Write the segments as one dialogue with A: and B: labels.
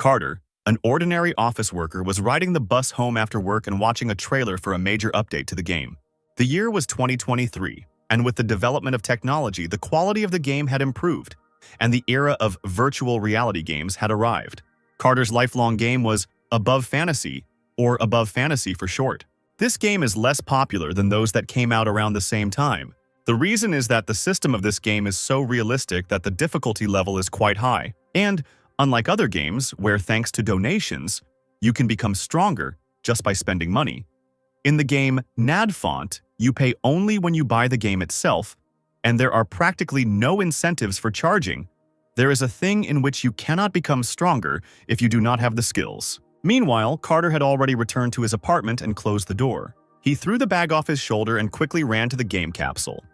A: Carter, an ordinary office worker, was riding the bus home after work and watching a trailer for a major update to the game. The year was 2023, and with the development of technology, the quality of the game had improved, and the era of virtual reality games had arrived. Carter's lifelong game was Above Fantasy, or Above Fantasy for short. This game is less popular than those that came out around the same time. The reason is that the system of this game is so realistic that the difficulty level is quite high, and unlike other games where, thanks to donations, you can become stronger just by spending money, in the game Nadfont, you pay only when you buy the game itself, and there are practically no incentives for charging. There is a thing in which you cannot become stronger if you do not have the skills. Meanwhile, Carter had already returned to his apartment and closed the door. He threw the bag off his shoulder and quickly ran to the game capsule.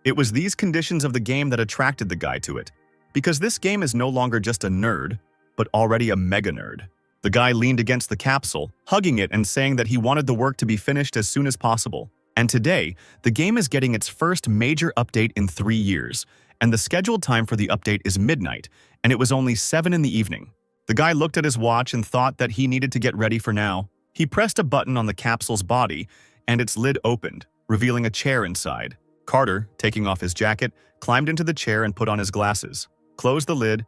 A: It was these conditions of the game that attracted the guy to it, because this game is no longer just a nerd, but already a mega nerd. The guy leaned against the capsule, hugging it and saying that he wanted the work to be finished as soon as possible. And today, the game is getting its first major update in 3 years, and the scheduled time for the update is midnight, and it was only 7 in the evening. The guy looked at his watch and thought that he needed to get ready for now. He pressed a button on the capsule's body, and its lid opened, revealing a chair inside. Carter, taking off his jacket, climbed into the chair and put on his glasses, closed the lid,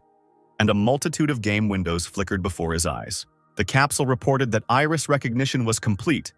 A: and a multitude of game windows flickered before his eyes. The capsule reported that iris recognition was complete,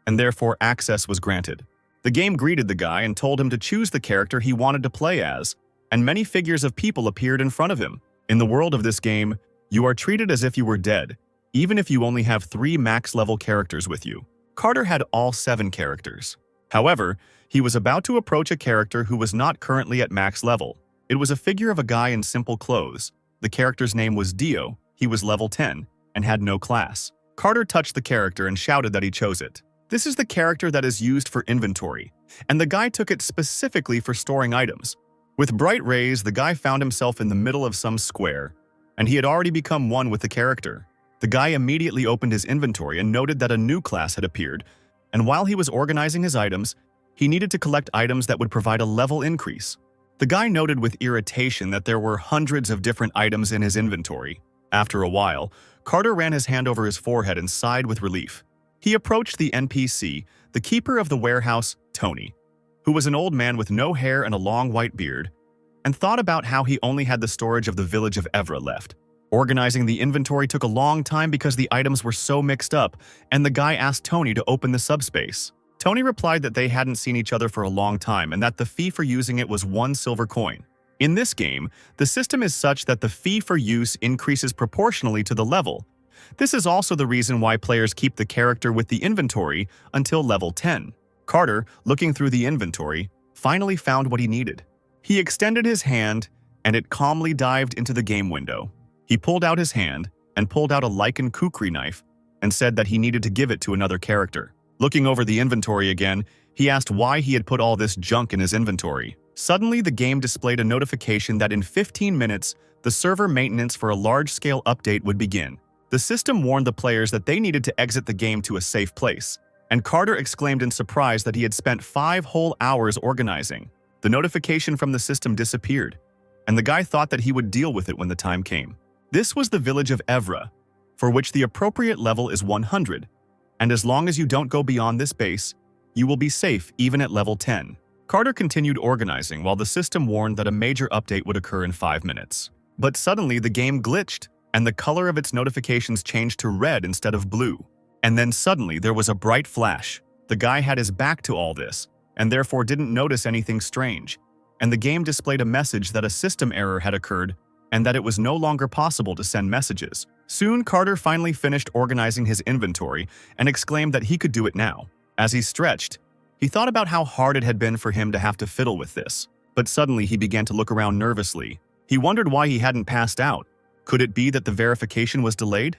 A: and therefore access was granted. The game greeted the guy and told him to choose the character he wanted to play as, and many figures of people appeared in front of him. In the world of this game, you are treated as if you were dead, even if you only have 3 max-level characters with you. Carter had all 7 characters. However, he was about to approach a character who was not currently at max level. It was a figure of a guy in simple clothes. The character's name was Dio, he was level 10, and had no class. Carter touched the character and shouted that he chose it. This is the character that is used for inventory, and the guy took it specifically for storing items. With bright rays, the guy found himself in the middle of some square, and he had already become one with the character. The guy immediately opened his inventory and noted that a new class had appeared, and while he was organizing his items, he needed to collect items that would provide a level increase. The guy noted with irritation that there were hundreds of different items in his inventory. After a while, Carter ran his hand over his forehead and sighed with relief. He approached the NPC, the keeper of the warehouse, Tony, who was an old man with no hair and a long white beard, and thought about how he only had the storage of the village of Evra left. Organizing the inventory took a long time because the items were so mixed up, and the guy asked Tony to open the subspace. Tony replied that they hadn't seen each other for a long time and that the fee for using it was 1 silver coin. In this game, the system is such that the fee for use increases proportionally to the level. This is also the reason why players keep the character with the inventory until level 10. Carter, looking through the inventory, finally found what he needed. He extended his hand, and it calmly dived into the game window. He pulled out his hand and pulled out a lichen kukri knife and said that he needed to give it to another character. Looking over the inventory again, he asked why he had put all this junk in his inventory. Suddenly, the game displayed a notification that in 15 minutes, the server maintenance for a large-scale update would begin. The system warned the players that they needed to exit the game to a safe place, and Carter exclaimed in surprise that he had spent 5 whole hours organizing. The notification from the system disappeared, and the guy thought that he would deal with it when the time came. This was the village of Evra, for which the appropriate level is 100, and as long as you don't go beyond this base, you will be safe even at level 10. Carter continued organizing while the system warned that a major update would occur in 5 minutes. But suddenly the game glitched, and the color of its notifications changed to red instead of blue. And then suddenly there was a bright flash. The guy had his back to all this, and therefore didn't notice anything strange, and the game displayed a message that a system error had occurred and that it was no longer possible to send messages. Soon, Carter finally finished organizing his inventory and exclaimed that he could do it now. As he stretched, he thought about how hard it had been for him to have to fiddle with this. But suddenly he began to look around nervously. He wondered why he hadn't passed out. Could it be that the verification was delayed?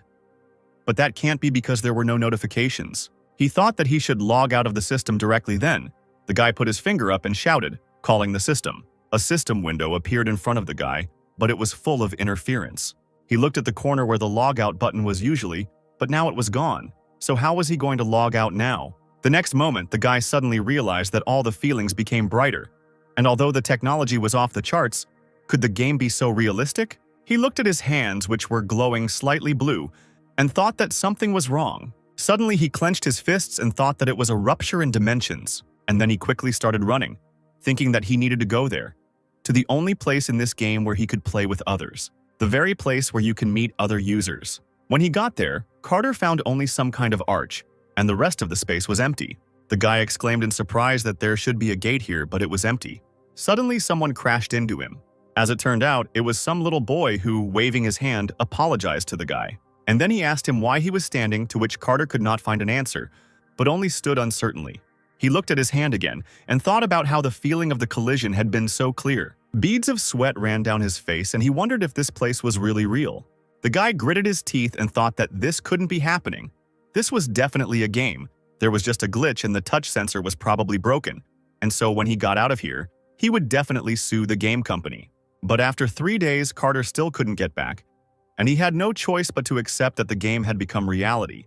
A: But that can't be because there were no notifications. He thought that he should log out of the system directly then. The guy put his finger up and shouted, calling the system. A system window appeared in front of the guy, but it was full of interference. He looked at the corner where the logout button was usually, but now it was gone. So how was he going to log out now? The next moment, the guy suddenly realized that all the feelings became brighter. And although the technology was off the charts, could the game be so realistic? He looked at his hands, which were glowing slightly blue, and thought that something was wrong. Suddenly, he clenched his fists and thought that it was a rupture in dimensions, and then he quickly started running, thinking that he needed to go there, to the only place in this game where he could play with others, the very place where you can meet other users. When he got there, Carter found only some kind of arch, and the rest of the space was empty. The guy exclaimed in surprise that there should be a gate here, but it was empty. Suddenly, someone crashed into him. As it turned out, it was some little boy who, waving his hand, apologized to the guy. And then he asked him why he was standing, to which Carter could not find an answer, but only stood uncertainly. He looked at his hand again and thought about how the feeling of the collision had been so clear. Beads of sweat ran down his face, and he wondered if this place was really real. The guy gritted his teeth and thought that this couldn't be happening. This was definitely a game. There was just a glitch and the touch sensor was probably broken. And so when he got out of here, he would definitely sue the game company. But after 3 days, Carter still couldn't get back, and he had no choice but to accept that the game had become reality.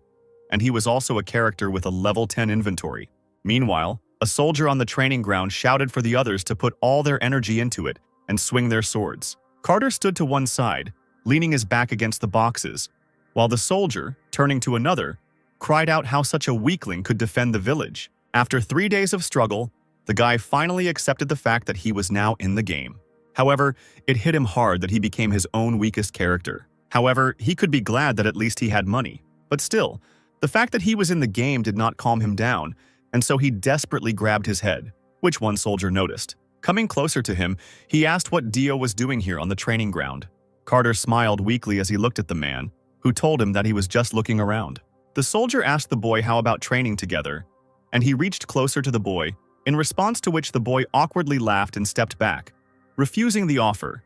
A: And he was also a character with a level 10 inventory. Meanwhile, a soldier on the training ground shouted for the others to put all their energy into it and swing their swords. Carter stood to one side, leaning his back against the boxes, while the soldier, turning to another, cried out how such a weakling could defend the village. After 3 days of struggle, the guy finally accepted the fact that he was now in the game. However, it hit him hard that he became his own weakest character. However, he could be glad that at least he had money. But still, the fact that he was in the game did not calm him down, and so he desperately grabbed his head, which one soldier noticed. Coming closer to him, he asked what Dio was doing here on the training ground. Carter smiled weakly as he looked at the man, who told him that he was just looking around. The soldier asked the boy how about training together, and he reached closer to the boy, in response to which the boy awkwardly laughed and stepped back, refusing the offer.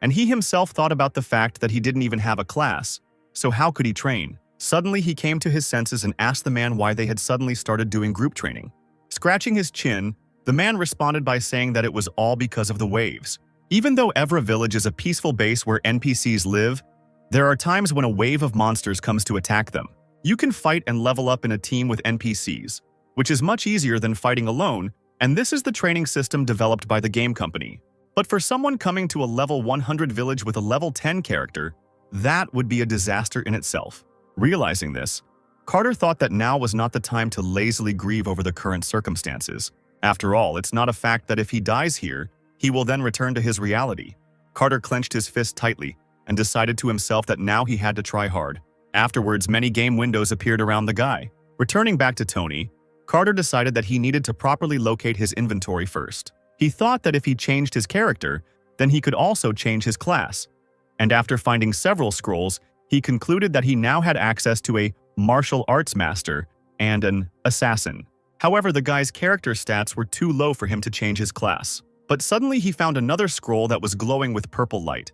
A: And he himself thought about the fact that he didn't even have a class, so how could he train? Suddenly, he came to his senses and asked the man why they had suddenly started doing group training. Scratching his chin, the man responded by saying that it was all because of the waves. Even though Evra Village is a peaceful base where NPCs live, there are times when a wave of monsters comes to attack them. You can fight and level up in a team with NPCs, which is much easier than fighting alone, and this is the training system developed by the game company. But for someone coming to a level 100 village with a level 10 character, that would be a disaster in itself. Realizing this, Carter thought that now was not the time to lazily grieve over the current circumstances. After all, it's not a fact that if he dies here, he will then return to his reality. Carter clenched his fist tightly and decided to himself that now he had to try hard. Afterwards, many game windows appeared around the guy. Returning back to Tony, Carter decided that he needed to properly locate his inventory first. He thought that if he changed his character, then he could also change his class. And after finding several scrolls, he concluded that he now had access to a martial arts master and an assassin. However, the guy's character stats were too low for him to change his class. But suddenly he found another scroll that was glowing with purple light.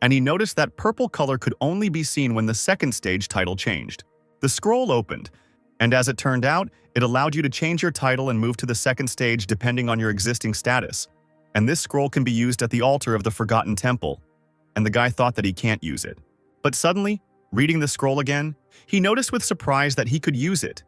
A: And he noticed that purple color could only be seen when the second stage title changed. The scroll opened, and as it turned out, it allowed you to change your title and move to the second stage depending on your existing status. And this scroll can be used at the altar of the Forgotten Temple. And the guy thought that he can't use it. But suddenly, reading the scroll again, he noticed with surprise that he could use it.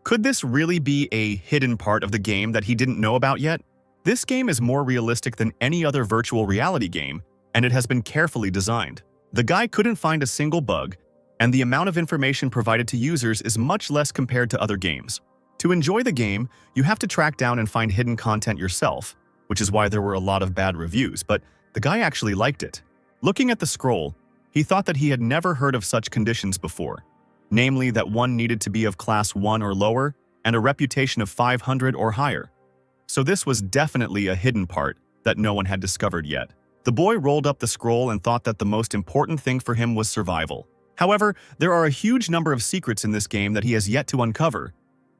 A: Could this really be a hidden part of the game that he didn't know about yet? This game is more realistic than any other virtual reality game, and it has been carefully designed. The guy couldn't find a single bug, and the amount of information provided to users is much less compared to other games. To enjoy the game, you have to track down and find hidden content yourself, which is why there were a lot of bad reviews, but the guy actually liked it. Looking at the scroll, he thought that he had never heard of such conditions before, namely that one needed to be of class 1 or lower and a reputation of 500 or higher. So this was definitely a hidden part that no one had discovered yet. The boy rolled up the scroll and thought that the most important thing for him was survival. However, there are a huge number of secrets in this game that he has yet to uncover,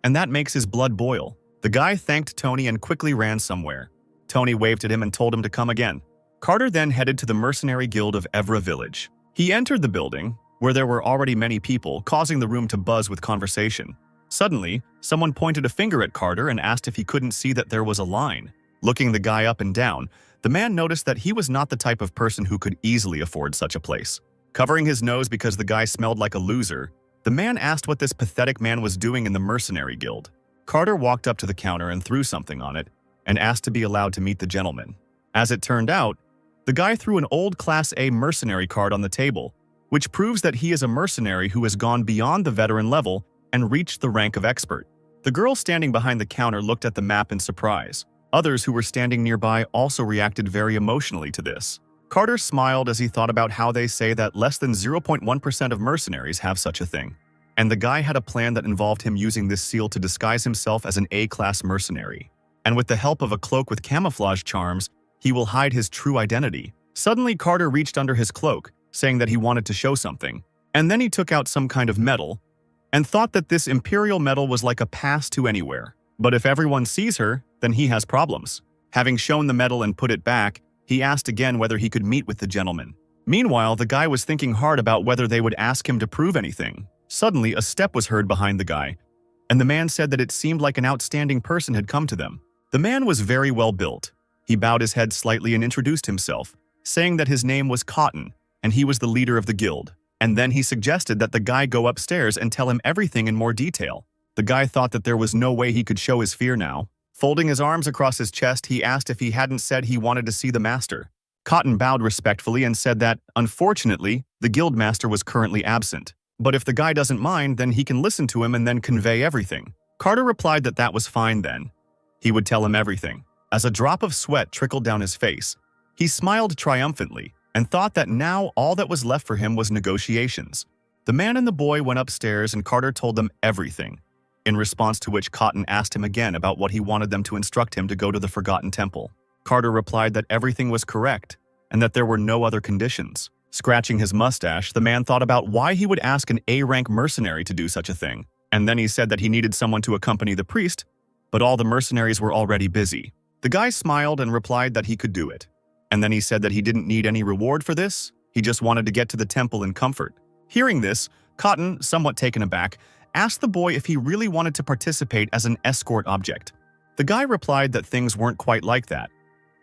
A: and that makes his blood boil. The guy thanked Tony and quickly ran somewhere. Tony waved at him and told him to come again. Carter then headed to the Mercenary Guild of Evra Village. He entered the building, where there were already many people, causing the room to buzz with conversation. Suddenly, someone pointed a finger at Carter and asked if he couldn't see that there was a line. Looking the guy up and down, the man noticed that he was not the type of person who could easily afford such a place. Covering his nose because the guy smelled like a loser, the man asked what this pathetic man was doing in the Mercenary Guild. Carter walked up to the counter and threw something on it, and asked to be allowed to meet the gentleman. As it turned out, The guy threw an old Class A mercenary card on the table, which proves that he is a mercenary who has gone beyond the veteran level and reached the rank of expert. The girl standing behind the counter looked at the map in surprise. Others who were standing nearby also reacted very emotionally to this. Carter smiled as he thought about how they say that less than 0.1% of mercenaries have such a thing. And the guy had a plan that involved him using this seal to disguise himself as an A-class mercenary. And with the help of a cloak with camouflage charms, he will hide his true identity. Suddenly, Carter reached under his cloak, saying that he wanted to show something. And then he took out some kind of metal, and thought that this imperial metal was like a pass to anywhere. But if everyone sees her, then he has problems. Having shown the metal and put it back, he asked again whether he could meet with the gentleman. Meanwhile, the guy was thinking hard about whether they would ask him to prove anything. Suddenly, a step was heard behind the guy, and the man said that it seemed like an outstanding person had come to them. The man was very well built. He bowed his head slightly and introduced himself, saying that his name was Cotton, and he was the leader of the guild. And then he suggested that the guy go upstairs and tell him everything in more detail. The guy thought that there was no way he could show his fear now. Folding his arms across his chest, he asked if he hadn't said he wanted to see the master. Cotton bowed respectfully and said that, unfortunately, the guild master was currently absent. But if the guy doesn't mind, then he can listen to him and then convey everything. Carter replied that that was fine then. He would tell him everything. As a drop of sweat trickled down his face, he smiled triumphantly and thought that now all that was left for him was negotiations. The man and the boy went upstairs and Carter told them everything, in response to which Cotton asked him again about what he wanted them to instruct him to go to the Forgotten Temple. Carter replied that everything was correct and that there were no other conditions. Scratching his mustache, the man thought about why he would ask an A-rank mercenary to do such a thing, and then he said that he needed someone to accompany the priest, but all the mercenaries were already busy. The guy smiled and replied that he could do it, and then he said that he didn't need any reward for this, he just wanted to get to the temple in comfort. Hearing this, Cotton, somewhat taken aback, asked the boy if he really wanted to participate as an escort object. The guy replied that things weren't quite like that,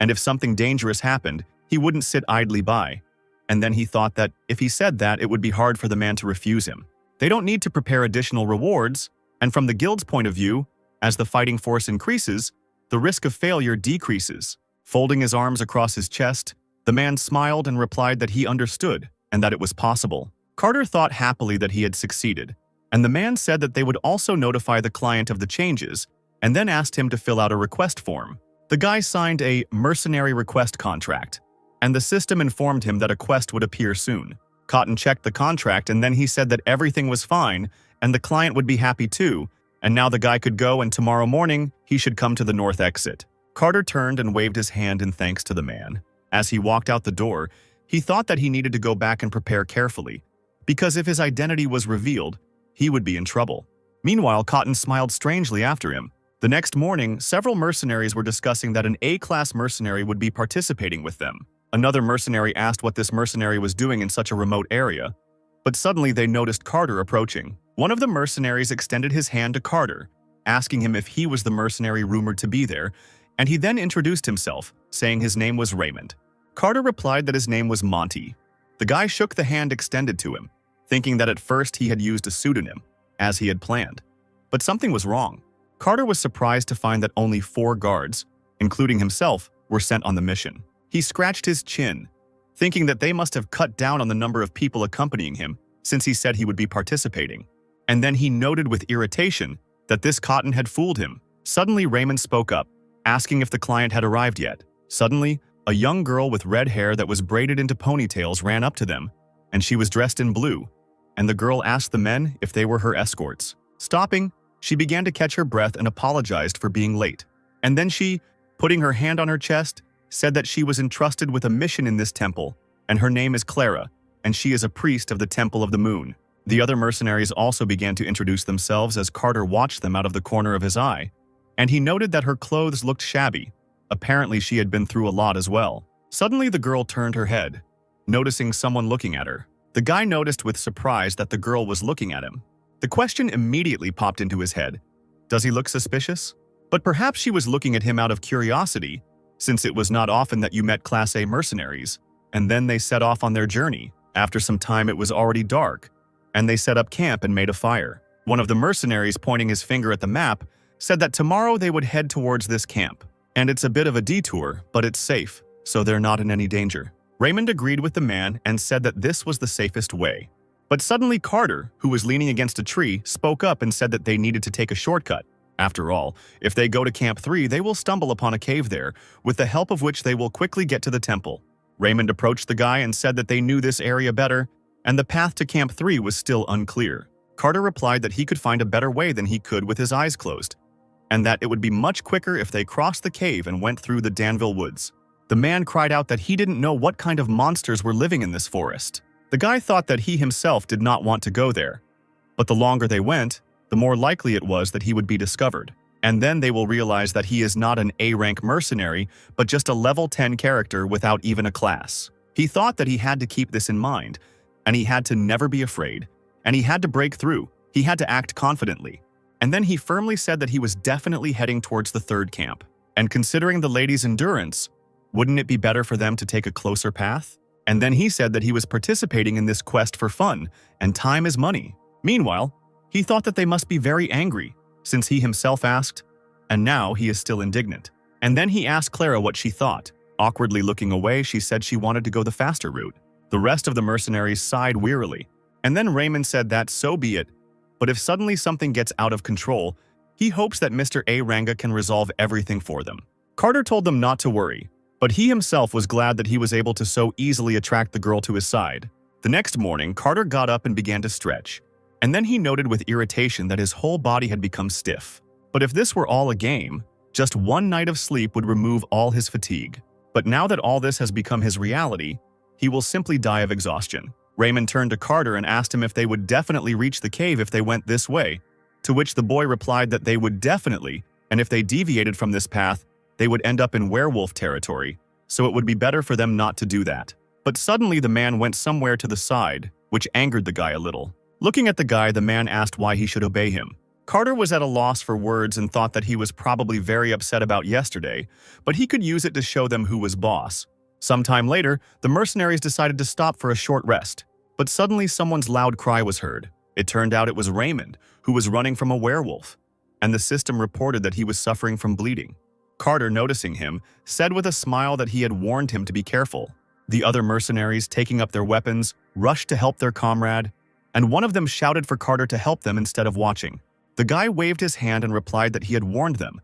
A: and if something dangerous happened, he wouldn't sit idly by. And then he thought that if he said that, it would be hard for the man to refuse him. They don't need to prepare additional rewards, and from the guild's point of view, as the fighting force increases, the risk of failure decreases. Folding his arms across his chest, the man smiled and replied that he understood and that it was possible. Carter thought happily that he had succeeded, and the man said that they would also notify the client of the changes and then asked him to fill out a request form. The guy signed a mercenary request contract, and the system informed him that a quest would appear soon. Cotton checked the contract and then he said that everything was fine and the client would be happy too, and now the guy could go and tomorrow morning he should come to the north exit. Carter turned and waved his hand in thanks to the man. As he walked out the door, he thought that he needed to go back and prepare carefully, because if his identity was revealed, he would be in trouble. Meanwhile, Cotton smiled strangely after him. The next morning, several mercenaries were discussing that an A-class mercenary would be participating with them. Another mercenary asked what this mercenary was doing in such a remote area, but suddenly they noticed Carter approaching. One of the mercenaries extended his hand to Carter, asking him if he was the mercenary rumored to be there, and he then introduced himself, saying his name was Raymond. Carter replied that his name was Monty. The guy shook the hand extended to him, thinking that at first he had used a pseudonym, as he had planned. But something was wrong. Carter was surprised to find that only 4 guards, including himself, were sent on the mission. He scratched his chin, thinking that they must have cut down on the number of people accompanying him since he said he would be participating. And then he noted with irritation that this Cotton had fooled him. Suddenly, Raymond spoke up, asking if the client had arrived yet. Suddenly, a young girl with red hair that was braided into ponytails ran up to them, and she was dressed in blue, and the girl asked the men if they were her escorts. Stopping, she began to catch her breath and apologized for being late. And then she, putting her hand on her chest, said that she was entrusted with a mission in this temple, and her name is Clara, and she is a priest of the Temple of the Moon. The other mercenaries also began to introduce themselves as Carter watched them out of the corner of his eye, and he noted that her clothes looked shabby. Apparently she had been through a lot as well. Suddenly the girl turned her head, noticing someone looking at her. The guy noticed with surprise that the girl was looking at him. The question immediately popped into his head. Does he look suspicious? But perhaps she was looking at him out of curiosity, since it was not often that you met Class A mercenaries. And then they set off on their journey. After some time it was already dark, and they set up camp and made a fire. One of the mercenaries, pointing his finger at the map, said that tomorrow they would head towards this camp. And it's a bit of a detour, but it's safe, so they're not in any danger. Raymond agreed with the man and said that this was the safest way. But suddenly Carter, who was leaning against a tree, spoke up and said that they needed to take a shortcut. After all, if they go to Camp 3, they will stumble upon a cave there, with the help of which they will quickly get to the temple. Raymond approached the guy and said that they knew this area better, and the path to Camp 3 was still unclear. Carter replied that he could find a better way than he could with his eyes closed, and that it would be much quicker if they crossed the cave and went through the Danville woods. The man cried out that he didn't know what kind of monsters were living in this forest. The guy thought that he himself did not want to go there, but the longer they went, the more likely it was that he would be discovered. And then they will realize that he is not an A-rank mercenary, but just a level 10 character without even a class. He thought that he had to keep this in mind, and he had to never be afraid, and he had to break through. He had to act confidently. And then he firmly said that he was definitely heading towards the third camp. And considering the ladies' endurance, wouldn't it be better for them to take a closer path? And then he said that he was participating in this quest for fun, and time is money. Meanwhile, he thought that they must be very angry, since he himself asked, and now he is still indignant. And then he asked Clara what she thought. Awkwardly looking away, she said she wanted to go the faster route. The rest of the mercenaries sighed wearily. And then Raymond said that so be it, but if suddenly something gets out of control, he hopes that Mr. A. Ranga can resolve everything for them. Carter told them not to worry, but he himself was glad that he was able to so easily attract the girl to his side. The next morning, Carter got up and began to stretch, and then he noted with irritation that his whole body had become stiff. But if this were all a game, just one night of sleep would remove all his fatigue. But now that all this has become his reality, he will simply die of exhaustion. Raymond turned to Carter and asked him if they would definitely reach the cave if they went this way, to which the boy replied that they would definitely, and if they deviated from this path, they would end up in werewolf territory, so it would be better for them not to do that. But suddenly the man went somewhere to the side, which angered the guy a little. Looking at the guy, the man asked why he should obey him. Carter was at a loss for words and thought that he was probably very upset about yesterday, but he could use it to show them who was boss. Sometime later, the mercenaries decided to stop for a short rest, but suddenly someone's loud cry was heard. It turned out it was Raymond, who was running from a werewolf, and the system reported that he was suffering from bleeding. Carter, noticing him, said with a smile that he had warned him to be careful. The other mercenaries, taking up their weapons, rushed to help their comrade, and one of them shouted for Carter to help them instead of watching. The guy waved his hand and replied that he had warned them,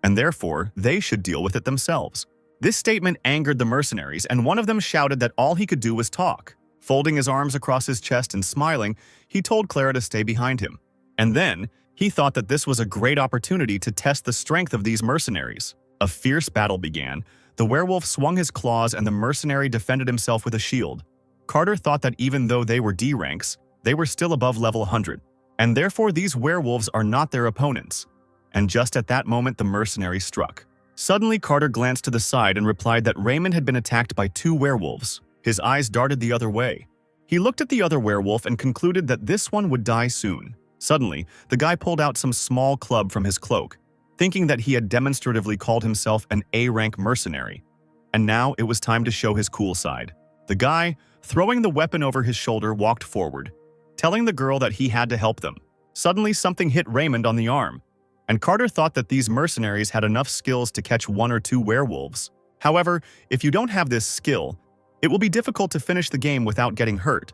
A: and therefore they should deal with it themselves. This statement angered the mercenaries, and one of them shouted that all he could do was talk. Folding his arms across his chest and smiling, he told Clara to stay behind him. And then, he thought that this was a great opportunity to test the strength of these mercenaries. A fierce battle began. The werewolf swung his claws and the mercenary defended himself with a shield. Carter thought that even though they were D ranks, they were still above level 100, and therefore these werewolves are not their opponents. And just at that moment, the mercenary struck. Suddenly, Carter glanced to the side and replied that Raymond had been attacked by 2 werewolves. His eyes darted the other way. He looked at the other werewolf and concluded that this one would die soon. Suddenly, the guy pulled out some small club from his cloak, thinking that he had demonstratively called himself an A-rank mercenary. And now it was time to show his cool side. The guy, throwing the weapon over his shoulder, walked forward, telling the girl that he had to help them. Suddenly, something hit Raymond on the arm, and Carter thought that these mercenaries had enough skills to catch 1 or 2 werewolves. However, if you don't have this skill, it will be difficult to finish the game without getting hurt.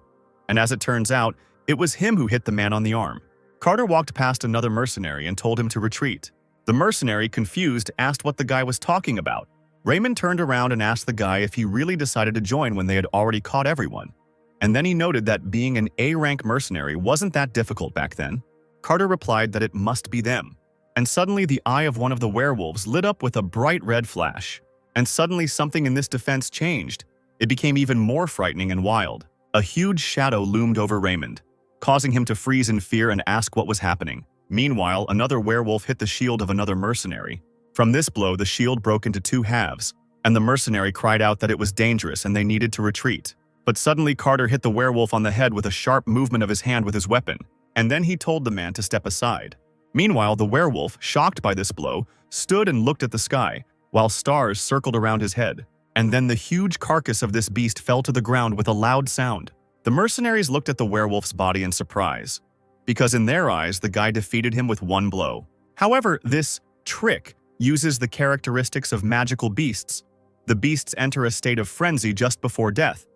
A: And as it turns out, it was him who hit the man on the arm. Carter walked past another mercenary and told him to retreat. The mercenary, confused, asked what the guy was talking about. Raymond turned around and asked the guy if he really decided to join when they had already caught everyone. And then he noted that being an A-rank mercenary wasn't that difficult back then. Carter replied that it must be them. And suddenly the eye of one of the werewolves lit up with a bright red flash. And suddenly something in this defense changed. It became even more frightening and wild. A huge shadow loomed over Raymond, causing him to freeze in fear and ask what was happening. Meanwhile, another werewolf hit the shield of another mercenary. From this blow, the shield broke into 2 halves, and the mercenary cried out that it was dangerous and they needed to retreat. But suddenly Carter hit the werewolf on the head with a sharp movement of his hand with his weapon, and then he told the man to step aside. Meanwhile, the werewolf, shocked by this blow, stood and looked at the sky, while stars circled around his head. And then the huge carcass of this beast fell to the ground with a loud sound. The mercenaries looked at the werewolf's body in surprise, because in their eyes, the guy defeated him with 1 blow. However, this trick uses the characteristics of magical beasts, The beasts enter a state of frenzy just before death,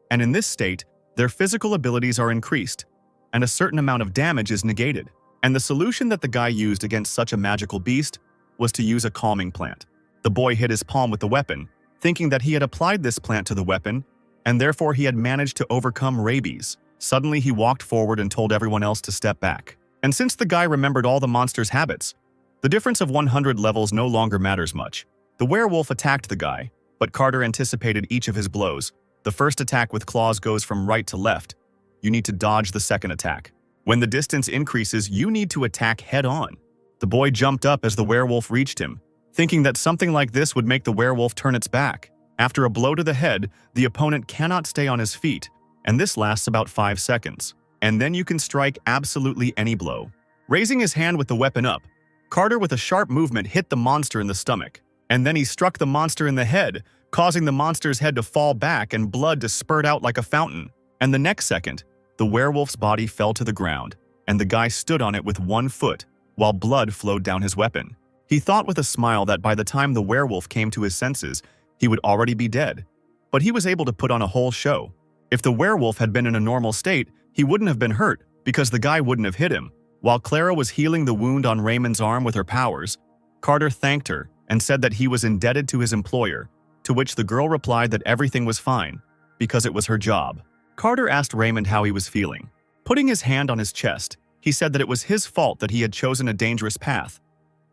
A: and in this state, their physical abilities are increased, and a certain amount of damage is negated. And the solution that the guy used against such a magical beast was to use a calming plant. The boy hit his palm with the weapon, thinking that he had applied this plant to the weapon, and therefore he had managed to overcome rabies. Suddenly he walked forward and told everyone else to step back. And since the guy remembered all the monster's habits, the difference of 100 levels no longer matters much. The werewolf attacked the guy, but Carter anticipated each of his blows. The first attack with claws goes from right to left. You need to dodge the second attack. When the distance increases, you need to attack head-on. The boy jumped up as the werewolf reached him, thinking that something like this would make the werewolf turn its back. After a blow to the head, the opponent cannot stay on his feet, and this lasts about 5 seconds. And then you can strike absolutely any blow. Raising his hand with the weapon up, Carter with a sharp movement hit the monster in the stomach, and then he struck the monster in the head, causing the monster's head to fall back and blood to spurt out like a fountain. And the next second, the werewolf's body fell to the ground, and the guy stood on it with 1 foot, while blood flowed down his weapon. He thought with a smile that by the time the werewolf came to his senses, he would already be dead. But he was able to put on a whole show. If the werewolf had been in a normal state, he wouldn't have been hurt, because the guy wouldn't have hit him. While Clara was healing the wound on Raymond's arm with her powers, Carter thanked her and said that he was indebted to his employer, to which the girl replied that everything was fine, because it was her job. Carter asked Raymond how he was feeling. Putting his hand on his chest, he said that it was his fault that he had chosen a dangerous path.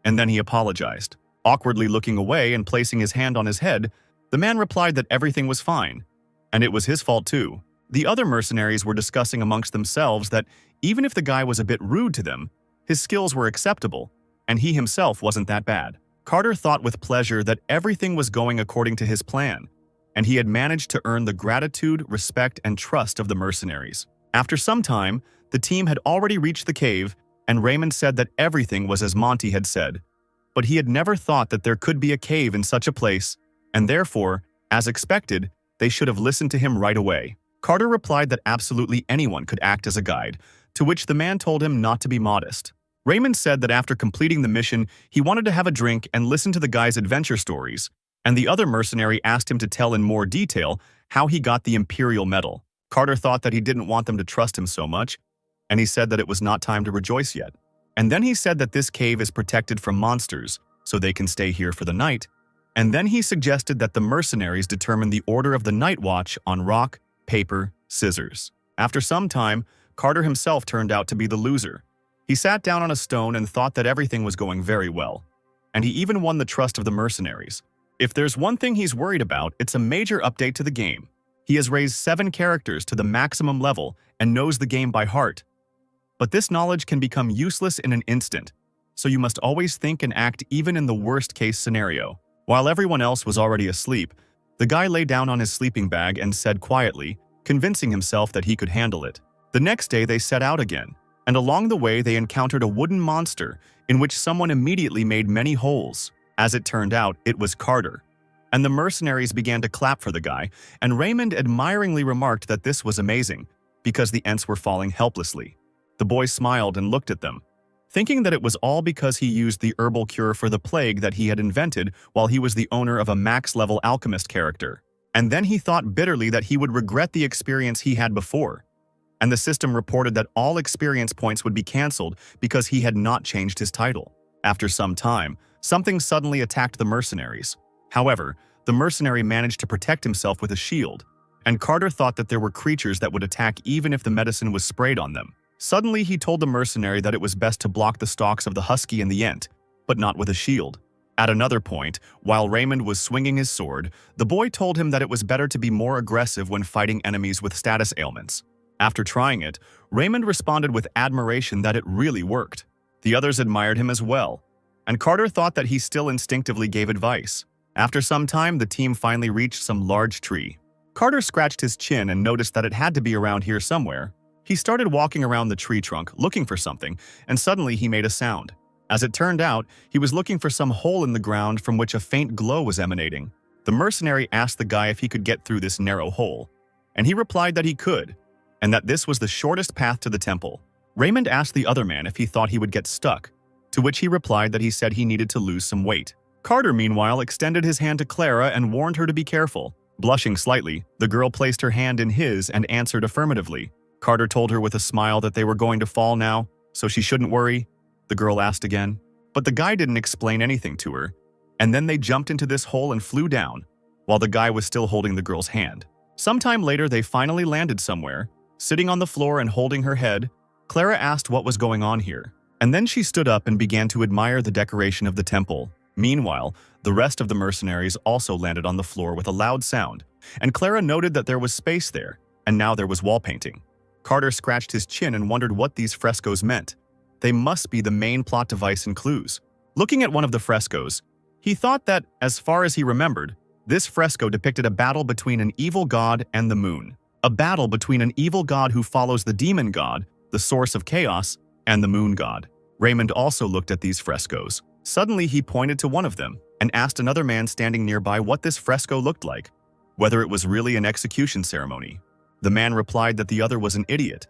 A: And then he apologized. Awkwardly looking away and placing his hand on his head, the man replied that everything was fine, and it was his fault too. The other mercenaries were discussing amongst themselves that even if the guy was a bit rude to them, his skills were acceptable, and he himself wasn't that bad. Carter thought with pleasure that everything was going according to his plan, and he had managed to earn the gratitude, respect, and trust of the mercenaries. After some time, the team had already reached the cave, and Raymond said that everything was as Monty had said. But he had never thought that there could be a cave in such a place, and therefore, as expected, they should have listened to him right away. Carter replied that absolutely anyone could act as a guide, to which the man told him not to be modest. Raymond said that after completing the mission, he wanted to have a drink and listen to the guy's adventure stories, and the other mercenary asked him to tell in more detail how he got the Imperial Medal. Carter thought that he didn't want them to trust him so much, and he said that it was not time to rejoice yet. And then he said that this cave is protected from monsters, so they can stay here for the night. And then he suggested that the mercenaries determine the order of the night watch on rock, paper, scissors. After some time, Carter himself turned out to be the loser. He sat down on a stone and thought that everything was going very well, and he even won the trust of the mercenaries. If there's one thing he's worried about, it's a major update to the game. He has raised 7 characters to the maximum level and knows the game by heart. But this knowledge can become useless in an instant, so you must always think and act even in the worst-case scenario. While everyone else was already asleep, the guy lay down on his sleeping bag and said quietly, convincing himself that he could handle it. The next day they set out again, and along the way they encountered a wooden monster in which someone immediately made many holes. As it turned out, it was Carter. And the mercenaries began to clap for the guy, and Raymond admiringly remarked that this was amazing, because the Ents were falling helplessly. The boy smiled and looked at them, thinking that it was all because he used the herbal cure for the plague that he had invented while he was the owner of a max-level alchemist character. And then he thought bitterly that he would regret the experience he had before. And the system reported that all experience points would be cancelled because he had not changed his title. After some time, something suddenly attacked the mercenaries. However, the mercenary managed to protect himself with a shield, and Carter thought that there were creatures that would attack even if the medicine was sprayed on them. Suddenly, he told the mercenary that it was best to block the stalks of the husky and the ent, but not with a shield. At another point, while Raymond was swinging his sword, the boy told him that it was better to be more aggressive when fighting enemies with status ailments. After trying it, Raymond responded with admiration that it really worked. The others admired him as well, and Carter thought that he still instinctively gave advice. After some time, the team finally reached some large tree. Carter scratched his chin and noticed that it had to be around here somewhere. He started walking around the tree trunk, looking for something, and suddenly he made a sound. As it turned out, he was looking for some hole in the ground from which a faint glow was emanating. The mercenary asked the guy if he could get through this narrow hole, and he replied that he could, and that this was the shortest path to the temple. Raymond asked the other man if he thought he would get stuck, to which he replied that he said he needed to lose some weight. Carter, meanwhile, extended his hand to Clara and warned her to be careful. Blushing slightly, the girl placed her hand in his and answered affirmatively. Carter told her with a smile that they were going to fall now, so she shouldn't worry. The girl asked again. But the guy didn't explain anything to her, and then they jumped into this hole and flew down, while the guy was still holding the girl's hand. Sometime later, they finally landed somewhere. Sitting on the floor and holding her head, Clara asked what was going on here, and then she stood up and began to admire the decoration of the temple. Meanwhile, the rest of the mercenaries also landed on the floor with a loud sound, and Clara noted that there was space there, and now there was wall painting. Carter scratched his chin and wondered what these frescoes meant. They must be the main plot device and clues. Looking at one of the frescoes, he thought that, as far as he remembered, this fresco depicted a battle between an evil god and the moon. A battle between an evil god who follows the demon god, the source of chaos, and the moon god. Raymond also looked at these frescoes. Suddenly, he pointed to one of them and asked another man standing nearby what this fresco looked like, whether it was really an execution ceremony. The man replied that the other was an idiot,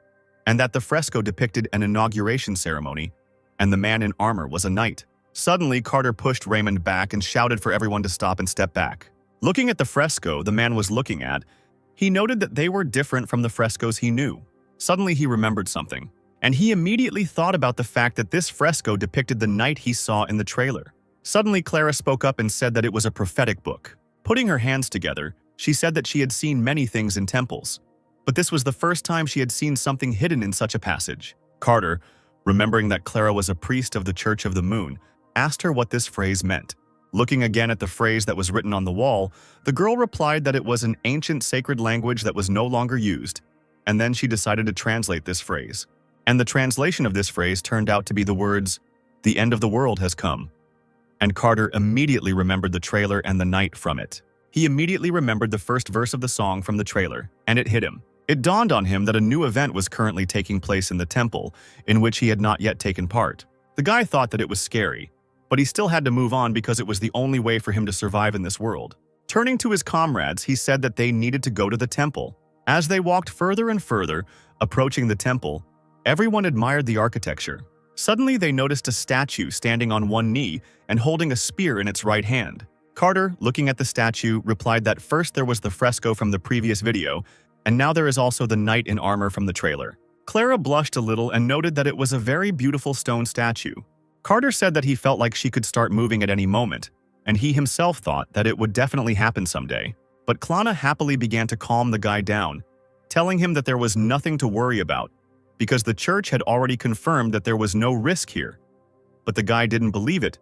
A: and that the fresco depicted an inauguration ceremony, and the man in armor was a knight. Suddenly, Carter pushed Raymond back and shouted for everyone to stop and step back. Looking at the fresco the man was looking at, he noted that they were different from the frescoes he knew. Suddenly, he remembered something, and he immediately thought about the fact that this fresco depicted the knight he saw in the trailer. Suddenly, Clara spoke up and said that it was a prophetic book. Putting her hands together, she said that she had seen many things in temples, but this was the first time she had seen something hidden in such a passage. Carter, remembering that Clara was a priest of the Church of the Moon, asked her what this phrase meant. Looking again at the phrase that was written on the wall, the girl replied that it was an ancient sacred language that was no longer used, and then she decided to translate this phrase. And the translation of this phrase turned out to be the words, "The end of the world has come." And Carter immediately remembered the trailer and the night from it. He immediately remembered the first verse of the song from the trailer, and it hit him. It dawned on him that a new event was currently taking place in the temple, in which he had not yet taken part. The guy thought that it was scary, but he still had to move on because it was the only way for him to survive in this world. Turning to his comrades, he said that they needed to go to the temple. As they walked further and further, approaching the temple, everyone admired the architecture. Suddenly, they noticed a statue standing on one knee and holding a spear in its right hand. Carter, looking at the statue, replied that first there was the fresco from the previous video, and now there is also the knight in armor from the trailer. Clara blushed a little and noted that it was a very beautiful stone statue. Carter said that he felt like she could start moving at any moment, and he himself thought that it would definitely happen someday. But Clara happily began to calm the guy down, telling him that there was nothing to worry about, because the church had already confirmed that there was no risk here. But the guy didn't believe it,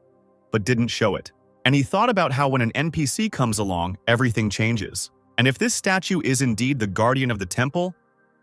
A: but didn't show it. And he thought about how when an NPC comes along, everything changes. And if this statue is indeed the guardian of the temple,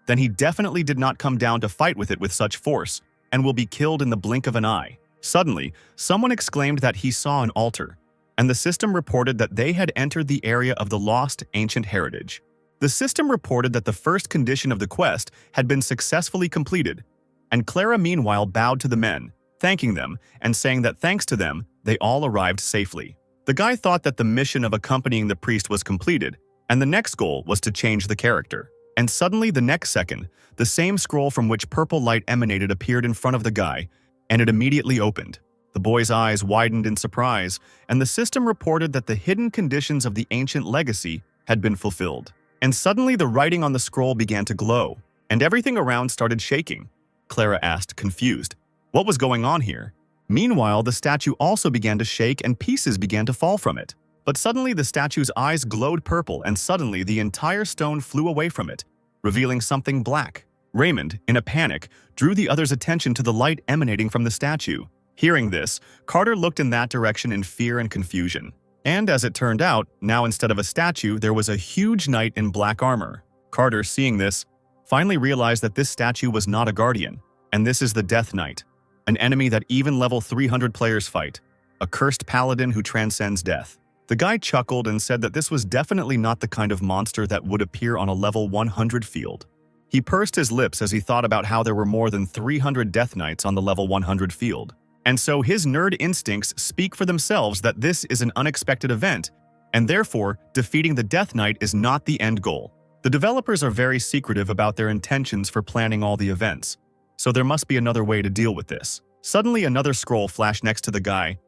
A: then he definitely did not come down to fight with it with such force, and will be killed in the blink of an eye. Suddenly, someone exclaimed that he saw an altar, and the system reported that they had entered the area of the lost ancient heritage. The system reported that the first condition of the quest had been successfully completed, and Clara meanwhile bowed to the men, thanking them and saying that thanks to them, they all arrived safely. The guy thought that the mission of accompanying the priest was completed, and the next goal was to change the character. And suddenly, the next second, the same scroll from which purple light emanated appeared in front of the guy, and it immediately opened. The boy's eyes widened in surprise, and the system reported that the hidden conditions of the ancient legacy had been fulfilled. And suddenly, the writing on the scroll began to glow, and everything around started shaking. Clara asked, confused, what was going on here? Meanwhile, the statue also began to shake and pieces began to fall from it. But suddenly, the statue's eyes glowed purple, and suddenly the entire stone flew away from it, revealing something black. Raymond, in a panic, drew the other's attention to the light emanating from the statue. Hearing this, Carter looked in that direction in fear and confusion. And as it turned out, now instead of a statue, there was a huge knight in black armor. Carter, seeing this, finally realized that this statue was not a guardian, and this is the Death Knight, an enemy that even level 300 players fight, a cursed paladin who transcends death. The guy chuckled and said that this was definitely not the kind of monster that would appear on a level 100 field. He pursed his lips as he thought about how there were more than 300 Death Knights on the level 100 field. And so his nerd instincts speak for themselves that this is an unexpected event, and therefore, defeating the Death Knight is not the end goal. The developers are very secretive about their intentions for planning all the events, so there must be another way to deal with this. Suddenly, another scroll flashed next to the guy,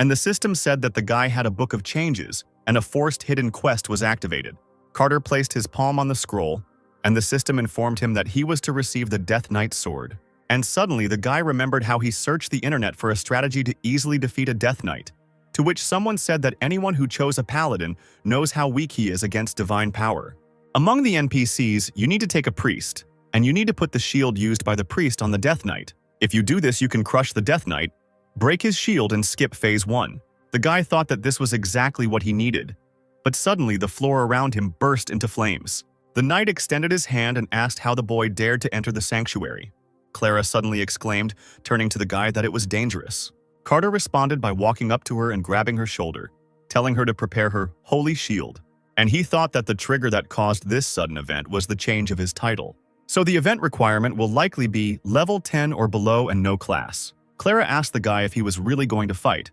A: and the system said that the guy had a book of changes, and a forced hidden quest was activated. Carter placed his palm on the scroll, and the system informed him that he was to receive the Death Knight's sword. And suddenly, the guy remembered how he searched the internet for a strategy to easily defeat a Death Knight, to which someone said that anyone who chose a paladin knows how weak he is against divine power. Among the NPCs, you need to take a priest, and you need to put the shield used by the priest on the Death Knight. If you do this, you can crush the Death Knight, break his shield, and skip phase 1. The guy thought that this was exactly what he needed, but suddenly the floor around him burst into flames. The knight extended his hand and asked how the boy dared to enter the sanctuary. Clara suddenly exclaimed, turning to the guy, that it was dangerous. Carter responded by walking up to her and grabbing her shoulder, telling her to prepare her holy shield. And he thought that the trigger that caused this sudden event was the change of his title. So the event requirement will likely be level 10 or below and no class. Clara asked the guy if he was really going to fight,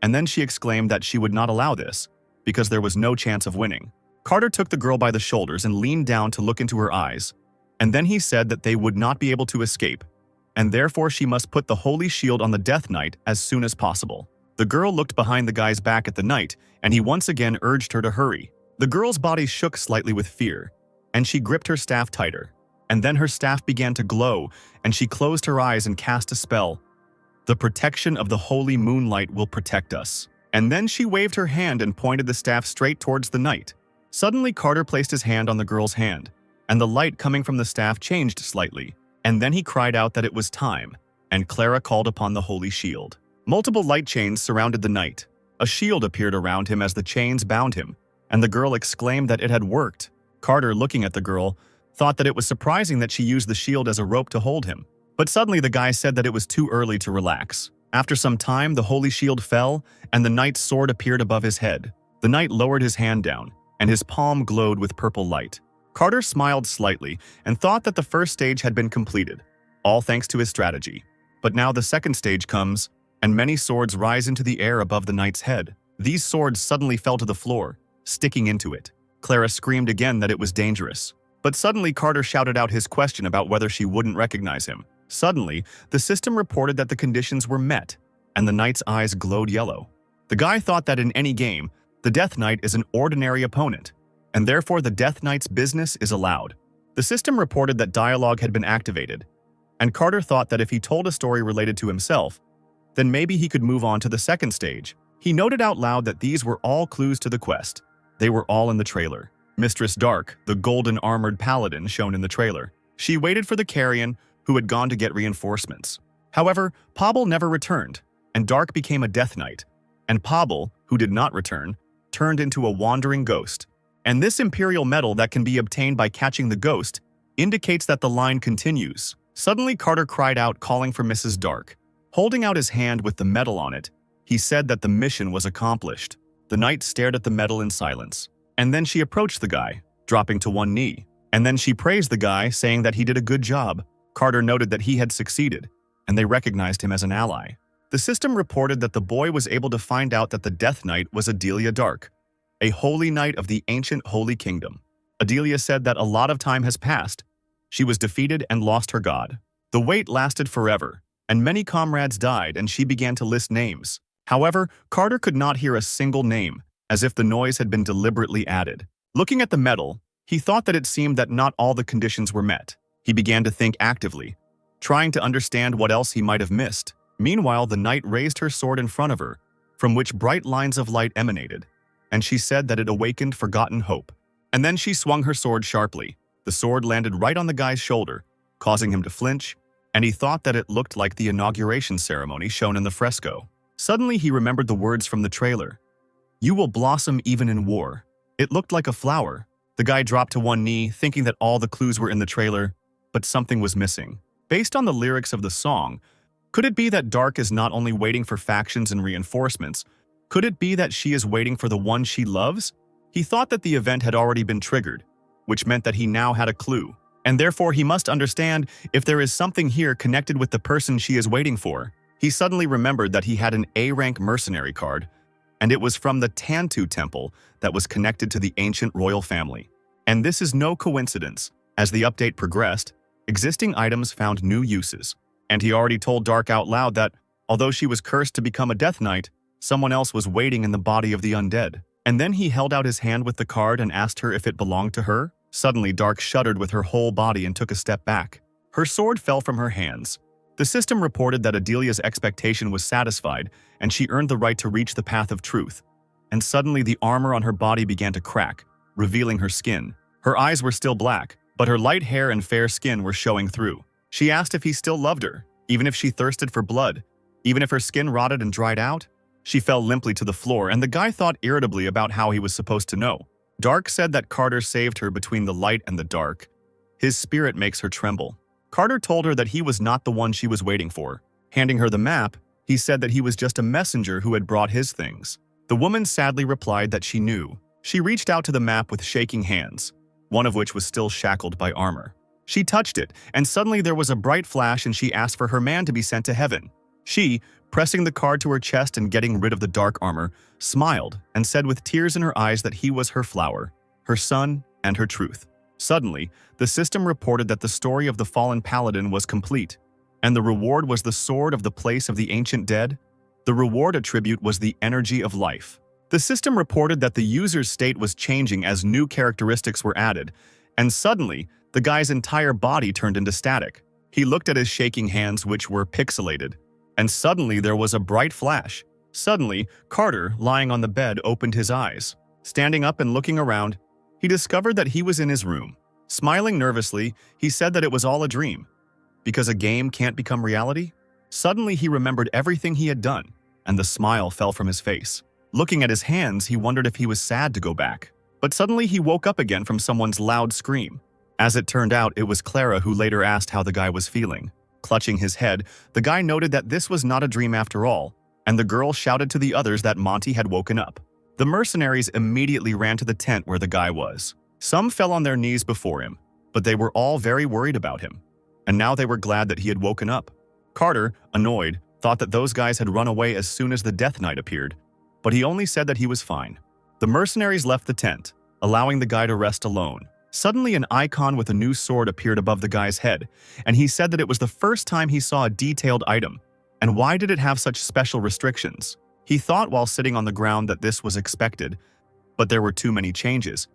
A: and then she exclaimed that she would not allow this, because there was no chance of winning. Carter took the girl by the shoulders and leaned down to look into her eyes, and then he said that they would not be able to escape, and therefore she must put the holy shield on the Death Knight as soon as possible. The girl looked behind the guy's back at the knight, and he once again urged her to hurry. The girl's body shook slightly with fear, and she gripped her staff tighter. And then her staff began to glow, and she closed her eyes and cast a spell. The protection of the holy moonlight will protect us. And then she waved her hand and pointed the staff straight towards the knight. Suddenly, Carter placed his hand on the girl's hand, and the light coming from the staff changed slightly. And then he cried out that it was time, and Clara called upon the holy shield. Multiple light chains surrounded the knight. A shield appeared around him as the chains bound him, and the girl exclaimed that it had worked. Carter, looking at the girl, thought that it was surprising that she used the shield as a rope to hold him. But suddenly the guy said that it was too early to relax. After some time, the holy shield fell, and the knight's sword appeared above his head. The knight lowered his hand down, and his palm glowed with purple light. Carter smiled slightly and thought that the first stage had been completed, all thanks to his strategy. But now the second stage comes, and many swords rise into the air above the knight's head. These swords suddenly fell to the floor, sticking into it. Clara screamed again that it was dangerous. But suddenly Carter shouted out his question about whether she wouldn't recognize him. Suddenly, the system reported that the conditions were met, and the knight's eyes glowed yellow. The guy thought that in any game, the Death Knight is an ordinary opponent, and therefore the Death Knight's business is allowed. The system reported that dialogue had been activated, and Carter thought that if he told a story related to himself, then maybe he could move on to the second stage. He noted out loud that these were all clues to the quest. They were all in the trailer. Mistress Dark, the golden armored paladin shown in the trailer. She waited for the carrion, who had gone to get reinforcements. However, Pobble never returned, and Dark became a Death Knight, and Pobble, who did not return, turned into a wandering ghost. And this imperial medal that can be obtained by catching the ghost indicates that the line continues. Suddenly, Carter cried out, calling for Mrs. Dark. Holding out his hand with the medal on it, he said that the mission was accomplished. The knight stared at the medal in silence. And then she approached the guy, dropping to one knee. And then she praised the guy, saying that he did a good job. Carter noted that he had succeeded, and they recognized him as an ally. The system reported that the boy was able to find out that the Death Knight was Adelia Dark, a holy knight of the ancient Holy Kingdom. Adelia said that a lot of time has passed. She was defeated and lost her god. The wait lasted forever, and many comrades died, and she began to list names. However, Carter could not hear a single name, as if the noise had been deliberately added. Looking at the medal, he thought that it seemed that not all the conditions were met. He began to think actively, trying to understand what else he might have missed. Meanwhile, the knight raised her sword in front of her, from which bright lines of light emanated, and she said that it awakened forgotten hope. And then she swung her sword sharply. The sword landed right on the guy's shoulder, causing him to flinch, and he thought that it looked like the inauguration ceremony shown in the fresco. Suddenly, he remembered the words from the trailer. "You will blossom even in war." It looked like a flower. The guy dropped to one knee, thinking that all the clues were in the trailer, but something was missing. Based on the lyrics of the song, could it be that Dark is not only waiting for factions and reinforcements, could it be that she is waiting for the one she loves? He thought that the event had already been triggered, which meant that he now had a clue, and therefore he must understand if there is something here connected with the person she is waiting for. He suddenly remembered that he had an A-rank mercenary card, and it was from the Tantu temple that was connected to the ancient royal family. And this is no coincidence. As the update progressed, existing items found new uses, and he already told Dark out loud that, although she was cursed to become a Death Knight, Someone else was waiting in the body of the undead. And then he held out his hand with the card and asked her if it belonged to her. Suddenly, Dark shuddered with her whole body and took a step back. Her sword fell from her hands. The system reported that Adelia's expectation was satisfied, and she earned the right to reach the path of truth. And suddenly, the armor on her body began to crack, revealing her skin. Her eyes were still black, but her light hair and fair skin were showing through. She asked if he still loved her, even if she thirsted for blood, even if her skin rotted and dried out. She fell limply to the floor, and the guy thought irritably about how he was supposed to know. Dark said that Carter saved her between the light and the dark. His spirit makes her tremble. Carter told her that he was not the one she was waiting for. Handing her the map, he said that he was just a messenger who had brought his things. The woman sadly replied that she knew. She reached out to the map with shaking hands, one of which was still shackled by armor. She touched it, and suddenly there was a bright flash and she asked for her man to be sent to heaven. She, pressing the card to her chest and getting rid of the dark armor, smiled and said with tears in her eyes that he was her flower, her son, and her truth. Suddenly, the system reported that the story of the fallen paladin was complete, and the reward was the sword of the place of the ancient dead. The reward attribute was the energy of life. The system reported that the user's state was changing as new characteristics were added, and suddenly, the guy's entire body turned into static. He looked at his shaking hands, which were pixelated, and suddenly there was a bright flash. Suddenly, Carter, lying on the bed, opened his eyes. Standing up and looking around, he discovered that he was in his room. Smiling nervously, he said that it was all a dream. Because a game can't become reality? Suddenly, he remembered everything he had done, and the smile fell from his face. Looking at his hands, he wondered if he was sad to go back. But suddenly, he woke up again from someone's loud scream. As it turned out, it was Clara who later asked how the guy was feeling. Clutching his head, the guy noted that this was not a dream after all, and the girl shouted to the others that Monty had woken up. The mercenaries immediately ran to the tent where the guy was. Some fell on their knees before him, but they were all very worried about him. And now they were glad that he had woken up. Carter, annoyed, thought that those guys had run away as soon as the Death Knight appeared, but he only said that he was fine. The mercenaries left the tent, allowing the guy to rest alone. Suddenly, an icon with a new sword appeared above the guy's head, and he said that it was the first time he saw a detailed item. And why did it have such special restrictions? He thought while sitting on the ground that this was expected, but there were too many changes.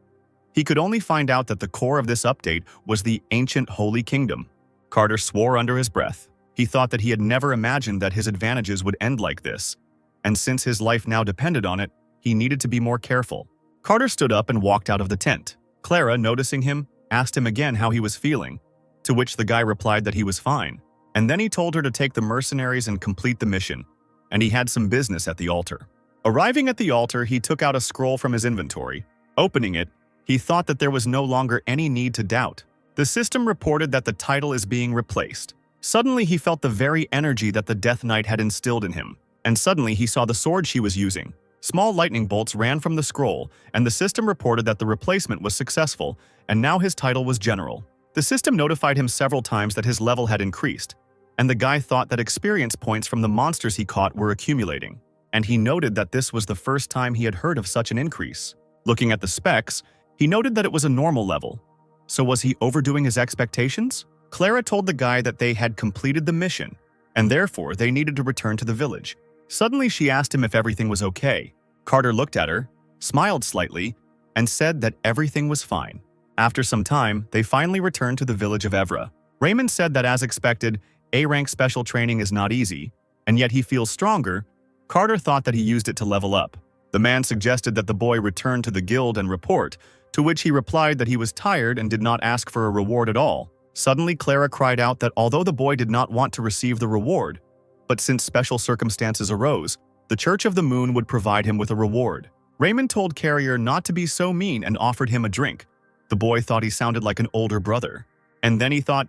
A: He could only find out that the core of this update was the ancient Holy Kingdom. Carter swore under his breath. He thought that he had never imagined that his advantages would end like this, and since his life now depended on it, he needed to be more careful. Carter stood up and walked out of the tent. Clara, noticing him, asked him again how he was feeling, to which the guy replied that he was fine. And then he told her to take the mercenaries and complete the mission, and he had some business at the altar. Arriving at the altar, he took out a scroll from his inventory. Opening it, he thought that there was no longer any need to doubt. The system reported that the title is being replaced. Suddenly, he felt the very energy that the Death Knight had instilled in him, and suddenly he saw the sword she was using. Small lightning bolts ran from the scroll, and the system reported that the replacement was successful, and now his title was General. The system notified him several times that his level had increased, and the guy thought that experience points from the monsters he caught were accumulating, and he noted that this was the first time he had heard of such an increase. Looking at the specs, he noted that it was a normal level. So was he overdoing his expectations? Clara told the guy that they had completed the mission, and therefore they needed to return to the village. Suddenly, she asked him if everything was okay. Carter looked at her, smiled slightly, and said that everything was fine. After some time, they finally returned to the village of Evra. Raymond said that as expected, A-rank special training is not easy, and yet he feels stronger. Carter thought that he used it to level up. The man suggested that the boy return to the guild and report, to which he replied that he was tired and did not ask for a reward at all. Suddenly, Clara cried out that although the boy did not want to receive the reward, but since special circumstances arose, the Church of the Moon would provide him with a reward. Raymond told Carrier not to be so mean and offered him a drink. The boy thought he sounded like an older brother. And then he thought,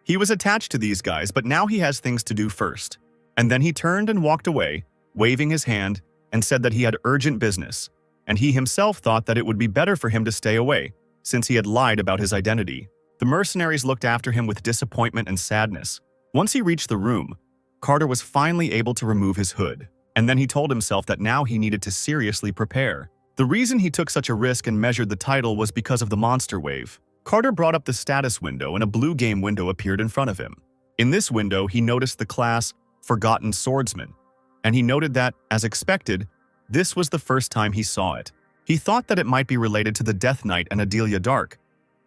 A: he was attached to these guys, but now he has things to do first. And then he turned and walked away, waving his hand, and said that he had urgent business, and he himself thought that it would be better for him to stay away, since he had lied about his identity. The mercenaries looked after him with disappointment and sadness. Once he reached the room, Carter was finally able to remove his hood, and then he told himself that now he needed to seriously prepare. The reason he took such a risk and measured the title was because of the monster wave. Carter brought up the status window and a blue game window appeared in front of him. In this window, he noticed the class Forgotten Swordsman. and he noted that, as expected, this was the first time he saw it. He thought that it might be related to the Death Knight and Adelia Dark,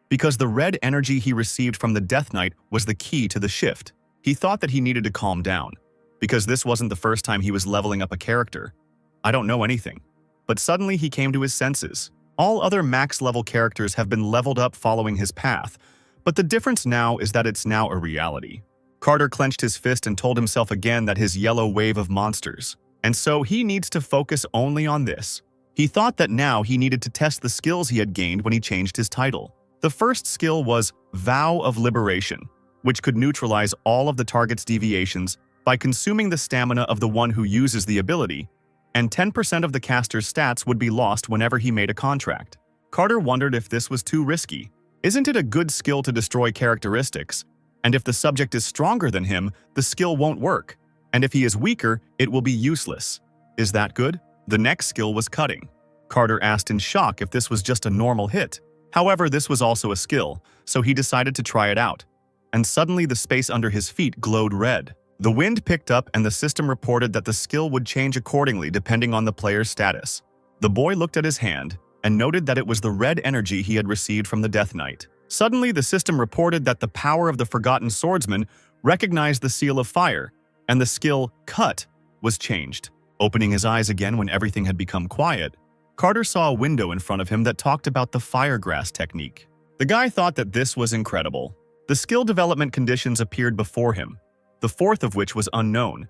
A: because the red energy he received from the Death Knight was the key to the shift. He thought that he needed to calm down, because this wasn't the first time he was leveling up a character. I don't know anything. But suddenly he came to his senses. All other max-level characters have been leveled up following his path, but the difference now is that it's now a reality. Carter clenched his fist and told himself again that his yellow wave of monsters, and so he needs to focus only on this. He thought that now he needed to test the skills he had gained when he changed his title. The first skill was Vow of Liberation, which could neutralize all of the target's deviations by consuming the stamina of the one who uses the ability, and 10% of the caster's stats would be lost whenever he made a contract. Carter wondered if this was too risky. Isn't it a good skill to destroy characteristics? And if the subject is stronger than him, the skill won't work. And if he is weaker, it will be useless. Is that good? The next skill was Cutting. Carter asked in shock if this was just a normal hit. However, this was also a skill, so he decided to try it out. And suddenly the space under his feet glowed red. The wind picked up and the system reported that the skill would change accordingly depending on the player's status. The boy looked at his hand and noted that it was the red energy he had received from the Death Knight. Suddenly, the system reported that the power of the Forgotten Swordsman recognized the Seal of Fire, and the skill Cut was changed. Opening his eyes again when everything had become quiet, Carter saw a window in front of him that talked about the Firegrass technique. The guy thought that this was incredible. The skill development conditions appeared before him, the fourth of which was unknown,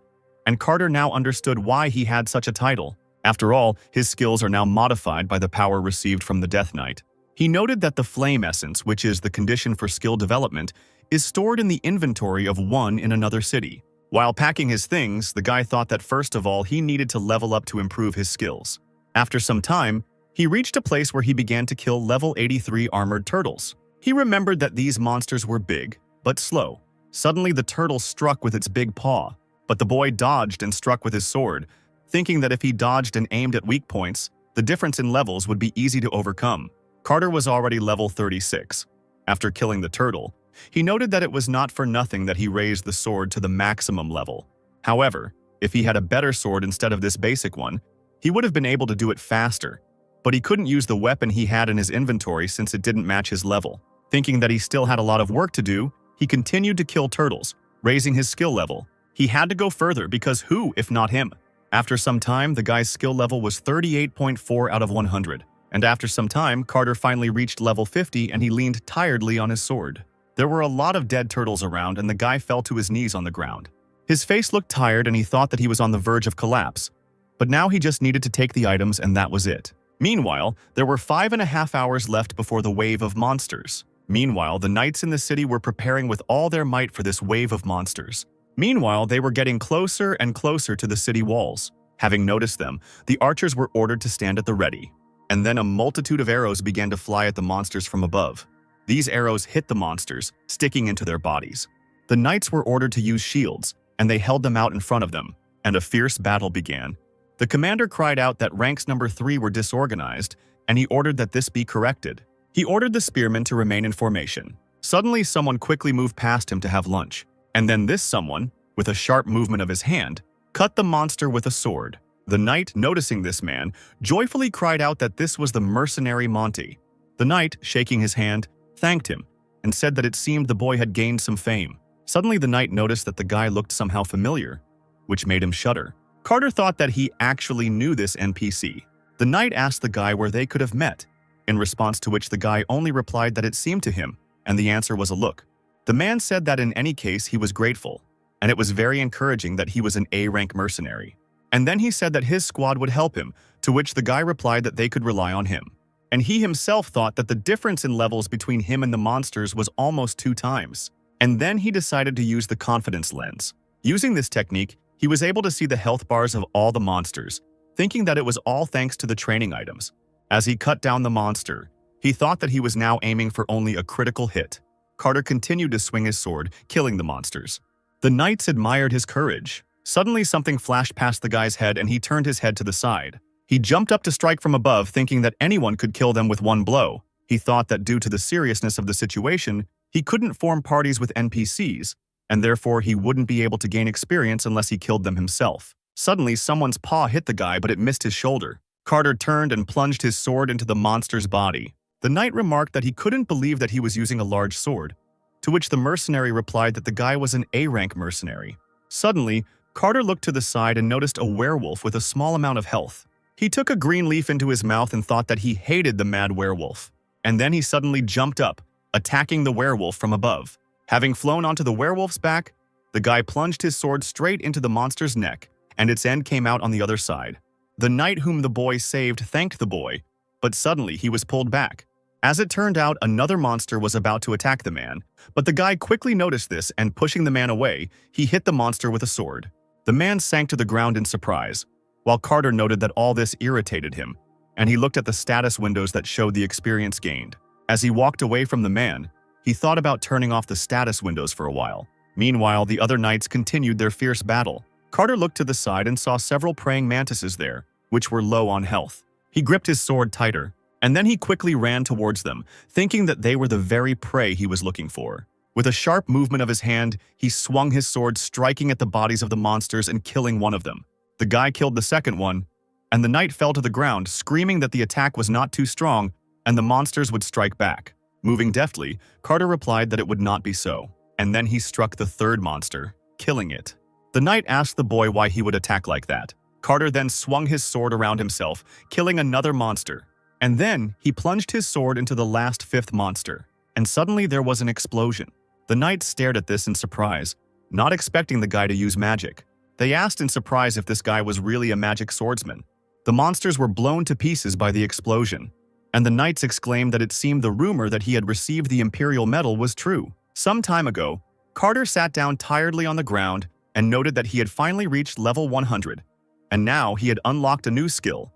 A: and Carter now understood why he had such a title. After all, his skills are now modified by the power received from the Death Knight. He noted that the Flame Essence, which is the condition for skill development, is stored in the inventory of one in another city. While packing his things, the guy thought that first of all he needed to level up to improve his skills. After some time, he reached a place where he began to kill level 83 armored turtles. He remembered that these monsters were big, but slow. Suddenly the turtle struck with its big paw, but the boy dodged and struck with his sword, thinking that if he dodged and aimed at weak points, the difference in levels would be easy to overcome. Carter was already level 36. After killing the turtle, he noted that it was not for nothing that he raised the sword to the maximum level. However, if he had a better sword instead of this basic one, he would have been able to do it faster, but he couldn't use the weapon he had in his inventory since it didn't match his level. Thinking that he still had a lot of work to do, he continued to kill turtles, raising his skill level. He had to go further because who, if not him? After some time, the guy's skill level was 38.4 out of 100. And after some time, Carter finally reached level 50 and he leaned tiredly on his sword. There were a lot of dead turtles around and the guy fell to his knees on the ground. His face looked tired and he thought that he was on the verge of collapse. But now he just needed to take the items and that was it. Meanwhile, there were 5.5 hours left before the wave of monsters. Meanwhile, the knights in the city were preparing with all their might for this wave of monsters. Meanwhile, they were getting closer and closer to the city walls. Having noticed them, the archers were ordered to stand at the ready. And then a multitude of arrows began to fly at the monsters from above. These arrows hit the monsters, sticking into their bodies. The knights were ordered to use shields, and they held them out in front of them, and a fierce battle began. The commander cried out that ranks number 3 were disorganized, and he ordered that this be corrected. He ordered the spearmen to remain in formation. Suddenly, someone quickly moved past him to have lunch, and then this someone, with a sharp movement of his hand, cut the monster with a sword. The knight, noticing this man, joyfully cried out that this was the mercenary Monty. The knight, shaking his hand, thanked him, and said that it seemed the boy had gained some fame. Suddenly the knight noticed that the guy looked somehow familiar, which made him shudder. Carter thought that he actually knew this NPC. The knight asked the guy where they could have met, in response to which the guy only replied that it seemed to him, and the answer was a look. The man said that in any case he was grateful, and it was very encouraging that he was an A-rank mercenary. And then he said that his squad would help him, to which the guy replied that they could rely on him. And he himself thought that the difference in levels between him and the monsters was almost 2 times. And then he decided to use the confidence lens. Using this technique, he was able to see the health bars of all the monsters, thinking that it was all thanks to the training items. As he cut down the monster, he thought that he was now aiming for only a critical hit. Carter continued to swing his sword, killing the monsters. The knights admired his courage. Suddenly something flashed past the guy's head and he turned his head to the side. He jumped up to strike from above, thinking that anyone could kill them with one blow. He thought that due to the seriousness of the situation, he couldn't form parties with NPCs, and therefore he wouldn't be able to gain experience unless he killed them himself. Suddenly, someone's paw hit the guy, but it missed his shoulder. Carter turned and plunged his sword into the monster's body. The knight remarked that he couldn't believe that he was using a large sword, to which the mercenary replied that the guy was an A-rank mercenary. Suddenly, Carter looked to the side and noticed a werewolf with a small amount of health. He took a green leaf into his mouth and thought that he hated the mad werewolf. And then he suddenly jumped up, attacking the werewolf from above. Having flown onto the werewolf's back, the guy plunged his sword straight into the monster's neck, and its end came out on the other side. The knight whom the boy saved thanked the boy, but suddenly he was pulled back. As it turned out, another monster was about to attack the man, but the guy quickly noticed this and, pushing the man away, he hit the monster with a sword. The man sank to the ground in surprise, while Carter noted that all this irritated him, and he looked at the status windows that showed the experience gained. As he walked away from the man, he thought about turning off the status windows for a while. Meanwhile, the other knights continued their fierce battle. Carter looked to the side and saw several praying mantises there, which were low on health. He gripped his sword tighter, and then he quickly ran towards them, thinking that they were the very prey he was looking for. With a sharp movement of his hand, he swung his sword, striking at the bodies of the monsters and killing one of them. The guy killed the second one, and the knight fell to the ground, screaming that the attack was not too strong and the monsters would strike back. Moving deftly, Carter replied that it would not be so, and then he struck the third monster, killing it. The knight asked the boy why he would attack like that. Carter then swung his sword around himself, killing another monster. And then he plunged his sword into the last fifth monster, and suddenly there was an explosion. The knights stared at this in surprise, not expecting the guy to use magic. They asked in surprise if this guy was really a magic swordsman. The monsters were blown to pieces by the explosion, and the knights exclaimed that it seemed the rumor that he had received the Imperial Medal was true. Some time ago, Carter sat down tiredly on the ground and noted that he had finally reached level 100, and now he had unlocked a new skill,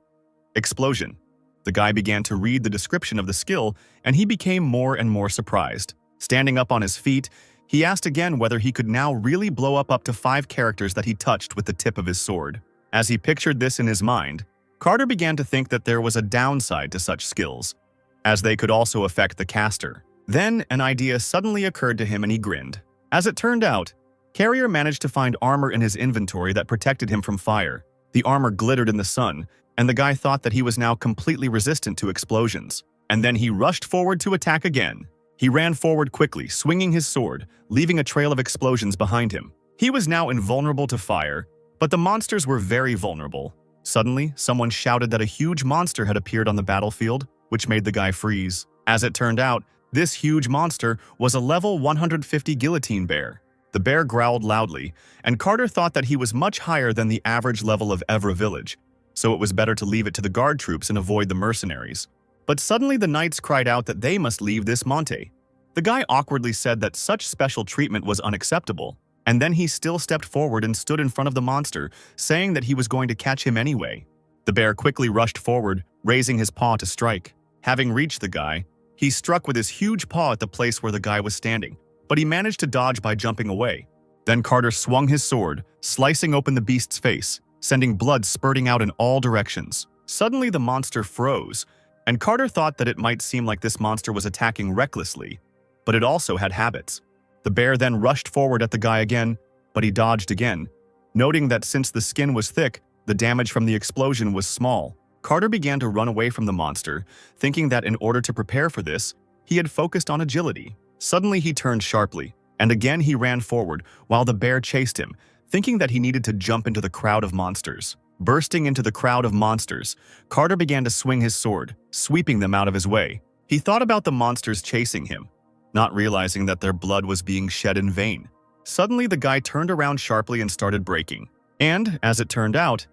A: Explosion. The guy began to read the description of the skill, and he became more and more surprised. Standing up on his feet, he asked again whether he could now really blow up to 5 characters that he touched with the tip of his sword. As he pictured this in his mind, Carter began to think that there was a downside to such skills, as they could also affect the caster. Then an idea suddenly occurred to him and he grinned. As it turned out, Carrier managed to find armor in his inventory that protected him from fire. The armor glittered in the sun, and the guy thought that he was now completely resistant to explosions. And then he rushed forward to attack again. He ran forward quickly, swinging his sword, leaving a trail of explosions behind him. He was now invulnerable to fire, but the monsters were very vulnerable. Suddenly, someone shouted that a huge monster had appeared on the battlefield, which made the guy freeze. As it turned out, this huge monster was a level 150 guillotine bear. The bear growled loudly, and Carter thought that he was much higher than the average level of Evra village, so it was better to leave it to the guard troops and avoid the mercenaries. But suddenly the knights cried out that they must leave this monte. The guy awkwardly said that such special treatment was unacceptable, and then he still stepped forward and stood in front of the monster, saying that he was going to catch him anyway. The bear quickly rushed forward, raising his paw to strike. Having reached the guy, he struck with his huge paw at the place where the guy was standing, but he managed to dodge by jumping away. Then Carter swung his sword, slicing open the beast's face, sending blood spurting out in all directions. Suddenly the monster froze, and Carter thought that it might seem like this monster was attacking recklessly, but it also had habits. The bear then rushed forward at the guy again, but he dodged again. Noting that since the skin was thick, the damage from the explosion was small, Carter began to run away from the monster, thinking that in order to prepare for this, he had focused on agility. Suddenly he turned sharply, and again he ran forward while the bear chased him, thinking that he needed to jump into the crowd of monsters. Bursting into the crowd of monsters, Carter began to swing his sword, sweeping them out of his way. He thought about the monsters chasing him, not realizing that their blood was being shed in vain. Suddenly the guy turned around sharply and started breaking. And, as it turned out,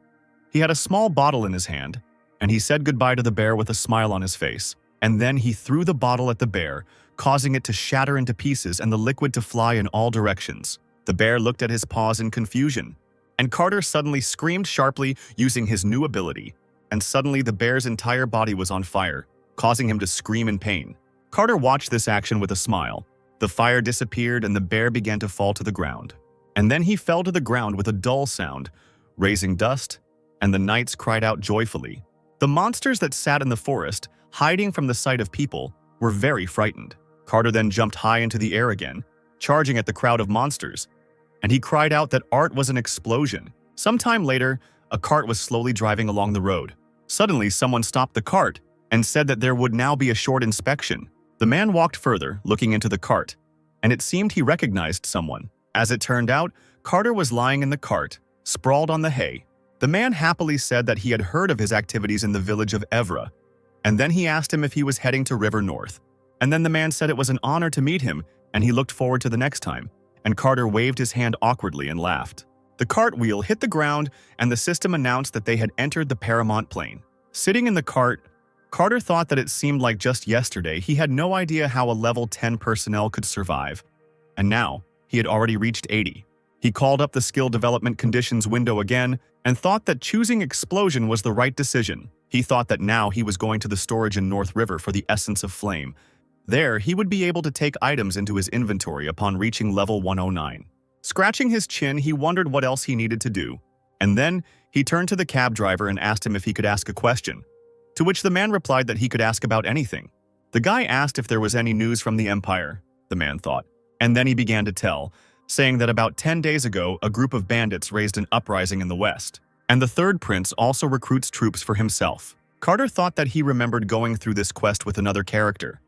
A: he had a small bottle in his hand, and he said goodbye to the bear with a smile on his face. And then he threw the bottle at the bear, causing it to shatter into pieces and the liquid to fly in all directions. The bear looked at his paws in confusion, and Carter suddenly screamed sharply using his new ability, and suddenly the bear's entire body was on fire, causing him to scream in pain. Carter watched this action with a smile. The fire disappeared and the bear began to fall to the ground. And then he fell to the ground with a dull sound, raising dust, and the knights cried out joyfully. The monsters that sat in the forest, hiding from the sight of people, were very frightened. Carter then jumped high into the air again, charging at the crowd of monsters, and he cried out that art was an explosion. Sometime later, a cart was slowly driving along the road. Suddenly, someone stopped the cart and said that there would now be a short inspection. The man walked further, looking into the cart, and it seemed he recognized someone. As it turned out, Carter was lying in the cart, sprawled on the hay. The man happily said that he had heard of his activities in the village of Evra, and then he asked him if he was heading to River North. And then the man said it was an honor to meet him, and he looked forward to the next time, and Carter waved his hand awkwardly and laughed. The cartwheel hit the ground, and the system announced that they had entered the Paramount Plain. Sitting in the cart, Carter thought that it seemed like just yesterday he had no idea how a level 10 personnel could survive, and now he had already reached 80. He called up the skill development conditions window again and thought that choosing explosion was the right decision. He thought that now he was going to the storage in North River for the essence of flame. There, he would be able to take items into his inventory upon reaching level 109. Scratching his chin, he wondered what else he needed to do. And then, he turned to the cab driver and asked him if he could ask a question, to which the man replied that he could ask about anything. The guy asked if there was any news from the Empire, the man thought, and then he began to tell, saying that about 10 days ago, a group of bandits raised an uprising in the west, and the third prince also recruits troops for himself. Carter thought that he remembered going through this quest with another character,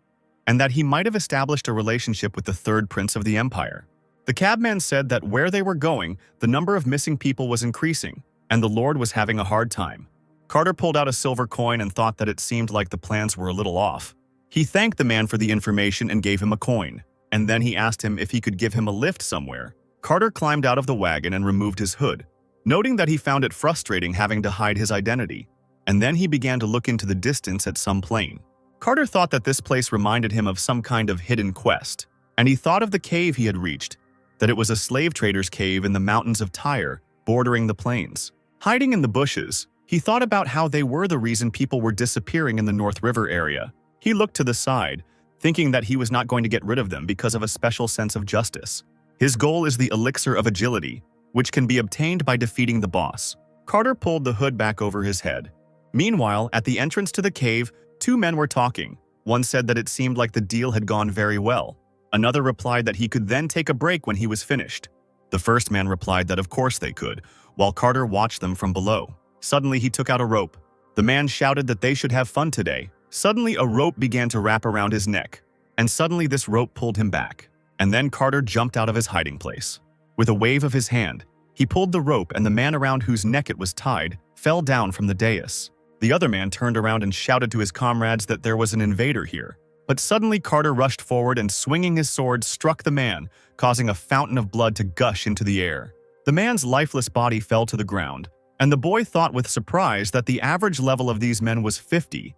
A: and that he might have established a relationship with the third prince of the Empire. The cabman said that where they were going, the number of missing people was increasing, and the Lord was having a hard time. Carter pulled out a silver coin and thought that it seemed like the plans were a little off. He thanked the man for the information and gave him a coin, and then he asked him if he could give him a lift somewhere. Carter climbed out of the wagon and removed his hood, noting that he found it frustrating having to hide his identity, and then he began to look into the distance at some plain. Carter thought that this place reminded him of some kind of hidden quest, and he thought of the cave he had reached, that it was a slave trader's cave in the mountains of Tyre, bordering the plains. Hiding in the bushes, he thought about how they were the reason people were disappearing in the North River area. He looked to the side, thinking that he was not going to get rid of them because of a special sense of justice. His goal is the elixir of agility, which can be obtained by defeating the boss. Carter pulled the hood back over his head. Meanwhile, at the entrance to the cave, two men were talking. One said that it seemed like the deal had gone very well. Another replied that he could then take a break when he was finished. The first man replied that of course they could, while Carter watched them from below. Suddenly, he took out a rope. The man shouted that they should have fun today. Suddenly, a rope began to wrap around his neck, and suddenly this rope pulled him back. And then Carter jumped out of his hiding place. With a wave of his hand, he pulled the rope, and the man around whose neck it was tied fell down from the dais. The other man turned around and shouted to his comrades that there was an invader here. But suddenly Carter rushed forward and, swinging his sword, struck the man, causing a fountain of blood to gush into the air. The man's lifeless body fell to the ground, and the boy thought with surprise that the average level of these men was 50,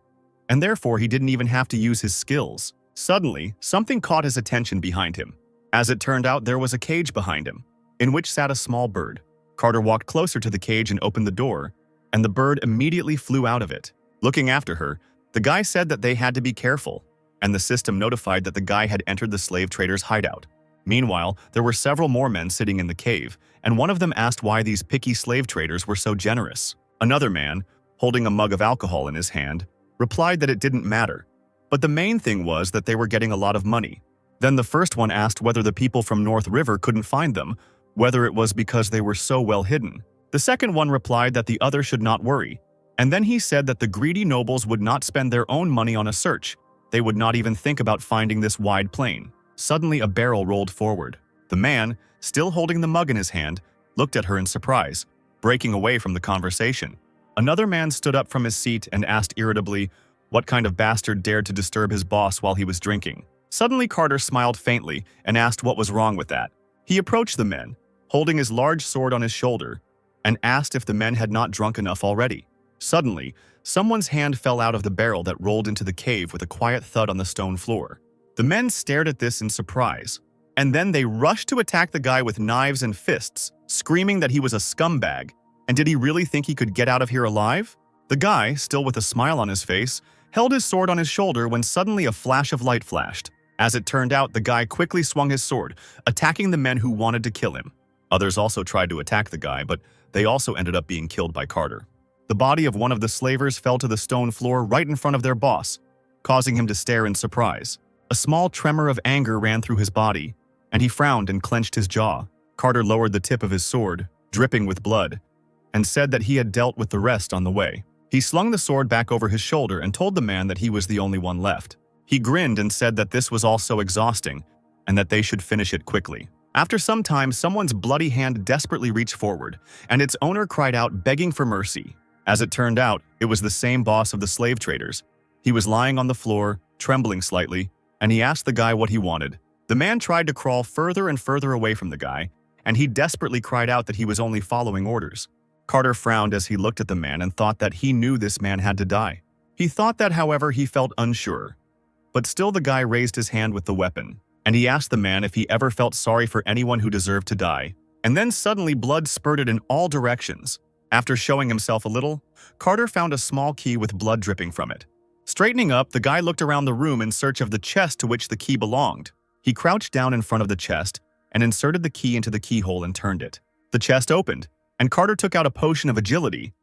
A: and therefore he didn't even have to use his skills. Suddenly, something caught his attention behind him. As it turned out, there was a cage behind him, in which sat a small bird. Carter walked closer to the cage and opened the door, and the bird immediately flew out of it. Looking after her, the guy said that they had to be careful, and the system notified that the guy had entered the slave trader's hideout. Meanwhile, there were several more men sitting in the cave, and one of them asked why these picky slave traders were so generous. Another man, holding a mug of alcohol in his hand, replied that it didn't matter, but the main thing was that they were getting a lot of money. Then the first one asked whether the people from North River couldn't find them, whether it was because they were so well hidden. The second one replied that the other should not worry, and then he said that the greedy nobles would not spend their own money on a search. They would not even think about finding this wide plain. Suddenly, a barrel rolled forward. The man, still holding the mug in his hand, looked at her in surprise, breaking away from the conversation. Another man stood up from his seat and asked irritably what kind of bastard dared to disturb his boss while he was drinking. Suddenly, Carter smiled faintly and asked what was wrong with that. He approached the men, holding his large sword on his shoulder, and asked if the men had not drunk enough already. Suddenly, someone's hand fell out of the barrel that rolled into the cave with a quiet thud on the stone floor. The men stared at this in surprise, and then they rushed to attack the guy with knives and fists, screaming that he was a scumbag, and did he really think he could get out of here alive? The guy, still with a smile on his face, held his sword on his shoulder when suddenly a flash of light flashed. As it turned out, the guy quickly swung his sword, attacking the men who wanted to kill him. Others also tried to attack the guy, but they also ended up being killed by Carter. The body of one of the slavers fell to the stone floor right in front of their boss, causing him to stare in surprise. A small tremor of anger ran through his body, and he frowned and clenched his jaw. Carter lowered the tip of his sword, dripping with blood, and said that he had dealt with the rest on the way. He slung the sword back over his shoulder and told the man that he was the only one left. He grinned and said that this was all so exhausting and that they should finish it quickly. After some time, someone's bloody hand desperately reached forward, and its owner cried out, begging for mercy. As it turned out, it was the same boss of the slave traders. He was lying on the floor, trembling slightly, and he asked the guy what he wanted. The man tried to crawl further and further away from the guy, and he desperately cried out that he was only following orders. Carter frowned as he looked at the man and thought that he knew this man had to die. He thought that, however, he felt unsure. But still the guy raised his hand with the weapon, and he asked the man if he ever felt sorry for anyone who deserved to die. And then suddenly blood spurted in all directions. After showing himself a little, Carter found a small key with blood dripping from it. Straightening up, the guy looked around the room in search of the chest to which the key belonged. He crouched down in front of the chest and inserted the key into the keyhole and turned it. The chest opened, and Carter took out a potion of agility,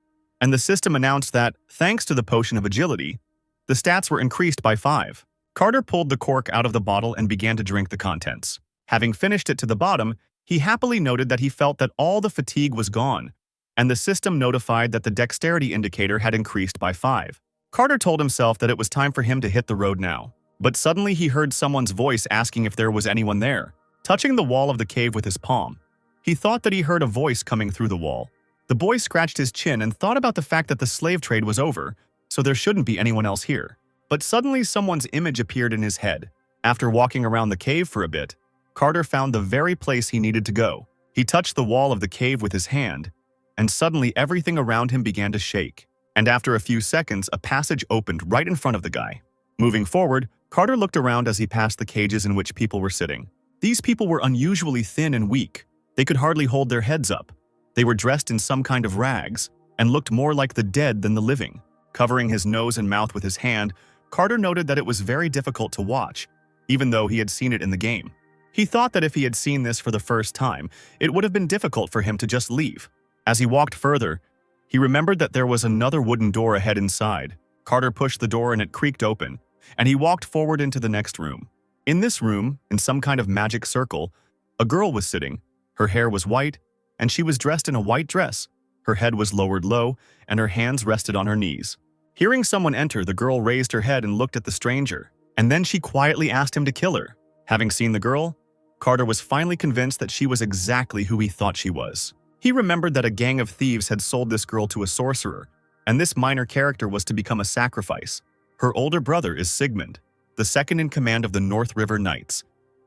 A: and the system announced that, thanks to the potion of agility, the stats were increased by 5. Carter pulled the cork out of the bottle and began to drink the contents. Having finished it to the bottom, he happily noted that he felt that all the fatigue was gone, and the system notified that the dexterity indicator had increased by 5. Carter told himself that it was time for him to hit the road now. But suddenly he heard someone's voice asking if there was anyone there. Touching the wall of the cave with his palm, he thought that he heard a voice coming through the wall. The boy scratched his chin and thought about the fact that the slave trade was over, so there shouldn't be anyone else here. But suddenly someone's image appeared in his head. After walking around the cave for a bit, Carter found the very place he needed to go. He touched the wall of the cave with his hand, and suddenly everything around him began to shake. And after a few seconds, a passage opened right in front of the guy. Moving forward, Carter looked around as he passed the cages in which people were sitting. These people were unusually thin and weak. They could hardly hold their heads up. They were dressed in some kind of rags and looked more like the dead than the living. Covering his nose and mouth with his hand, Carter noted that it was very difficult to watch, even though he had seen it in the game. He thought that if he had seen this for the first time, it would have been difficult for him to just leave. As he walked further, he remembered that there was another wooden door ahead inside. Carter pushed the door and it creaked open, and he walked forward into the next room. In this room, in some kind of magic circle, a girl was sitting. Her hair was white, and she was dressed in a white dress. Her head was lowered low, and her hands rested on her knees. Hearing someone enter, the girl raised her head and looked at the stranger, and then she quietly asked him to kill her. Having seen the girl, Carter was finally convinced that she was exactly who he thought she was. He remembered that a gang of thieves had sold this girl to a sorcerer, and this minor character was to become a sacrifice. Her older brother is Sigmund, the second in command of the North River Knights,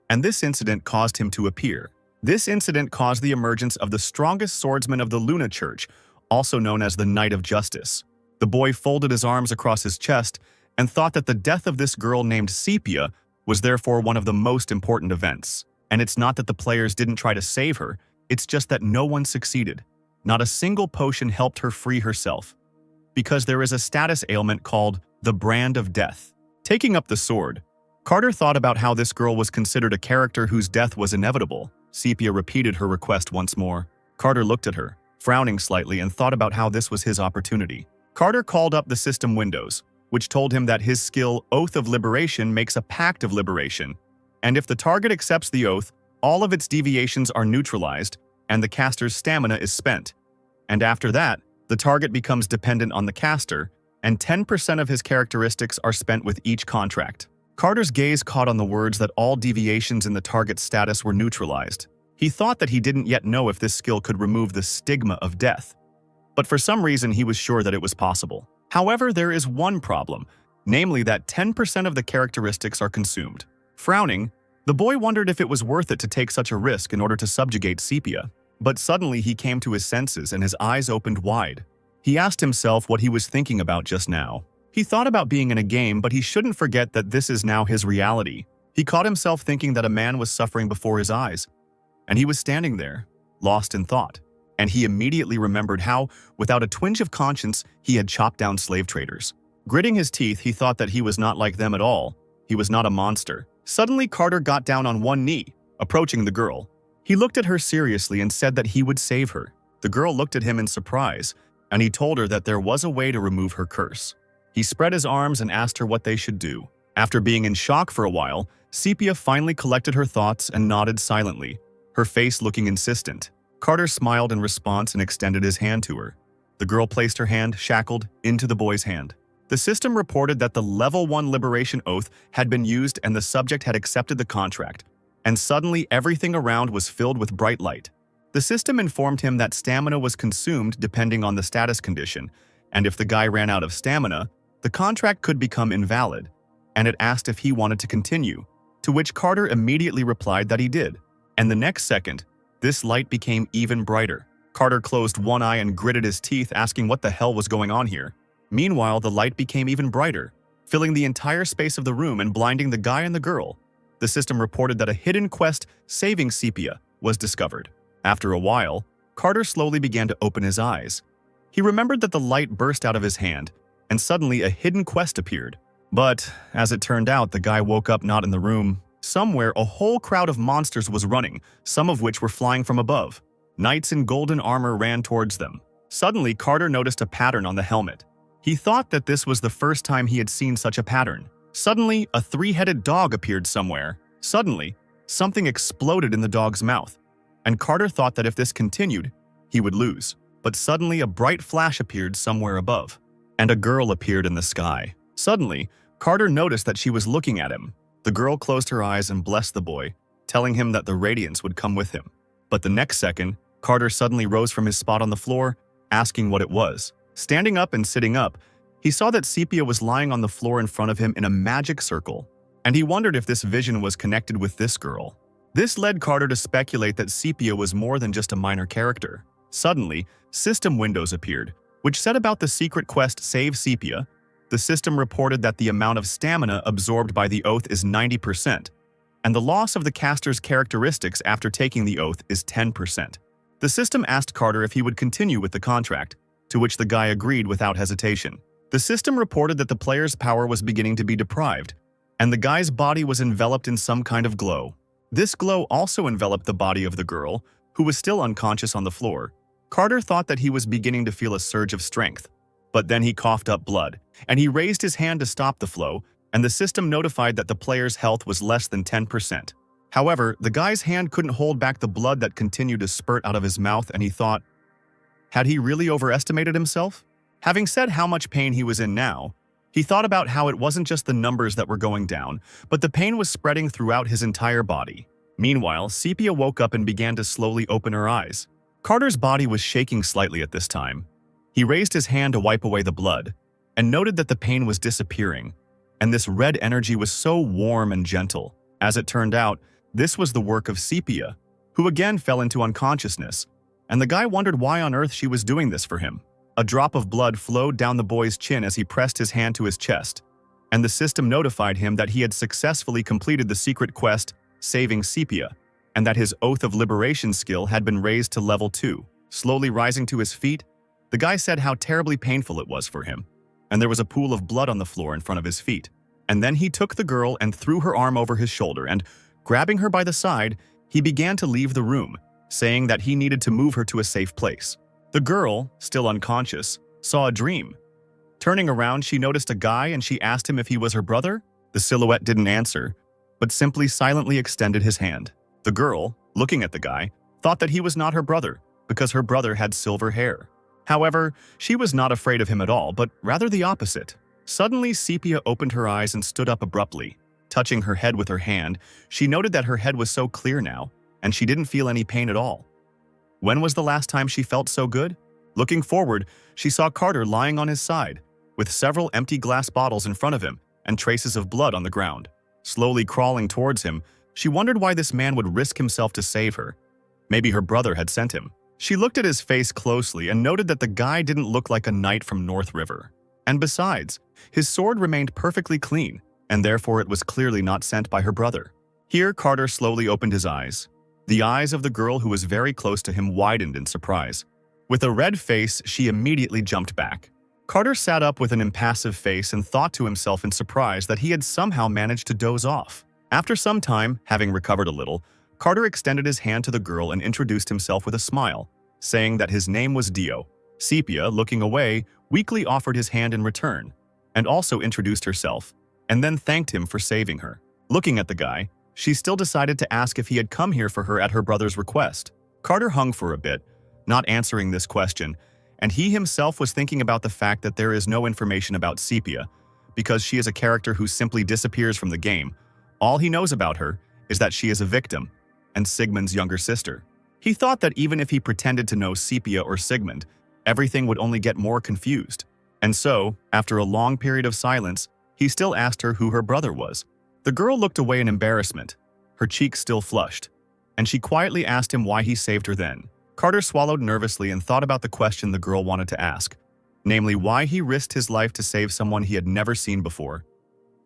A: and this incident caused him to appear. This incident caused the emergence of the strongest swordsman of the Luna Church, also known as the Knight of Justice. The boy folded his arms across his chest and thought that the death of this girl named Sepia was therefore one of the most important events. And it's not that the players didn't try to save her, it's just that no one succeeded. Not a single potion helped her free herself, because there is a status ailment called the Brand of Death. Taking up the sword, Carter thought about how this girl was considered a character whose death was inevitable. Sepia repeated her request once more. Carter looked at her, frowning slightly, and thought about how this was his opportunity. Carter called up the system windows, which told him that his skill, Oath of Liberation, makes a pact of liberation, and if the target accepts the oath, all of its deviations are neutralized, and the caster's stamina is spent. And after that, the target becomes dependent on the caster, and 10% of his characteristics are spent with each contract. Carter's gaze caught on the words that all deviations in the target's status were neutralized. He thought that he didn't yet know if this skill could remove the stigma of death, but for some reason he was sure that it was possible. However, there is one problem, namely that 10% of the characteristics are consumed. Frowning, the boy wondered if it was worth it to take such a risk in order to subjugate Sepia. But suddenly he came to his senses and his eyes opened wide. He asked himself what he was thinking about just now. He thought about being in a game, but he shouldn't forget that this is now his reality. He caught himself thinking that a man was suffering before his eyes, and he was standing there, lost in thought. And he immediately remembered how, without a twinge of conscience, he had chopped down slave traders. Gritting his teeth, he thought that he was not like them at all. He was not a monster. Suddenly, Carter got down on one knee, approaching the girl. He looked at her seriously and said that he would save her. The girl looked at him in surprise, and he told her that there was a way to remove her curse. He spread his arms and asked her what they should do. After being in shock for a while, Sepia finally collected her thoughts and nodded silently, her face looking insistent. Carter smiled in response and extended his hand to her. The girl placed her hand, shackled, into the boy's hand. The system reported that the Level 1 Liberation Oath had been used and the subject had accepted the contract, and suddenly everything around was filled with bright light. The system informed him that stamina was consumed depending on the status condition, and if the guy ran out of stamina, the contract could become invalid, and it asked if he wanted to continue, to which Carter immediately replied that he did. And the next second, this light became even brighter. Carter closed one eye and gritted his teeth, asking what the hell was going on here. Meanwhile, the light became even brighter, filling the entire space of the room and blinding the guy and the girl. The system reported that a hidden quest saving Sepia was discovered. After a while, Carter slowly began to open his eyes. He remembered that the light burst out of his hand, and suddenly a hidden quest appeared. But, as it turned out, the guy woke up not in the room. Somewhere, a whole crowd of monsters was running, some of which were flying from above. Knights in golden armor ran towards them. Suddenly, Carter noticed a pattern on the helmet. He thought that this was the first time he had seen such a pattern. Suddenly, a three-headed dog appeared somewhere. Suddenly, something exploded in the dog's mouth, and Carter thought that if this continued, he would lose. But suddenly, a bright flash appeared somewhere above, and a girl appeared in the sky. Suddenly, Carter noticed that she was looking at him. The girl closed her eyes and blessed the boy, telling him that the radiance would come with him. But the next second, Carter suddenly rose from his spot on the floor, asking what it was. Standing up and sitting up, he saw that Sepia was lying on the floor in front of him in a magic circle, and he wondered if this vision was connected with this girl. This led Carter to speculate that Sepia was more than just a minor character. Suddenly, system windows appeared, which said about the secret quest Save Sepia. The system reported that the amount of stamina absorbed by the oath is 90%, and the loss of the caster's characteristics after taking the oath is 10%. The system asked Carter if he would continue with the contract, to which the guy agreed without hesitation. The system reported that the player's power was beginning to be deprived, and the guy's body was enveloped in some kind of glow. This glow also enveloped the body of the girl, who was still unconscious on the floor. Carter thought that he was beginning to feel a surge of strength, but then he coughed up blood, and he raised his hand to stop the flow, and the system notified that the player's health was less than 10%. However, the guy's hand couldn't hold back the blood that continued to spurt out of his mouth, and he thought, had he really overestimated himself? Having said how much pain he was in now, he thought about how it wasn't just the numbers that were going down, but the pain was spreading throughout his entire body. Meanwhile, Sepia woke up and began to slowly open her eyes. Carter's body was shaking slightly at this time. He raised his hand to wipe away the blood, and noted that the pain was disappearing, and this red energy was so warm and gentle. As it turned out, this was the work of Sepia, who again fell into unconsciousness, and the guy wondered why on earth she was doing this for him. A drop of blood flowed down the boy's chin as he pressed his hand to his chest, and the system notified him that he had successfully completed the secret quest, Saving Sepia, and that his Oath of Liberation skill had been raised to level 2. Slowly rising to his feet, the guy said how terribly painful it was for him, and there was a pool of blood on the floor in front of his feet. And then he took the girl and threw her arm over his shoulder, and, grabbing her by the side, he began to leave the room, saying that he needed to move her to a safe place. The girl, still unconscious, saw a dream. Turning around, she noticed a guy and she asked him if he was her brother. The silhouette didn't answer, but simply silently extended his hand. The girl, looking at the guy, thought that he was not her brother because her brother had silver hair. However, she was not afraid of him at all, but rather the opposite. Suddenly, Sepia opened her eyes and stood up abruptly. Touching her head with her hand, she noted that her head was so clear now, and she didn't feel any pain at all. When was the last time she felt so good? Looking forward, she saw Carter lying on his side, with several empty glass bottles in front of him and traces of blood on the ground. Slowly crawling towards him, she wondered why this man would risk himself to save her. Maybe her brother had sent him. She looked at his face closely and noted that the guy didn't look like a knight from North River. And besides, his sword remained perfectly clean, and therefore it was clearly not sent by her brother. Here, Carter slowly opened his eyes. The eyes of the girl who was very close to him widened in surprise. With a red face, she immediately jumped back. Carter sat up with an impassive face and thought to himself in surprise that he had somehow managed to doze off. After some time, having recovered a little, Carter extended his hand to the girl and introduced himself with a smile, saying that his name was Dio. Sepia, looking away, weakly offered his hand in return, and also introduced herself, and then thanked him for saving her. Looking at the guy, she still decided to ask if he had come here for her at her brother's request. Carter hung for a bit, not answering this question, and he himself was thinking about the fact that there is no information about Sepia, because she is a character who simply disappears from the game. All he knows about her is that she is a victim, and Sigmund's younger sister. He thought that even if he pretended to know Sepia or Sigmund, everything would only get more confused. And so, after a long period of silence, he still asked her who her brother was. The girl looked away in embarrassment, her cheeks still flushed, and she quietly asked him why he saved her then. Carter swallowed nervously and thought about the question the girl wanted to ask, namely why he risked his life to save someone he had never seen before.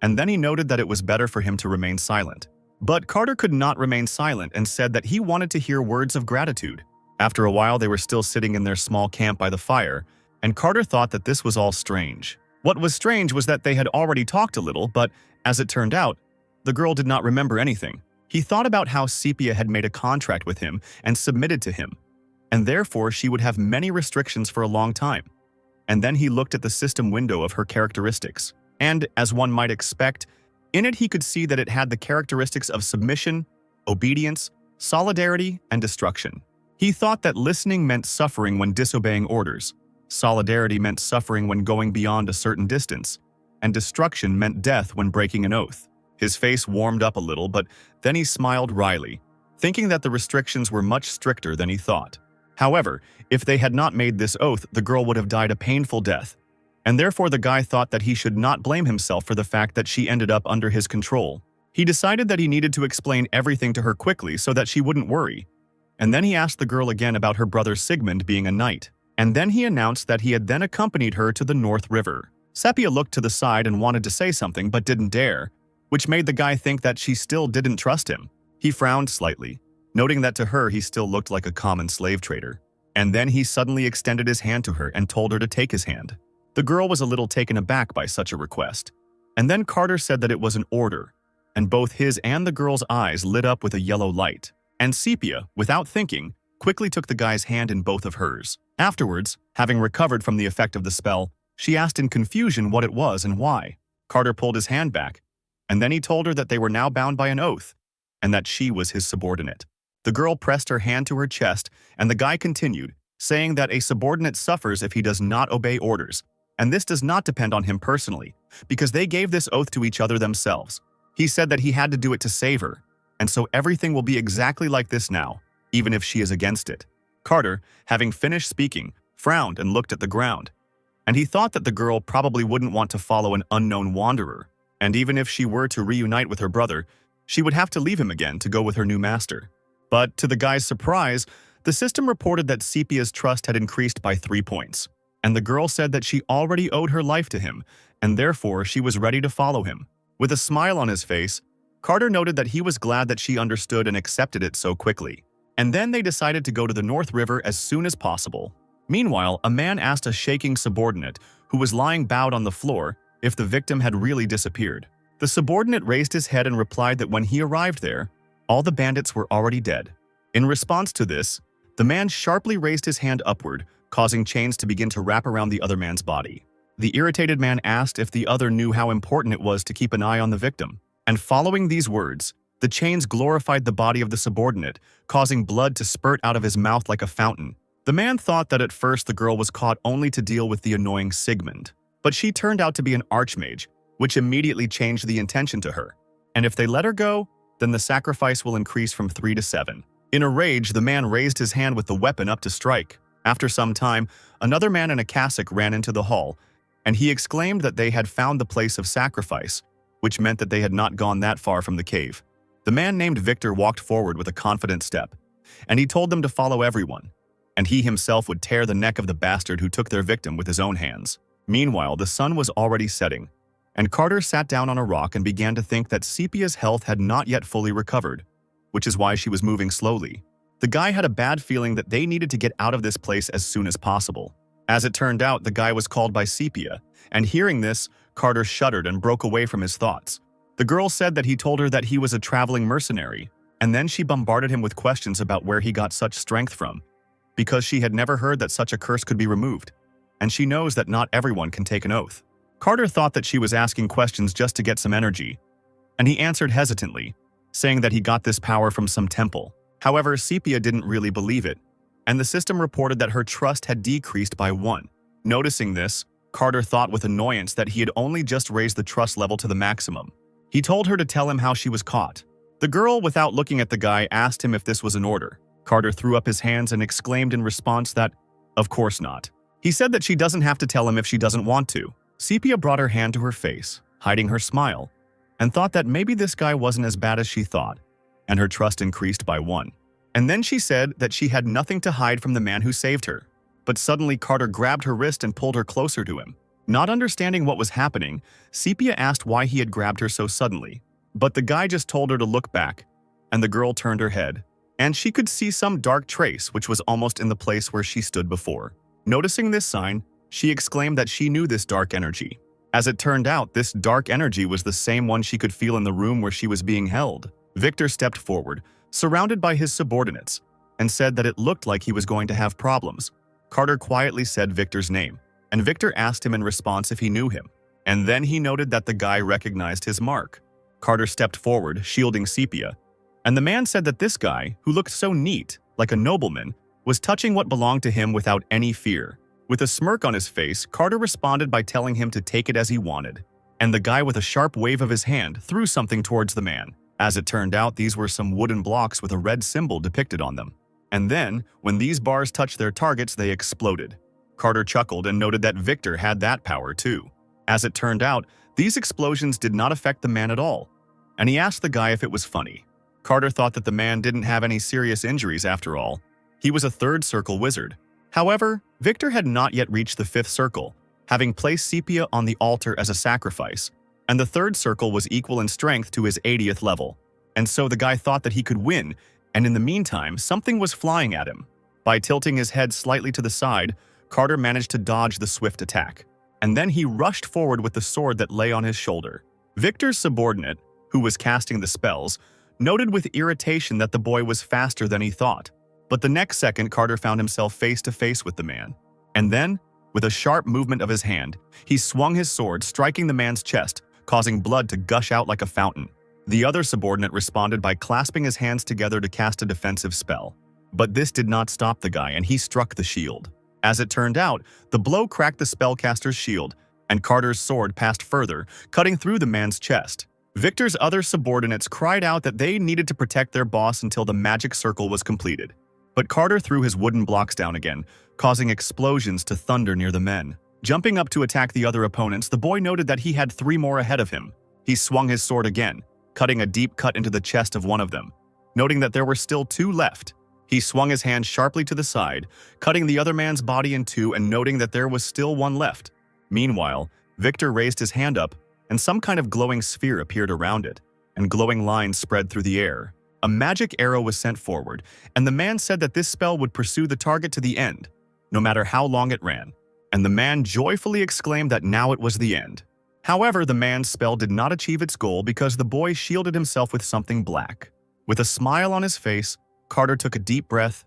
A: And then he noted that it was better for him to remain silent. But Carter could not remain silent and said that he wanted to hear words of gratitude. After a while, they were still sitting in their small camp by the fire, and Carter thought that this was all strange. What was strange was that they had already talked a little, but as it turned out, the girl did not remember anything. He thought about how Sepia had made a contract with him and submitted to him, and therefore she would have many restrictions for a long time. And then he looked at the system window of her characteristics, and, as one might expect, in it he could see that it had the characteristics of submission, obedience, solidarity, and destruction. He thought that listening meant suffering when disobeying orders, solidarity meant suffering when going beyond a certain distance, and destruction meant death when breaking an oath. His face warmed up a little, but then he smiled wryly, thinking that the restrictions were much stricter than he thought. However, if they had not made this oath, the girl would have died a painful death, and therefore the guy thought that he should not blame himself for the fact that she ended up under his control. He decided that he needed to explain everything to her quickly so that she wouldn't worry, and then he asked the girl again about her brother Sigmund being a knight, and then he announced that he had then accompanied her to the North River. Sepia looked to the side and wanted to say something but didn't dare, which made the guy think that she still didn't trust him. He frowned slightly, noting that to her he still looked like a common slave trader. And then he suddenly extended his hand to her and told her to take his hand. The girl was a little taken aback by such a request. And then Carter said that it was an order, and both his and the girl's eyes lit up with a yellow light. And Sepia, without thinking, quickly took the guy's hand in both of hers. Afterwards, having recovered from the effect of the spell, she asked in confusion what it was and why. Carter pulled his hand back, and then he told her that they were now bound by an oath, and that she was his subordinate. The girl pressed her hand to her chest, and the guy continued, saying that a subordinate suffers if he does not obey orders, and this does not depend on him personally, because they gave this oath to each other themselves. He said that he had to do it to save her, and so everything will be exactly like this now, even if she is against it. Carter, having finished speaking, frowned and looked at the ground, and he thought that the girl probably wouldn't want to follow an unknown wanderer, and even if she were to reunite with her brother, she would have to leave him again to go with her new master. But to the guy's surprise, the system reported that Sepia's trust had increased by 3 points, and the girl said that she already owed her life to him, and therefore she was ready to follow him. With a smile on his face, Carter noted that he was glad that she understood and accepted it so quickly. And then they decided to go to the North River as soon as possible. Meanwhile, a man asked a shaking subordinate, who was lying bowed on the floor, if the victim had really disappeared. The subordinate raised his head and replied that when he arrived there, all the bandits were already dead. In response to this, the man sharply raised his hand upward, causing chains to begin to wrap around the other man's body. The irritated man asked if the other knew how important it was to keep an eye on the victim. And following these words, the chains glorified the body of the subordinate, causing blood to spurt out of his mouth like a fountain. The man thought that at first the girl was caught only to deal with the annoying Sigmund, but she turned out to be an archmage, which immediately changed the intention to her. And if they let her go, then the sacrifice will increase from 3 to 7. In a rage, the man raised his hand with the weapon up to strike. After some time, another man in a cassock ran into the hall, and he exclaimed that they had found the place of sacrifice, which meant that they had not gone that far from the cave. The man named Victor walked forward with a confident step, and he told them to follow everyone, and he himself would tear the neck of the bastard who took their victim with his own hands. Meanwhile, the sun was already setting, and Carter sat down on a rock and began to think that Sepia's health had not yet fully recovered, which is why she was moving slowly. The guy had a bad feeling that they needed to get out of this place as soon as possible. As it turned out, the guy was called by Sepia, and hearing this, Carter shuddered and broke away from his thoughts. The girl said that he told her that he was a traveling mercenary, and then she bombarded him with questions about where he got such strength from, because she had never heard that such a curse could be removed, and she knows that not everyone can take an oath. Carter thought that she was asking questions just to get some energy, and he answered hesitantly, saying that he got this power from some temple. However, Sepia didn't really believe it, and the system reported that her trust had decreased by 1. Noticing this, Carter thought with annoyance that he had only just raised the trust level to the maximum. He told her to tell him how she was caught. The girl, without looking at the guy, asked him if this was an order. Carter threw up his hands and exclaimed in response that, of course not. He said that she doesn't have to tell him if she doesn't want to. Sepia brought her hand to her face, hiding her smile, and thought that maybe this guy wasn't as bad as she thought, and her trust increased by 1. And then she said that she had nothing to hide from the man who saved her. But suddenly Carter grabbed her wrist and pulled her closer to him. Not understanding what was happening, Sepia asked why he had grabbed her so suddenly. But the guy just told her to look back, and the girl turned her head, and she could see some dark trace which was almost in the place where she stood before. Noticing this sign, she exclaimed that she knew this dark energy. As it turned out, this dark energy was the same one she could feel in the room where she was being held. Victor stepped forward, surrounded by his subordinates, and said that it looked like he was going to have problems. Carter quietly said Victor's name, and Victor asked him in response if he knew him. And then he noted that the guy recognized his mark. Carter stepped forward, shielding Sepia, and the man said that this guy, who looked so neat, like a nobleman, was touching what belonged to him without any fear. With a smirk on his face, Carter responded by telling him to take it as he wanted. And the guy, with a sharp wave of his hand, threw something towards the man. As it turned out, these were some wooden blocks with a red symbol depicted on them. And then, when these bars touched their targets, they exploded. Carter chuckled and noted that Victor had that power too. As it turned out, these explosions did not affect the man at all, and he asked the guy if it was funny. Carter thought that the man didn't have any serious injuries after all. He was a third circle wizard. However, Victor had not yet reached the 5th circle, having placed Sepia on the altar as a sacrifice, and the 3rd circle was equal in strength to his 80th level. And so the guy thought that he could win, and in the meantime, something was flying at him. By tilting his head slightly to the side, Carter managed to dodge the swift attack, and then he rushed forward with the sword that lay on his shoulder. Victor's subordinate, who was casting the spells, noted with irritation that the boy was faster than he thought. But the next second, Carter found himself face to face with the man. And then, with a sharp movement of his hand, he swung his sword, striking the man's chest, causing blood to gush out like a fountain. The other subordinate responded by clasping his hands together to cast a defensive spell. But this did not stop the guy, and he struck the shield. As it turned out, the blow cracked the spellcaster's shield, and Carter's sword passed further, cutting through the man's chest. Victor's other subordinates cried out that they needed to protect their boss until the magic circle was completed. But Carter threw his wooden blocks down again, causing explosions to thunder near the men. Jumping up to attack the other opponents, the boy noted that he had 3 more ahead of him. He swung his sword again, cutting a deep cut into the chest of one of them. Noting that there were still 2 left, he swung his hand sharply to the side, cutting the other man's body in 2 and noting that there was still 1 left. Meanwhile, Victor raised his hand up, and some kind of glowing sphere appeared around it, and glowing lines spread through the air. A magic arrow was sent forward, and the man said that this spell would pursue the target to the end, no matter how long it ran. And the man joyfully exclaimed that now it was the end. However, the man's spell did not achieve its goal because the boy shielded himself with something black. With a smile on his face, Carter took a deep breath,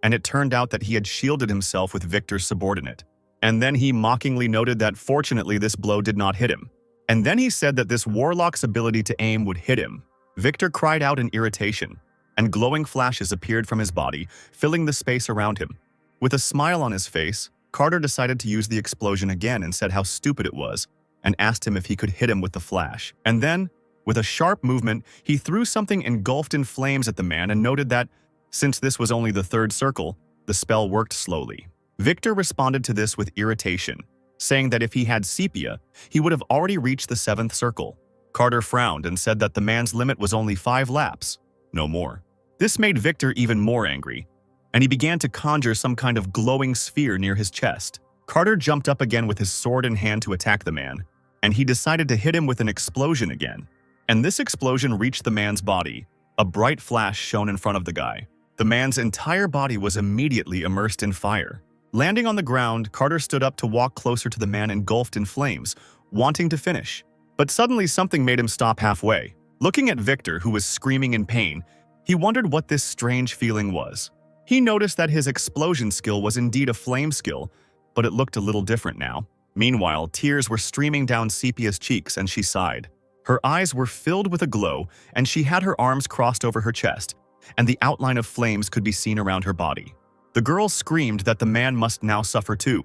A: and it turned out that he had shielded himself with Victor's subordinate. And then he mockingly noted that fortunately this blow did not hit him. And then he said that this warlock's ability to aim would hit him. Victor cried out in irritation, and glowing flashes appeared from his body, filling the space around him. With a smile on his face, Carter decided to use the explosion again and said how stupid it was, and asked him if he could hit him with the flash. And then, with a sharp movement, he threw something engulfed in flames at the man and noted that, since this was only the 3rd circle, the spell worked slowly. Victor responded to this with irritation, saying that if he had Sepia, he would have already reached the 7th circle. Carter frowned and said that the man's limit was only 5 laps, no more. This made Victor even more angry, and he began to conjure some kind of glowing sphere near his chest. Carter jumped up again with his sword in hand to attack the man, and he decided to hit him with an explosion again. And this explosion reached the man's body. A bright flash shone in front of the guy. The man's entire body was immediately immersed in fire. Landing on the ground, Carter stood up to walk closer to the man engulfed in flames, wanting to finish. But suddenly something made him stop halfway. Looking at Victor, who was screaming in pain, he wondered what this strange feeling was. He noticed that his explosion skill was indeed a flame skill, but it looked a little different now. Meanwhile, tears were streaming down Sepia's cheeks and she sighed. Her eyes were filled with a glow, and she had her arms crossed over her chest, and the outline of flames could be seen around her body. The girl screamed that the man must now suffer too,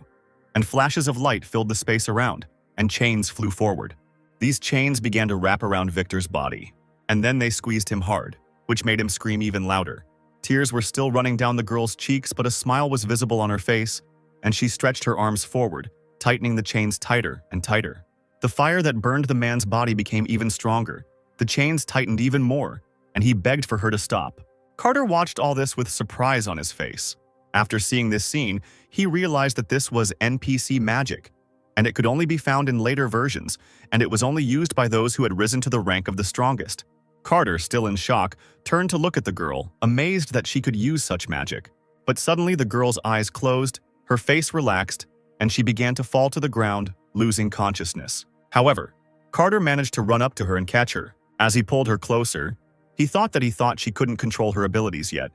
A: and flashes of light filled the space around, and chains flew forward. These chains began to wrap around Victor's body, and then they squeezed him hard, which made him scream even louder. Tears were still running down the girl's cheeks, but a smile was visible on her face, and she stretched her arms forward, tightening the chains tighter and tighter. The fire that burned the man's body became even stronger. The chains tightened even more, and he begged for her to stop. Carter watched all this with surprise on his face. After seeing this scene, he realized that this was NPC magic, and it could only be found in later versions, and it was only used by those who had risen to the rank of the strongest. Carter, still in shock, turned to look at the girl, amazed that she could use such magic. But suddenly the girl's eyes closed, her face relaxed, and she began to fall to the ground, losing consciousness. However, Carter managed to run up to her and catch her. As he pulled her closer, he thought she couldn't control her abilities yet,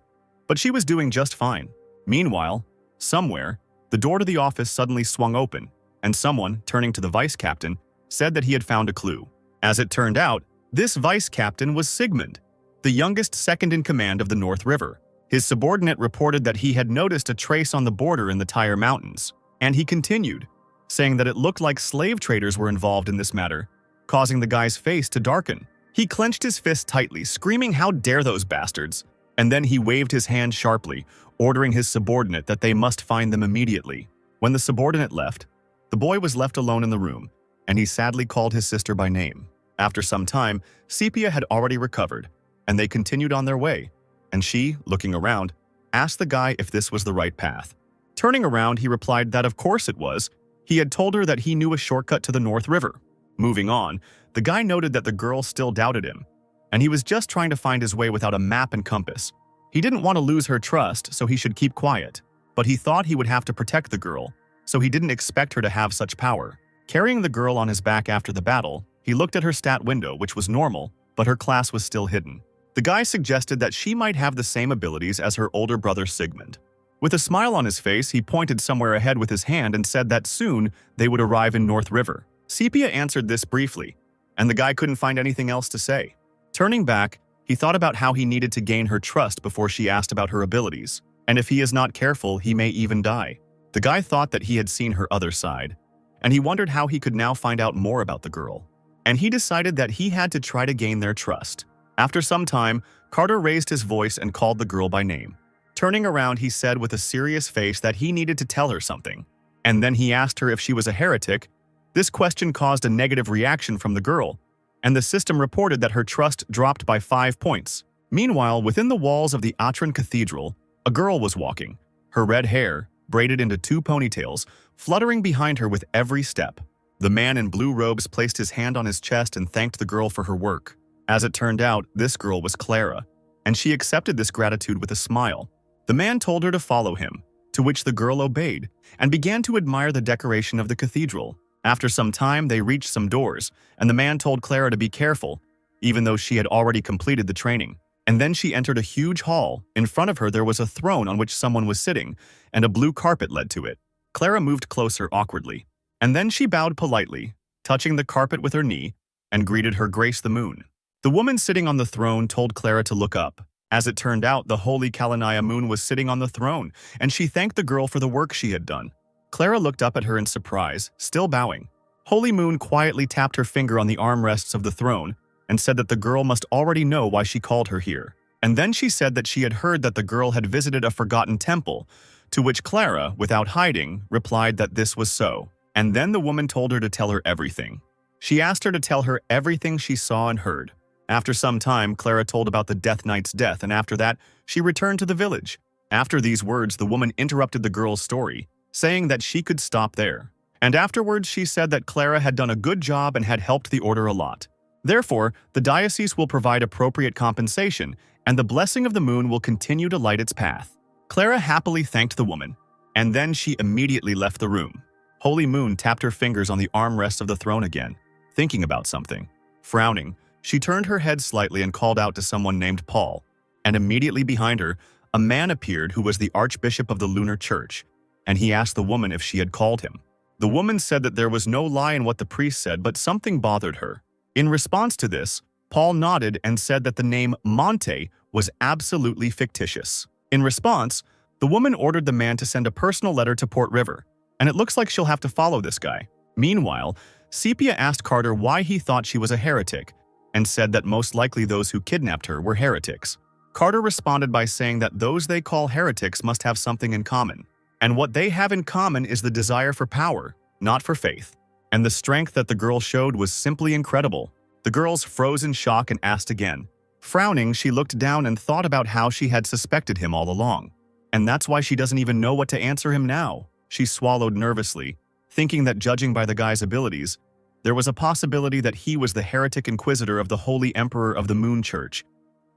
A: but she was doing just fine. Meanwhile, somewhere, the door to the office suddenly swung open, and someone, turning to the vice captain, said that he had found a clue. As it turned out, this vice captain was Sigmund, the youngest second in command of the North River. His subordinate reported that he had noticed a trace on the border in the Tyre Mountains, and he continued, saying that it looked like slave traders were involved in this matter, causing the guy's face to darken. He clenched his fist tightly, screaming, "How dare those bastards!" And then he waved his hand sharply, ordering his subordinate that they must find them immediately. When the subordinate left, the boy was left alone in the room, and he sadly called his sister by name. After some time, Sepia had already recovered, and they continued on their way, and she, looking around, asked the guy if this was the right path. Turning around, he replied that of course it was. He had told her that he knew a shortcut to the North River. Moving on, the guy noted that the girl still doubted him, and he was just trying to find his way without a map and compass. He didn't want to lose her trust, so he should keep quiet, but he thought he would have to protect the girl, so he didn't expect her to have such power. Carrying the girl on his back after the battle, he looked at her stat window, which was normal, but her class was still hidden. The guy suggested that she might have the same abilities as her older brother Sigmund. With a smile on his face, he pointed somewhere ahead with his hand and said that soon they would arrive in North River. Sepia answered this briefly, and the guy couldn't find anything else to say. Turning back, he thought about how he needed to gain her trust before she asked about her abilities, and if he is not careful, he may even die. The guy thought that he had seen her other side, and he wondered how he could now find out more about the girl. And he decided that he had to try to gain their trust. After some time, Carter raised his voice and called the girl by name. Turning around, he said with a serious face that he needed to tell her something. And then he asked her if she was a heretic. This question caused a negative reaction from the girl, and the system reported that her trust dropped by 5 points. Meanwhile, within the walls of the Atron Cathedral, a girl was walking, her red hair, braided into 2 ponytails, fluttering behind her with every step. The man in blue robes placed his hand on his chest and thanked the girl for her work. As it turned out, this girl was Clara, and she accepted this gratitude with a smile. The man told her to follow him, to which the girl obeyed, and began to admire the decoration of the cathedral. After some time, they reached some doors, and the man told Clara to be careful, even though she had already completed the training. And then she entered a huge hall. In front of her there was a throne on which someone was sitting, and a blue carpet led to it. Clara moved closer awkwardly, and then she bowed politely, touching the carpet with her knee, and greeted her Grace the Moon. The woman sitting on the throne told Clara to look up. As it turned out, the holy Kalanaya moon was sitting on the throne, and she thanked the girl for the work she had done. Clara looked up at her in surprise, still bowing. Holy Moon quietly tapped her finger on the armrests of the throne and said that the girl must already know why she called her here. And then she said that she had heard that the girl had visited a forgotten temple, to which Clara, without hiding, replied that this was so. And then the woman told her to tell her everything. She asked her to tell her everything she saw and heard. After some time, Clara told about the Death Knight's death, and after that, she returned to the village. After these words, the woman interrupted the girl's story, saying that she could stop there. And afterwards, she said that Clara had done a good job and had helped the order a lot. Therefore, the diocese will provide appropriate compensation, and the blessing of the moon will continue to light its path. Clara happily thanked the woman, and then she immediately left the room. Holy Moon tapped her fingers on the armrest of the throne again, thinking about something. Frowning, she turned her head slightly and called out to someone named Paul, and immediately behind her, a man appeared who was the Archbishop of the Lunar Church, and he asked the woman if she had called him. The woman said that there was no lie in what the priest said, but something bothered her. In response to this, Paul nodded and said that the name Monte was absolutely fictitious. In response, the woman ordered the man to send a personal letter to Port River, and it looks like she'll have to follow this guy. Meanwhile, Sepia asked Carter why he thought she was a heretic, and said that most likely those who kidnapped her were heretics. Carter responded by saying that those they call heretics must have something in common, and what they have in common is the desire for power, not for faith. And the strength that the girl showed was simply incredible. The girls froze in shock and asked again. Frowning, she looked down and thought about how she had suspected him all along. And that's why she doesn't even know what to answer him now. She swallowed nervously, thinking that judging by the guy's abilities, there was a possibility that he was the heretic inquisitor of the Holy Emperor of the Moon Church.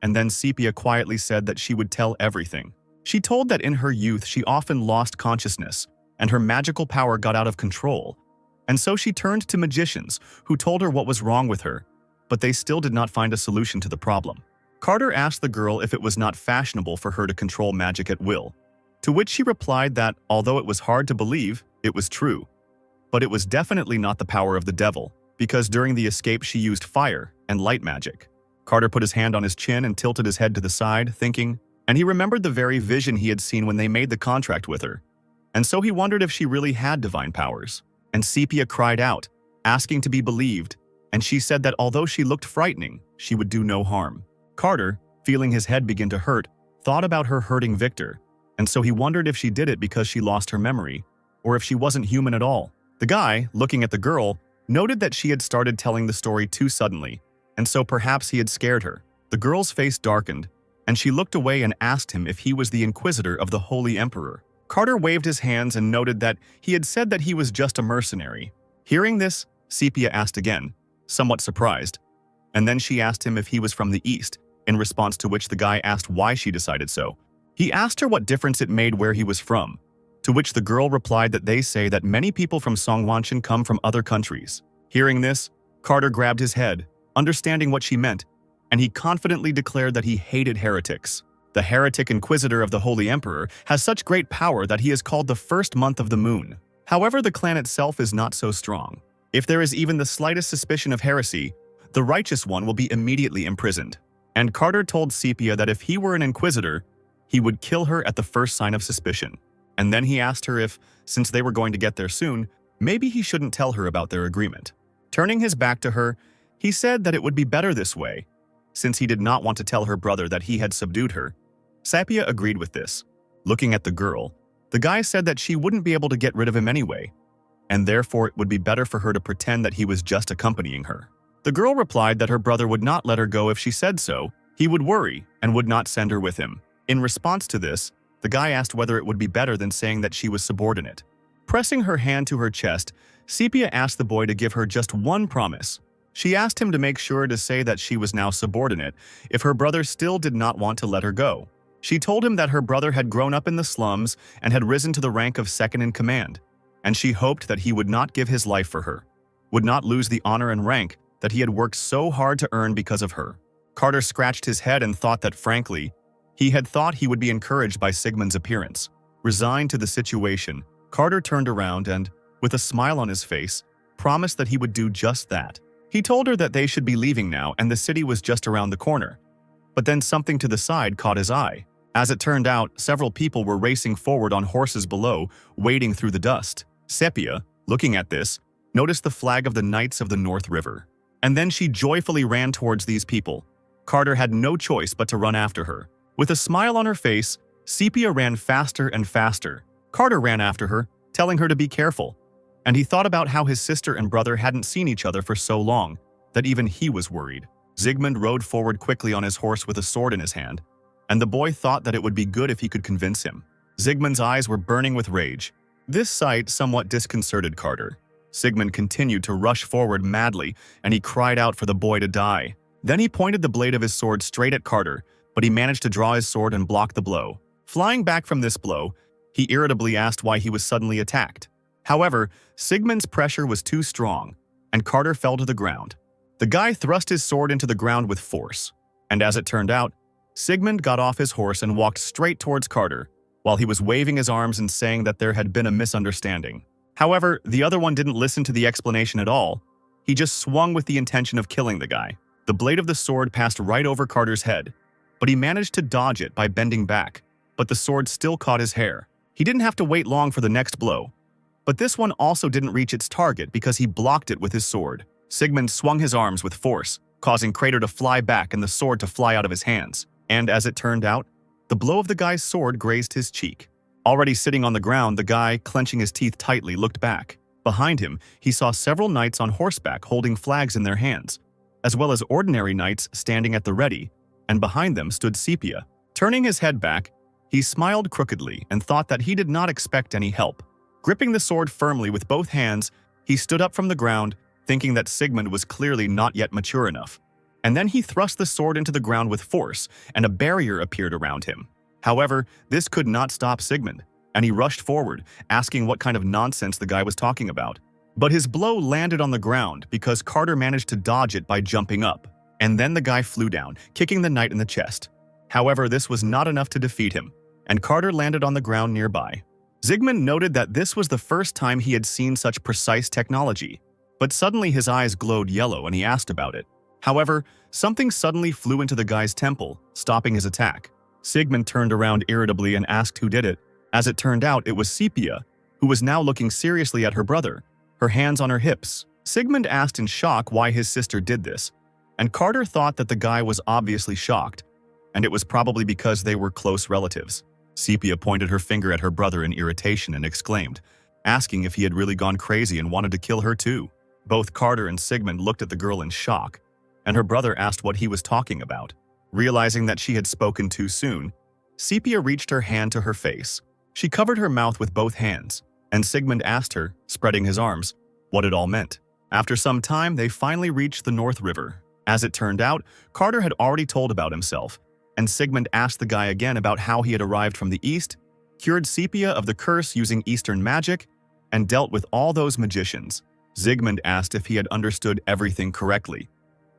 A: And then Sepia quietly said that she would tell everything. She told that in her youth she often lost consciousness, and her magical power got out of control. And so she turned to magicians, who told her what was wrong with her, but they still did not find a solution to the problem. Carter asked the girl if it was not fashionable for her to control magic at will, to which she replied that, although it was hard to believe, it was true. But it was definitely not the power of the devil, because during the escape she used fire and light magic. Carter put his hand on his chin and tilted his head to the side, thinking, and he remembered the very vision he had seen when they made the contract with her. And so he wondered if she really had divine powers. And Sepia cried out, asking to be believed, and she said that although she looked frightening, she would do no harm. Carter, feeling his head begin to hurt, thought about her hurting Victor, and so he wondered if she did it because she lost her memory, or if she wasn't human at all. The guy, looking at the girl, noted that she had started telling the story too suddenly, and so perhaps he had scared her. The girl's face darkened, and she looked away and asked him if he was the Inquisitor of the Holy Emperor. Carter waved his hands and noted that he had said that he was just a mercenary. Hearing this, Sepia asked again, somewhat surprised, and then she asked him if he was from the East, in response to which the guy asked why she decided so. He asked her what difference it made where he was from, to which the girl replied that they say that many people from Songwanshan come from other countries. Hearing this, Carter grabbed his head, understanding what she meant, and he confidently declared that he hated heretics. The heretic inquisitor of the Holy Emperor has such great power that he is called the first month of the moon. However, the clan itself is not so strong. If there is even the slightest suspicion of heresy, the righteous one will be immediately imprisoned. And Carter told Sepia that if he were an inquisitor, he would kill her at the first sign of suspicion. And then he asked her if, since they were going to get there soon, maybe he shouldn't tell her about their agreement. Turning his back to her, he said that it would be better this way, since he did not want to tell her brother that he had subdued her. Sepia agreed with this. Looking at the girl, the guy said that she wouldn't be able to get rid of him anyway, and therefore it would be better for her to pretend that he was just accompanying her. The girl replied that her brother would not let her go if she said so. He would worry and would not send her with him. In response to this, the guy asked whether it would be better than saying that she was subordinate. Pressing her hand to her chest, Sepia asked the boy to give her just one promise. She asked him to make sure to say that she was now subordinate if her brother still did not want to let her go. She told him that her brother had grown up in the slums and had risen to the rank of second in command, and she hoped that he would not give his life for her, would not lose the honor and rank that he had worked so hard to earn because of her. Carter scratched his head and thought that, frankly, he had thought he would be encouraged by Sigmund's appearance. Resigned to the situation, Carter turned around and, with a smile on his face, promised that he would do just that. He told her that they should be leaving now and the city was just around the corner. But then something to the side caught his eye. As it turned out, several people were racing forward on horses below, wading through the dust. Sepia, looking at this, noticed the flag of the Knights of the North River. And then she joyfully ran towards these people. Carter had no choice but to run after her. With a smile on her face, Sepia ran faster and faster. Carter ran after her, telling her to be careful. And he thought about how his sister and brother hadn't seen each other for so long, that even he was worried. Sigmund rode forward quickly on his horse with a sword in his hand, and the boy thought that it would be good if he could convince him. Sigmund's eyes were burning with rage. This sight somewhat disconcerted Carter. Sigmund continued to rush forward madly, and he cried out for the boy to die. Then he pointed the blade of his sword straight at Carter, but he managed to draw his sword and block the blow. Flying back from this blow, he irritably asked why he was suddenly attacked. However, Sigmund's pressure was too strong, and Carter fell to the ground. The guy thrust his sword into the ground with force, and as it turned out, Sigmund got off his horse and walked straight towards Carter, while he was waving his arms and saying that there had been a misunderstanding. However, the other one didn't listen to the explanation at all. He just swung with the intention of killing the guy. The blade of the sword passed right over Carter's head, but he managed to dodge it by bending back, but the sword still caught his hair. He didn't have to wait long for the next blow, but this one also didn't reach its target because he blocked it with his sword. Sigmund swung his arms with force, causing Crater to fly back and the sword to fly out of his hands. And as it turned out, the blow of the guy's sword grazed his cheek. Already sitting on the ground, the guy, clenching his teeth tightly, looked back. Behind him, he saw several knights on horseback holding flags in their hands, as well as ordinary knights standing at the ready, and behind them stood Sepia. Turning his head back, he smiled crookedly and thought that he did not expect any help. Gripping the sword firmly with both hands, he stood up from the ground, thinking that Sigmund was clearly not yet mature enough. And then he thrust the sword into the ground with force, and a barrier appeared around him. However, this could not stop Sigmund, and he rushed forward, asking what kind of nonsense the guy was talking about. But his blow landed on the ground because Carter managed to dodge it by jumping up, and then the guy flew down, kicking the knight in the chest. However, this was not enough to defeat him, and Carter landed on the ground nearby. Sigmund noted that this was the first time he had seen such precise technology, but suddenly his eyes glowed yellow and he asked about it. However, something suddenly flew into the guy's temple, stopping his attack. Sigmund turned around irritably and asked who did it. As it turned out, it was Sepia, who was now looking seriously at her brother, her hands on her hips. Sigmund asked in shock why his sister did this, and Carter thought that the guy was obviously shocked, and it was probably because they were close relatives. Sepia pointed her finger at her brother in irritation and exclaimed, asking if he had really gone crazy and wanted to kill her too. Both Carter and Sigmund looked at the girl in shock, and her brother asked what he was talking about. Realizing that she had spoken too soon, Sepia reached her hand to her face. She covered her mouth with both hands, and Sigmund asked her, spreading his arms, what it all meant. After some time, they finally reached the North River. As it turned out, Carter had already told about himself, and Sigmund asked the guy again about how he had arrived from the east, cured Sepia of the curse using Eastern magic, and dealt with all those magicians. Sigmund asked if he had understood everything correctly,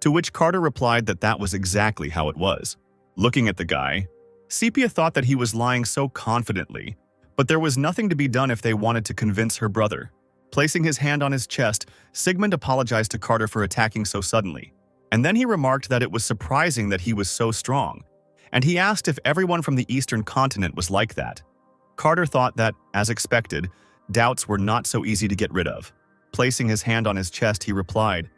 A: to which Carter replied that that was exactly how it was. Looking at the guy, Sepia thought that he was lying so confidently, but there was nothing to be done if they wanted to convince her brother. Placing his hand on his chest, Sigmund apologized to Carter for attacking so suddenly, and then he remarked that it was surprising that he was so strong, and he asked if everyone from the Eastern continent was like that. Carter thought that, as expected, doubts were not so easy to get rid of. Placing his hand on his chest, he replied,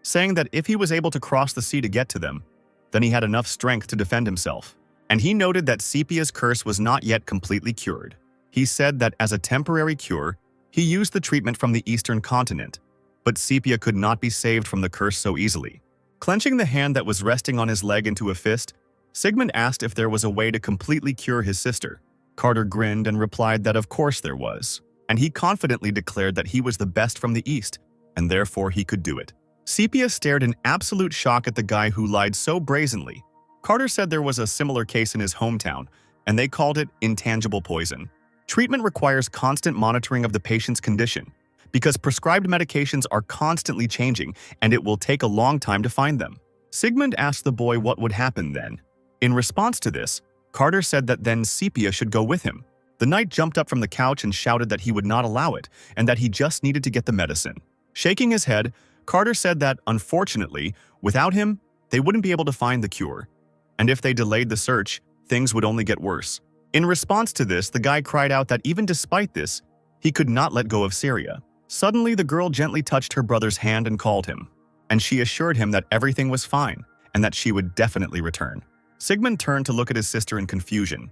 A: saying that if he was able to cross the sea to get to them, then he had enough strength to defend himself. And he noted that Sepia's curse was not yet completely cured. He said that as a temporary cure, he used the treatment from the Eastern continent, but Sepia could not be saved from the curse so easily. Clenching the hand that was resting on his leg into a fist, Sigmund asked if there was a way to completely cure his sister. Carter grinned and replied that of course there was, and he confidently declared that he was the best from the East, and therefore he could do it. Sepia stared in absolute shock at the guy who lied so brazenly. Carter said there was a similar case in his hometown, and they called it intangible poison. Treatment requires constant monitoring of the patient's condition, because prescribed medications are constantly changing, and it will take a long time to find them. Sigmund asked the boy what would happen then. In response to this, Carter said that then Sepia should go with him. The knight jumped up from the couch and shouted that he would not allow it, and that he just needed to get the medicine. Shaking his head, Carter said that, unfortunately, without him, they wouldn't be able to find the cure, and if they delayed the search, things would only get worse. In response to this, the guy cried out that even despite this, he could not let go of Syria. Suddenly, the girl gently touched her brother's hand and called him, and she assured him that everything was fine and that she would definitely return. Sigmund turned to look at his sister in confusion,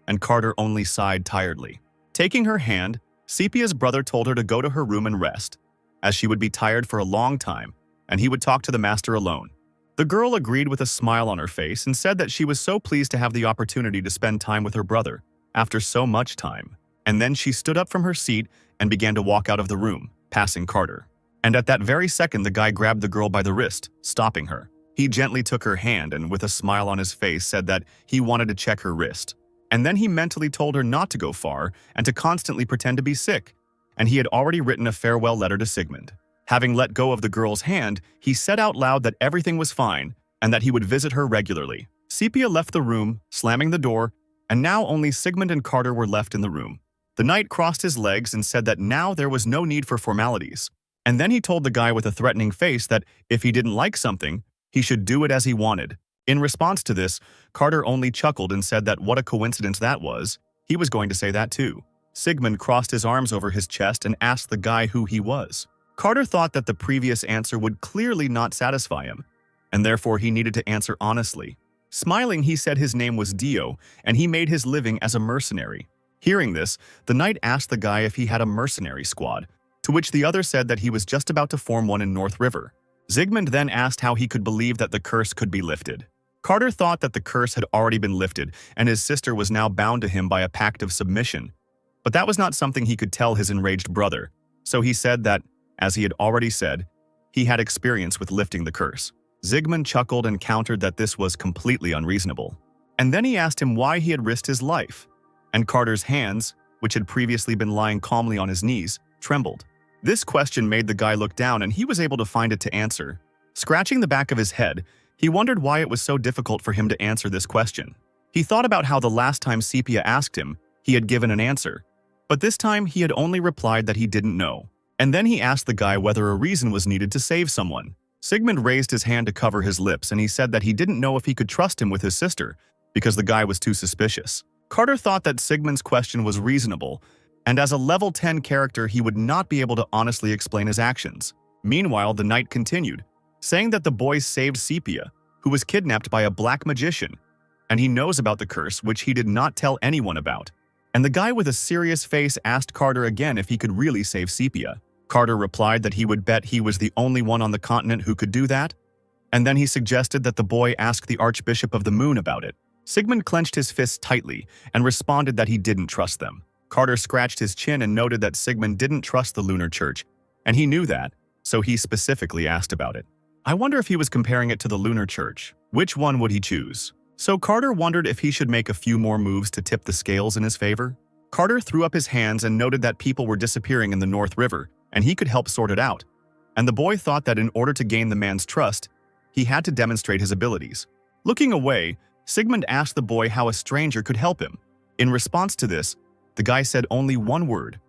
A: and Carter only sighed tiredly. Taking her hand, Sepia's brother told her to go to her room and rest, as she would be tired for a long time, and he would talk to the master alone. The girl agreed with a smile on her face and said that she was so pleased to have the opportunity to spend time with her brother after so much time. And then she stood up from her seat and began to walk out of the room, passing Carter. And at that very second, the guy grabbed the girl by the wrist, stopping her. He gently took her hand and, with a smile on his face, said that he wanted to check her wrist. And then he mentally told her not to go far and to constantly pretend to be sick. And he had already written a farewell letter to Sigmund. Having let go of the girl's hand, he said out loud that everything was fine and that he would visit her regularly. Sepia left the room, slamming the door, and now only Sigmund and Carter were left in the room. The knight crossed his legs and said that now there was no need for formalities. And then he told the guy with a threatening face that if he didn't like something, he should do it as he wanted. In response to this, Carter only chuckled and said that what a coincidence that was. He was going to say that too. Sigmund crossed his arms over his chest and asked the guy who he was. Carter thought that the previous answer would clearly not satisfy him, and therefore he needed to answer honestly. Smiling, he said his name was Dio, and he made his living as a mercenary. Hearing this, the knight asked the guy if he had a mercenary squad, to which the other said that he was just about to form one in North River. Sigmund then asked how he could believe that the curse could be lifted. Carter thought that the curse had already been lifted, and his sister was now bound to him by a pact of submission. But that was not something he could tell his enraged brother, so he said that, as he had already said, he had experience with lifting the curse. Sigmund chuckled and countered that this was completely unreasonable. And then he asked him why he had risked his life. And Carter's hands, which had previously been lying calmly on his knees, trembled. This question made the guy look down, and he was able to find it to answer. Scratching the back of his head, he wondered why it was so difficult for him to answer this question. He thought about how the last time Sepia asked him, he had given an answer. But this time, he had only replied that he didn't know. And then he asked the guy whether a reason was needed to save someone. Sigmund raised his hand to cover his lips, and he said that he didn't know if he could trust him with his sister, because the guy was too suspicious. Carter thought that Sigmund's question was reasonable, and as a level 10 character, he would not be able to honestly explain his actions. Meanwhile, the knight continued, saying that the boys saved Sepia, who was kidnapped by a black magician, and he knows about the curse, which he did not tell anyone about. And the guy with a serious face asked Carter again if he could really save Sepia. Carter replied that he would bet he was the only one on the continent who could do that, and then he suggested that the boy ask the Archbishop of the Moon about it. Sigmund clenched his fists tightly and responded that he didn't trust them. Carter scratched his chin and noted that Sigmund didn't trust the Lunar Church, and he knew that, so he specifically asked about it. I wonder if he was comparing it to the Lunar Church. Which one would he choose? So Carter wondered if he should make a few more moves to tip the scales in his favor. Carter threw up his hands and noted that people were disappearing in the North River, and he could help sort it out. And the boy thought that in order to gain the man's trust, he had to demonstrate his abilities. Looking away, Sigmund asked the boy how a stranger could help him. In response to this, the guy said only one word,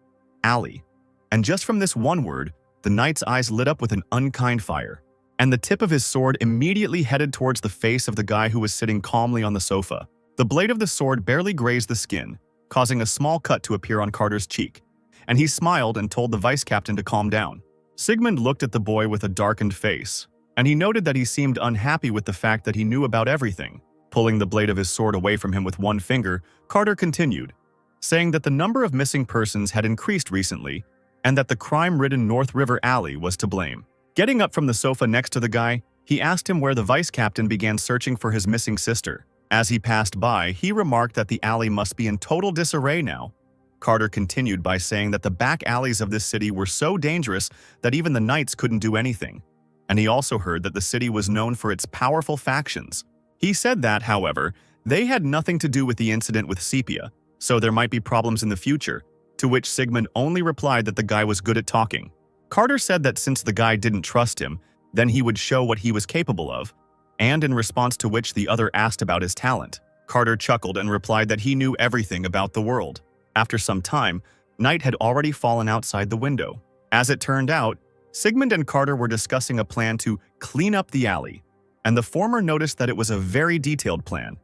A: alley. And just from this one word, the knight's eyes lit up with an unkind fire, and the tip of his sword immediately headed towards the face of the guy who was sitting calmly on the sofa. The blade of the sword barely grazed the skin, causing a small cut to appear on Carter's cheek, and he smiled and told the vice captain to calm down. Sigmund looked at the boy with a darkened face, and he noted that he seemed unhappy with the fact that he knew about everything. Pulling the blade of his sword away from him with one finger, Carter continued, saying that the number of missing persons had increased recently and that the crime-ridden North River Alley was to blame. Getting up from the sofa next to the guy, he asked him where the vice captain began searching for his missing sister. As he passed by, he remarked that the alley must be in total disarray now. Carter continued by saying that the back alleys of this city were so dangerous that even the knights couldn't do anything. And he also heard that the city was known for its powerful factions. He said that, however, they had nothing to do with the incident with Sepia, so there might be problems in the future, to which Sigmund only replied that the guy was good at talking. Carter said that since the guy didn't trust him, then he would show what he was capable of, and in response to which the other asked about his talent. Carter chuckled and replied that he knew everything about the world. After some time, night had already fallen outside the window. As it turned out, Sigmund and Carter were discussing a plan to clean up the alley, and the former noticed that it was a very detailed plan,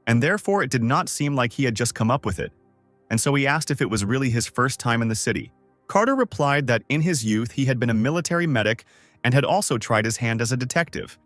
A: and therefore it did not seem like he had just come up with it, and so he asked if it was really his first time in the city. Carter replied that in his youth he had been a military medic and had also tried his hand as a detective.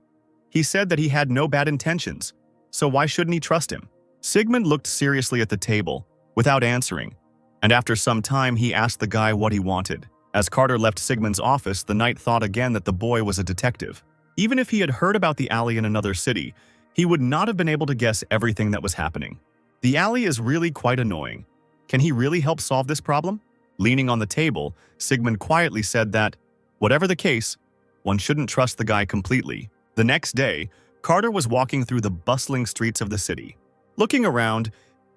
A: He said that he had no bad intentions, so why shouldn't he trust him? Sigmund looked seriously at the table, without answering, and after some time he asked the guy what he wanted. As Carter left Sigmund's office, the knight thought again that the boy was a detective. Even if he had heard about the alley in another city, he would not have been able to guess everything that was happening. The alley is really quite annoying. Can he really help solve this problem? Leaning on the table, Sigmund quietly said that, whatever the case, one shouldn't trust the guy completely. The next day, Carter was walking through the bustling streets of the city. Looking around,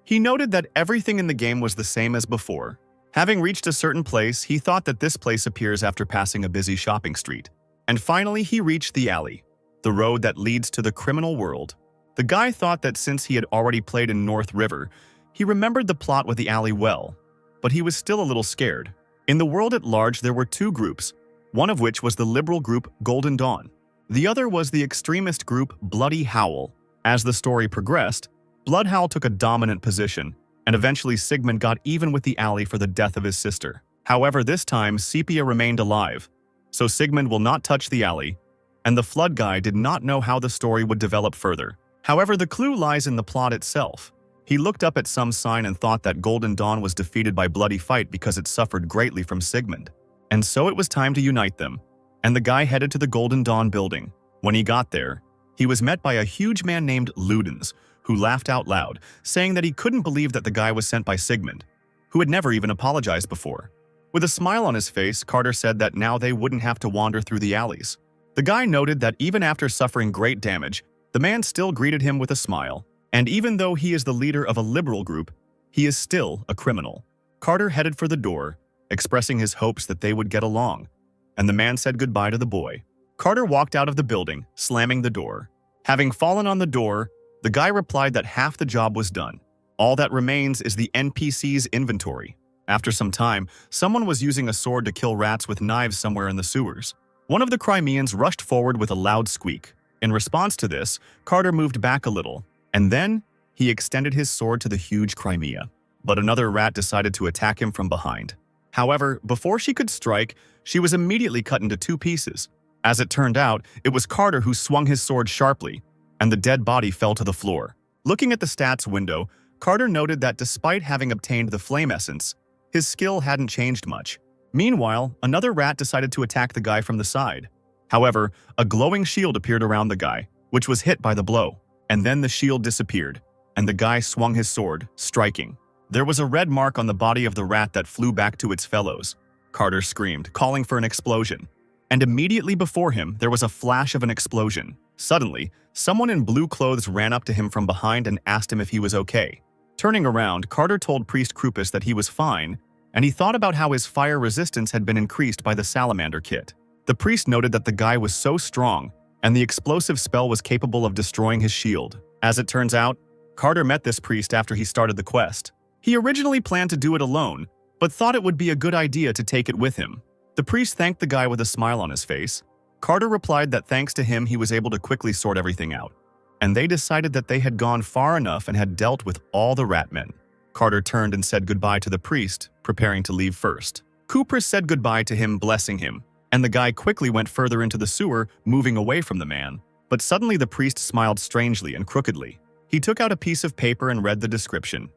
A: he noted that everything in the game was the same as before. Having reached a certain place, he thought that this place appears after passing a busy shopping street. And finally, he reached the alley, the road that leads to the criminal world. The guy thought that since he had already played in North River, he remembered the plot with the alley well, but he was still a little scared. In the world at large, there were two groups, one of which was the liberal group Golden Dawn. The other was the extremist group Bloody Howl. As the story progressed, Bloodhowl took a dominant position, and eventually Sigmund got even with the alley for the death of his sister. However, this time Sepia remained alive, so Sigmund will not touch the alley, and the Flood guy did not know how the story would develop further. However, the clue lies in the plot itself. He looked up at some sign and thought that Golden Dawn was defeated by bloody fight because it suffered greatly from Sigmund. And so it was time to unite them, and the guy headed to the Golden Dawn building. When he got there, he was met by a huge man named Ludens, who laughed out loud, saying that he couldn't believe that the guy was sent by Sigmund, who had never even apologized before. With a smile on his face, Carter said that now they wouldn't have to wander through the alleys. The guy noted that even after suffering great damage, the man still greeted him with a smile, and even though he is the leader of a liberal group, he is still a criminal. Carter headed for the door, expressing his hopes that they would get along, and the man said goodbye to the boy. Carter walked out of the building, slamming the door. Having fallen on the door, the guy replied that half the job was done. All that remains is the NPC's inventory. After some time, someone was using a sword to kill rats with knives somewhere in the sewers. One of the Crimeans rushed forward with a loud squeak. In response to this, Carter moved back a little, and then he extended his sword to the huge Crimea. But another rat decided to attack him from behind. However, before she could strike, she was immediately cut into two pieces. As it turned out, it was Carter who swung his sword sharply, and the dead body fell to the floor. Looking at the stats window, Carter noted that despite having obtained the flame essence, his skill hadn't changed much. Meanwhile, another rat decided to attack the guy from the side. However, a glowing shield appeared around the guy, which was hit by the blow, and then the shield disappeared, and the guy swung his sword, striking. There was a red mark on the body of the rat that flew back to its fellows. Carter screamed, calling for an explosion. And immediately before him, there was a flash of an explosion. Suddenly, someone in blue clothes ran up to him from behind and asked him if he was okay. Turning around, Carter told Priest Krupus that he was fine, and he thought about how his fire resistance had been increased by the salamander kit. The priest noted that the guy was so strong, and the explosive spell was capable of destroying his shield. As it turns out, Carter met this priest after he started the quest. He originally planned to do it alone, but thought it would be a good idea to take it with him. The priest thanked the guy with a smile on his face. Carter replied that thanks to him he was able to quickly sort everything out, and they decided that they had gone far enough and had dealt with all the ratmen. Carter turned and said goodbye to the priest, preparing to leave first. Kupris said goodbye to him, blessing him, and the guy quickly went further into the sewer, moving away from the man. But suddenly the priest smiled strangely and crookedly. He took out a piece of paper and read the description.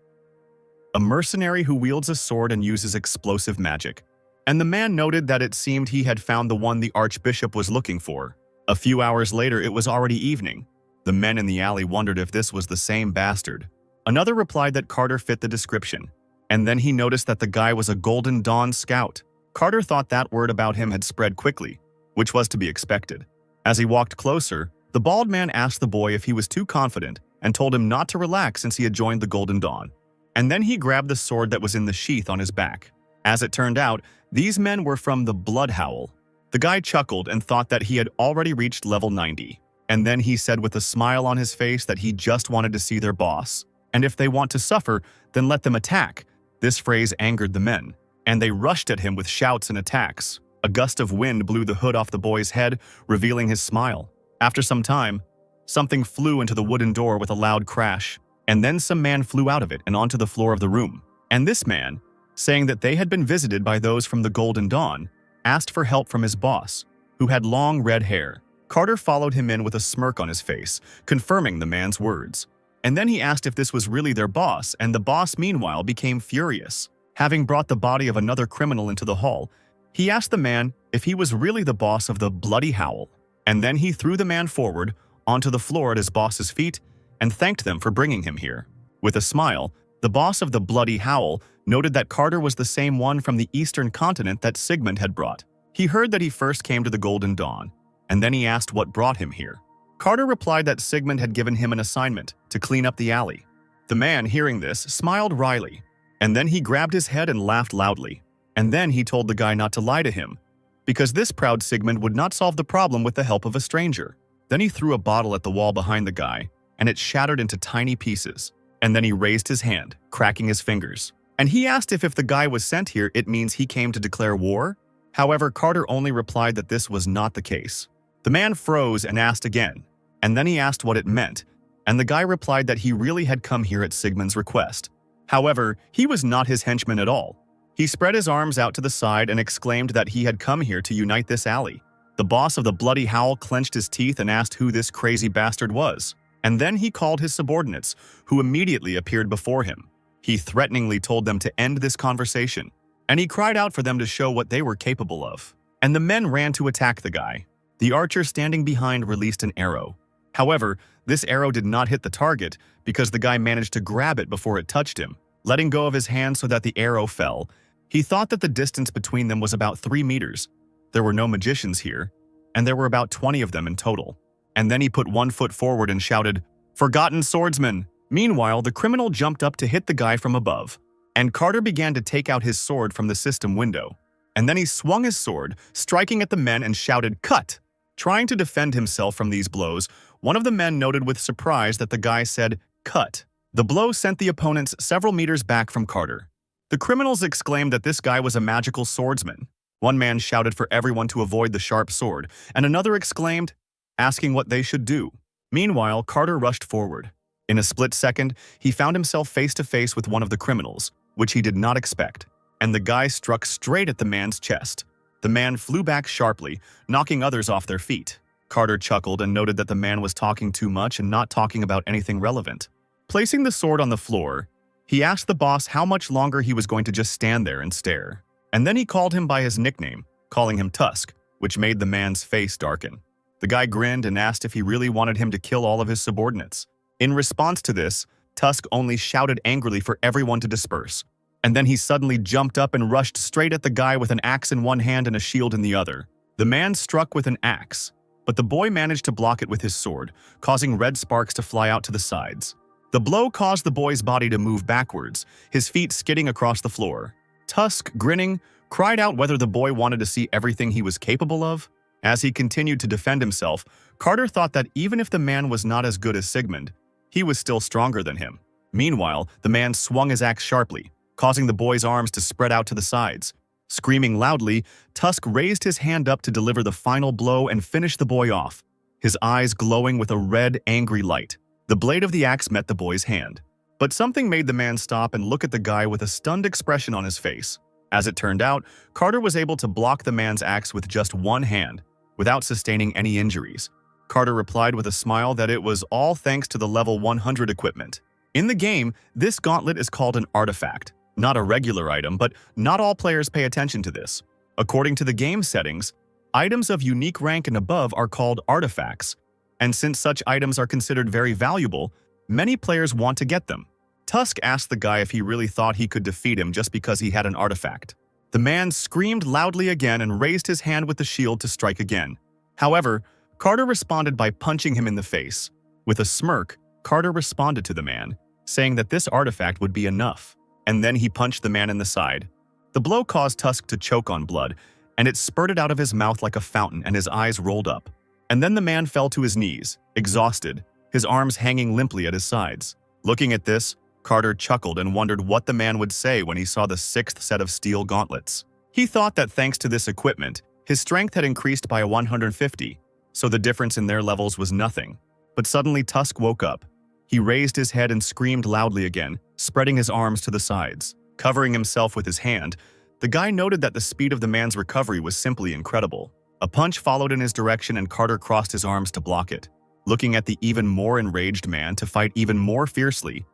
A: A mercenary who wields a sword and uses explosive magic. And the man noted that it seemed he had found the one the archbishop was looking for. A few hours later, it was already evening. The men in the alley wondered if this was the same bastard. Another replied that Carter fit the description, and then he noticed that the guy was a Golden Dawn scout. Carter thought that word about him had spread quickly, which was to be expected. As he walked closer, the bald man asked the boy if he was too confident and told him not to relax since he had joined the Golden Dawn. And then he grabbed the sword that was in the sheath on his back. As it turned out, these men were from the Bloodhowl. The guy chuckled and thought that he had already reached level 90. And then he said with a smile on his face that he just wanted to see their boss. And if they want to suffer, then let them attack. This phrase angered the men, and they rushed at him with shouts and attacks. A gust of wind blew the hood off the boy's head, revealing his smile. After some time, something flew into the wooden door with a loud crash, and then some man flew out of it and onto the floor of the room. And this man, saying that they had been visited by those from the Golden Dawn, asked for help from his boss, who had long red hair. Carter followed him in with a smirk on his face, confirming the man's words. And then he asked if this was really their boss, and the boss meanwhile became furious. Having brought the body of another criminal into the hall, he asked the man if he was really the boss of the Bloody Howl. And then he threw the man forward onto the floor at his boss's feet and thanked them for bringing him here. With a smile, the boss of the Bloody Howl noted that Carter was the same one from the eastern continent that Sigmund had brought. He heard that he first came to the Golden Dawn, and then he asked what brought him here. Carter replied that Sigmund had given him an assignment to clean up the alley. The man, hearing this, smiled wryly, and then he grabbed his head and laughed loudly. And then he told the guy not to lie to him, because this proud Sigmund would not solve the problem with the help of a stranger. Then he threw a bottle at the wall behind the guy, and it shattered into tiny pieces. And then he raised his hand, cracking his fingers. And he asked if the guy was sent here, it means he came to declare war? However, Carter only replied that this was not the case. The man froze and asked again, and then he asked what it meant, and the guy replied that he really had come here at Sigmund's request. However, he was not his henchman at all. He spread his arms out to the side and exclaimed that he had come here to unite this alley. The boss of the Bloody Howl clenched his teeth and asked who this crazy bastard was. And then he called his subordinates, who immediately appeared before him. He threateningly told them to end this conversation, and he cried out for them to show what they were capable of. And the men ran to attack the guy. The archer standing behind released an arrow. However, this arrow did not hit the target because the guy managed to grab it before it touched him, letting go of his hand so that the arrow fell. He thought that the distance between them was about 3 meters. There were no magicians here, and there were about 20 of them in total. And then he put 1 foot forward and shouted, "Forgotten swordsman!" Meanwhile, the criminal jumped up to hit the guy from above, and Carter began to take out his sword from the system window. And then he swung his sword, striking at the men and shouted, "Cut!" Trying to defend himself from these blows, one of the men noted with surprise that the guy said, "Cut." The blow sent the opponents several meters back from Carter. The criminals exclaimed that this guy was a magical swordsman. One man shouted for everyone to avoid the sharp sword, and another exclaimed, asking what they should do. Meanwhile, Carter rushed forward. In a split second, he found himself face to face with one of the criminals, which he did not expect, and the guy struck straight at the man's chest. The man flew back sharply, knocking others off their feet. Carter chuckled and noted that the man was talking too much and not talking about anything relevant. Placing the sword on the floor, he asked the boss how much longer he was going to just stand there and stare. And then he called him by his nickname, calling him Tusk, which made the man's face darken. The guy grinned and asked if he really wanted him to kill all of his subordinates. In response to this, Tusk only shouted angrily for everyone to disperse. And then he suddenly jumped up and rushed straight at the guy with an axe in one hand and a shield in the other. The man struck with an axe, but the boy managed to block it with his sword, causing red sparks to fly out to the sides. The blow caused the boy's body to move backwards, his feet skidding across the floor. Tusk, grinning, cried out whether the boy wanted to see everything he was capable of. As he continued to defend himself, Carter thought that even if the man was not as good as Sigmund, he was still stronger than him. Meanwhile, the man swung his axe sharply, causing the boy's arms to spread out to the sides. Screaming loudly, Tusk raised his hand up to deliver the final blow and finish the boy off, his eyes glowing with a red, angry light. The blade of the axe met the boy's hand. But something made the man stop and look at the guy with a stunned expression on his face. As it turned out, Carter was able to block the man's axe with just one hand, without sustaining any injuries. Carter replied with a smile that it was all thanks to the level 100 equipment. In the game, this gauntlet is called an artifact, not a regular item, but not all players pay attention to this. According to the game settings, items of unique rank and above are called artifacts, and since such items are considered very valuable, many players want to get them. Tusk asked the guy if he really thought he could defeat him just because he had an artifact. The man screamed loudly again and raised his hand with the shield to strike again. However, Carter responded by punching him in the face. With a smirk, Carter responded to the man, saying that this artifact would be enough, and then he punched the man in the side. The blow caused Tusk to choke on blood, and it spurted out of his mouth like a fountain and his eyes rolled up. And then the man fell to his knees, exhausted, his arms hanging limply at his sides. Looking at this, Carter chuckled and wondered what the man would say when he saw the 6th set of steel gauntlets. He thought that thanks to this equipment, his strength had increased by 150, so the difference in their levels was nothing. But suddenly Tusk woke up. He raised his head and screamed loudly again, spreading his arms to the sides. Covering himself with his hand, the guy noted that the speed of the man's recovery was simply incredible. A punch followed in his direction and Carter crossed his arms to block it. Looking at the even more enraged man to fight even more fiercely,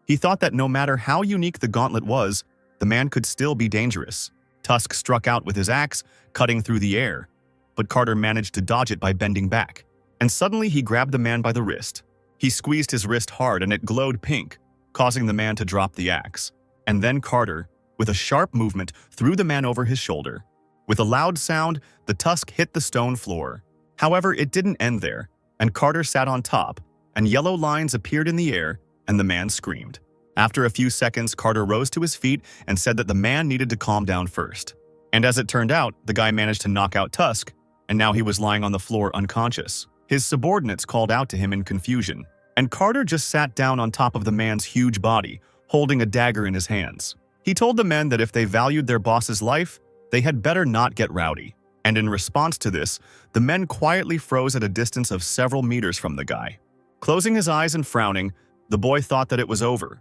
A: he thought that no matter how unique the gauntlet was, the man could still be dangerous. Tusk struck out with his axe, cutting through the air, but Carter managed to dodge it by bending back. And suddenly he grabbed the man by the wrist. He squeezed his wrist hard and it glowed pink, causing the man to drop the axe. And then Carter, with a sharp movement, threw the man over his shoulder. With a loud sound, the tusk hit the stone floor. However, it didn't end there, and Carter sat on top, and yellow lines appeared in the air, and the man screamed. After a few seconds, Carter rose to his feet and said that the man needed to calm down first. And as it turned out, the guy managed to knock out Tusk, and now he was lying on the floor unconscious. His subordinates called out to him in confusion, and Carter just sat down on top of the man's huge body, holding a dagger in his hands. He told the men that if they valued their boss's life, they had better not get rowdy. And in response to this, the men quietly froze at a distance of several meters from the guy. Closing his eyes and frowning, the boy thought that it was over.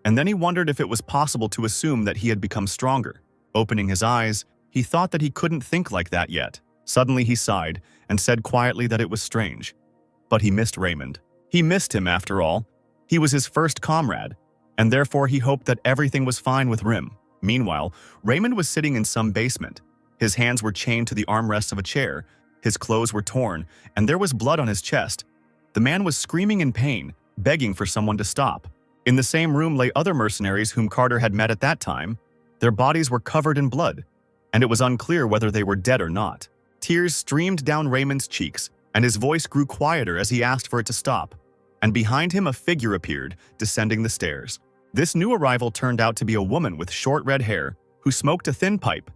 A: And then he wondered if it was possible to assume that he had become stronger. Opening his eyes, he thought that he couldn't think like that yet. Suddenly he sighed and said quietly that it was strange. But he missed Raymond. He missed him after all. He was his first comrade, and therefore he hoped that everything was fine with Rim. Meanwhile, Raymond was sitting in some basement. His hands were chained to the armrests of a chair, his clothes were torn, and there was blood on his chest. The man was screaming in pain, begging for someone to stop. In the same room lay other mercenaries whom Carter had met at that time. Their bodies were covered in blood, and it was unclear whether they were dead or not. Tears streamed down Raymond's cheeks, and his voice grew quieter as he asked for it to stop. And behind him a figure appeared, descending the stairs. This new arrival turned out to be a woman with short red hair, who smoked a thin pipe.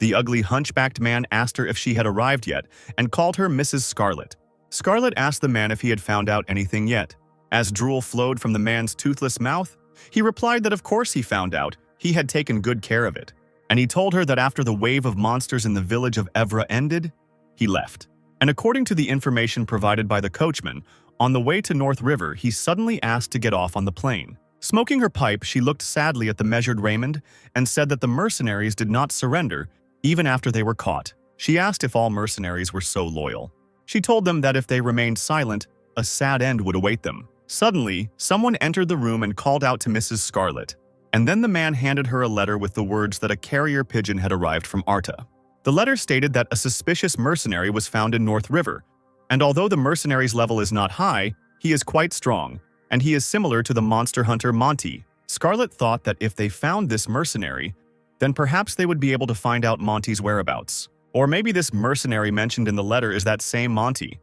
A: The ugly hunchbacked man asked her if she had arrived yet, and called her Mrs. Scarlet. Scarlet asked the man if he had found out anything yet. As drool flowed from the man's toothless mouth, he replied that of course he found out, he had taken good care of it. And he told her that after the wave of monsters in the village of Evra ended, he left. And according to the information provided by the coachman, on the way to North River, he suddenly asked to get off on the plane. Smoking her pipe, she looked sadly at the measured Raymond and said that the mercenaries did not surrender even after they were caught. She asked if all mercenaries were so loyal. She told them that if they remained silent, a sad end would await them. Suddenly, someone entered the room and called out to Mrs. Scarlet. And then the man handed her a letter with the words that a carrier pigeon had arrived from Arta. The letter stated that a suspicious mercenary was found in North River, and although the mercenary's level is not high, he is quite strong, and he is similar to the monster hunter Monty. Scarlet thought that if they found this mercenary, then perhaps they would be able to find out Monty's whereabouts. Or maybe this mercenary mentioned in the letter is that same Monty.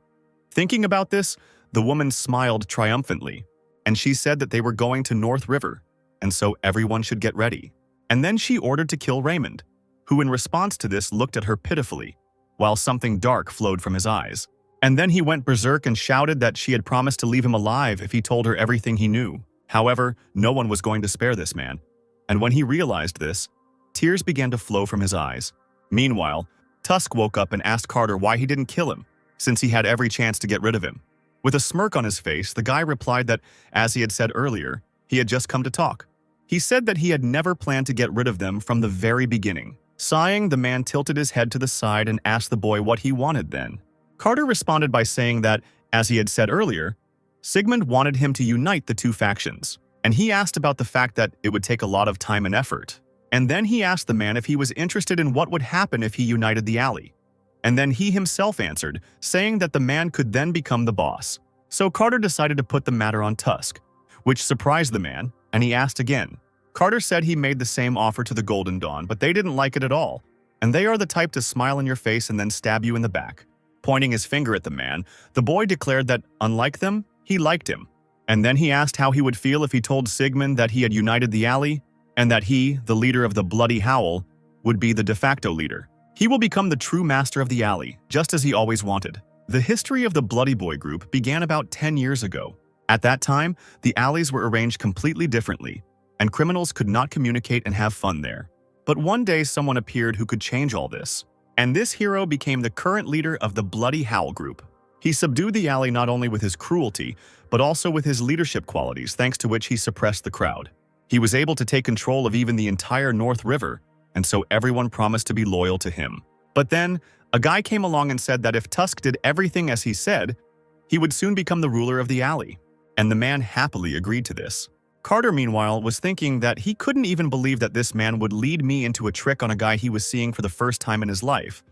A: Thinking about this, the woman smiled triumphantly, and she said that they were going to North River, and so everyone should get ready. And then she ordered to kill Raymond, who in response to this looked at her pitifully, while something dark flowed from his eyes. And then he went berserk and shouted that she had promised to leave him alive if he told her everything he knew. However, no one was going to spare this man, and when he realized this, tears began to flow from his eyes. Meanwhile, Tusk woke up and asked Carter why he didn't kill him, since he had every chance to get rid of him. With a smirk on his face, the guy replied that, as he had said earlier, he had just come to talk. He said that he had never planned to get rid of them from the very beginning. Sighing, the man tilted his head to the side and asked the boy what he wanted then. Carter responded by saying that, as he had said earlier, Sigmund wanted him to unite the two factions, and he asked about the fact that it would take a lot of time and effort. And then he asked the man if he was interested in what would happen if he united the alley. And then he himself answered, saying that the man could then become the boss. So Carter decided to put the matter on Tusk, which surprised the man, and he asked again. Carter said he made the same offer to the Golden Dawn, but they didn't like it at all, and they are the type to smile in your face and then stab you in the back. Pointing his finger at the man, the boy declared that, unlike them, he liked him. And then he asked how he would feel if he told Sigmund that he had united the alley, and that he, the leader of the Bloody Howl, would be the de facto leader. He will become the true master of the alley, just as he always wanted. The history of the Bloody Boy group began about 10 years ago. At that time, the alleys were arranged completely differently, and criminals could not communicate and have fun there. But one day someone appeared who could change all this, and this hero became the current leader of the Bloody Howl group. He subdued the alley not only with his cruelty, but also with his leadership qualities, thanks to which he suppressed the crowd. He was able to take control of even the entire North River, and so everyone promised to be loyal to him. But then, a guy came along and said that if Tusk did everything as he said, he would soon become the ruler of the alley. And the man happily agreed to this. Carter, meanwhile, was thinking that he couldn't even believe that this man would lead me into a trick on a guy he was seeing for the first time in his life.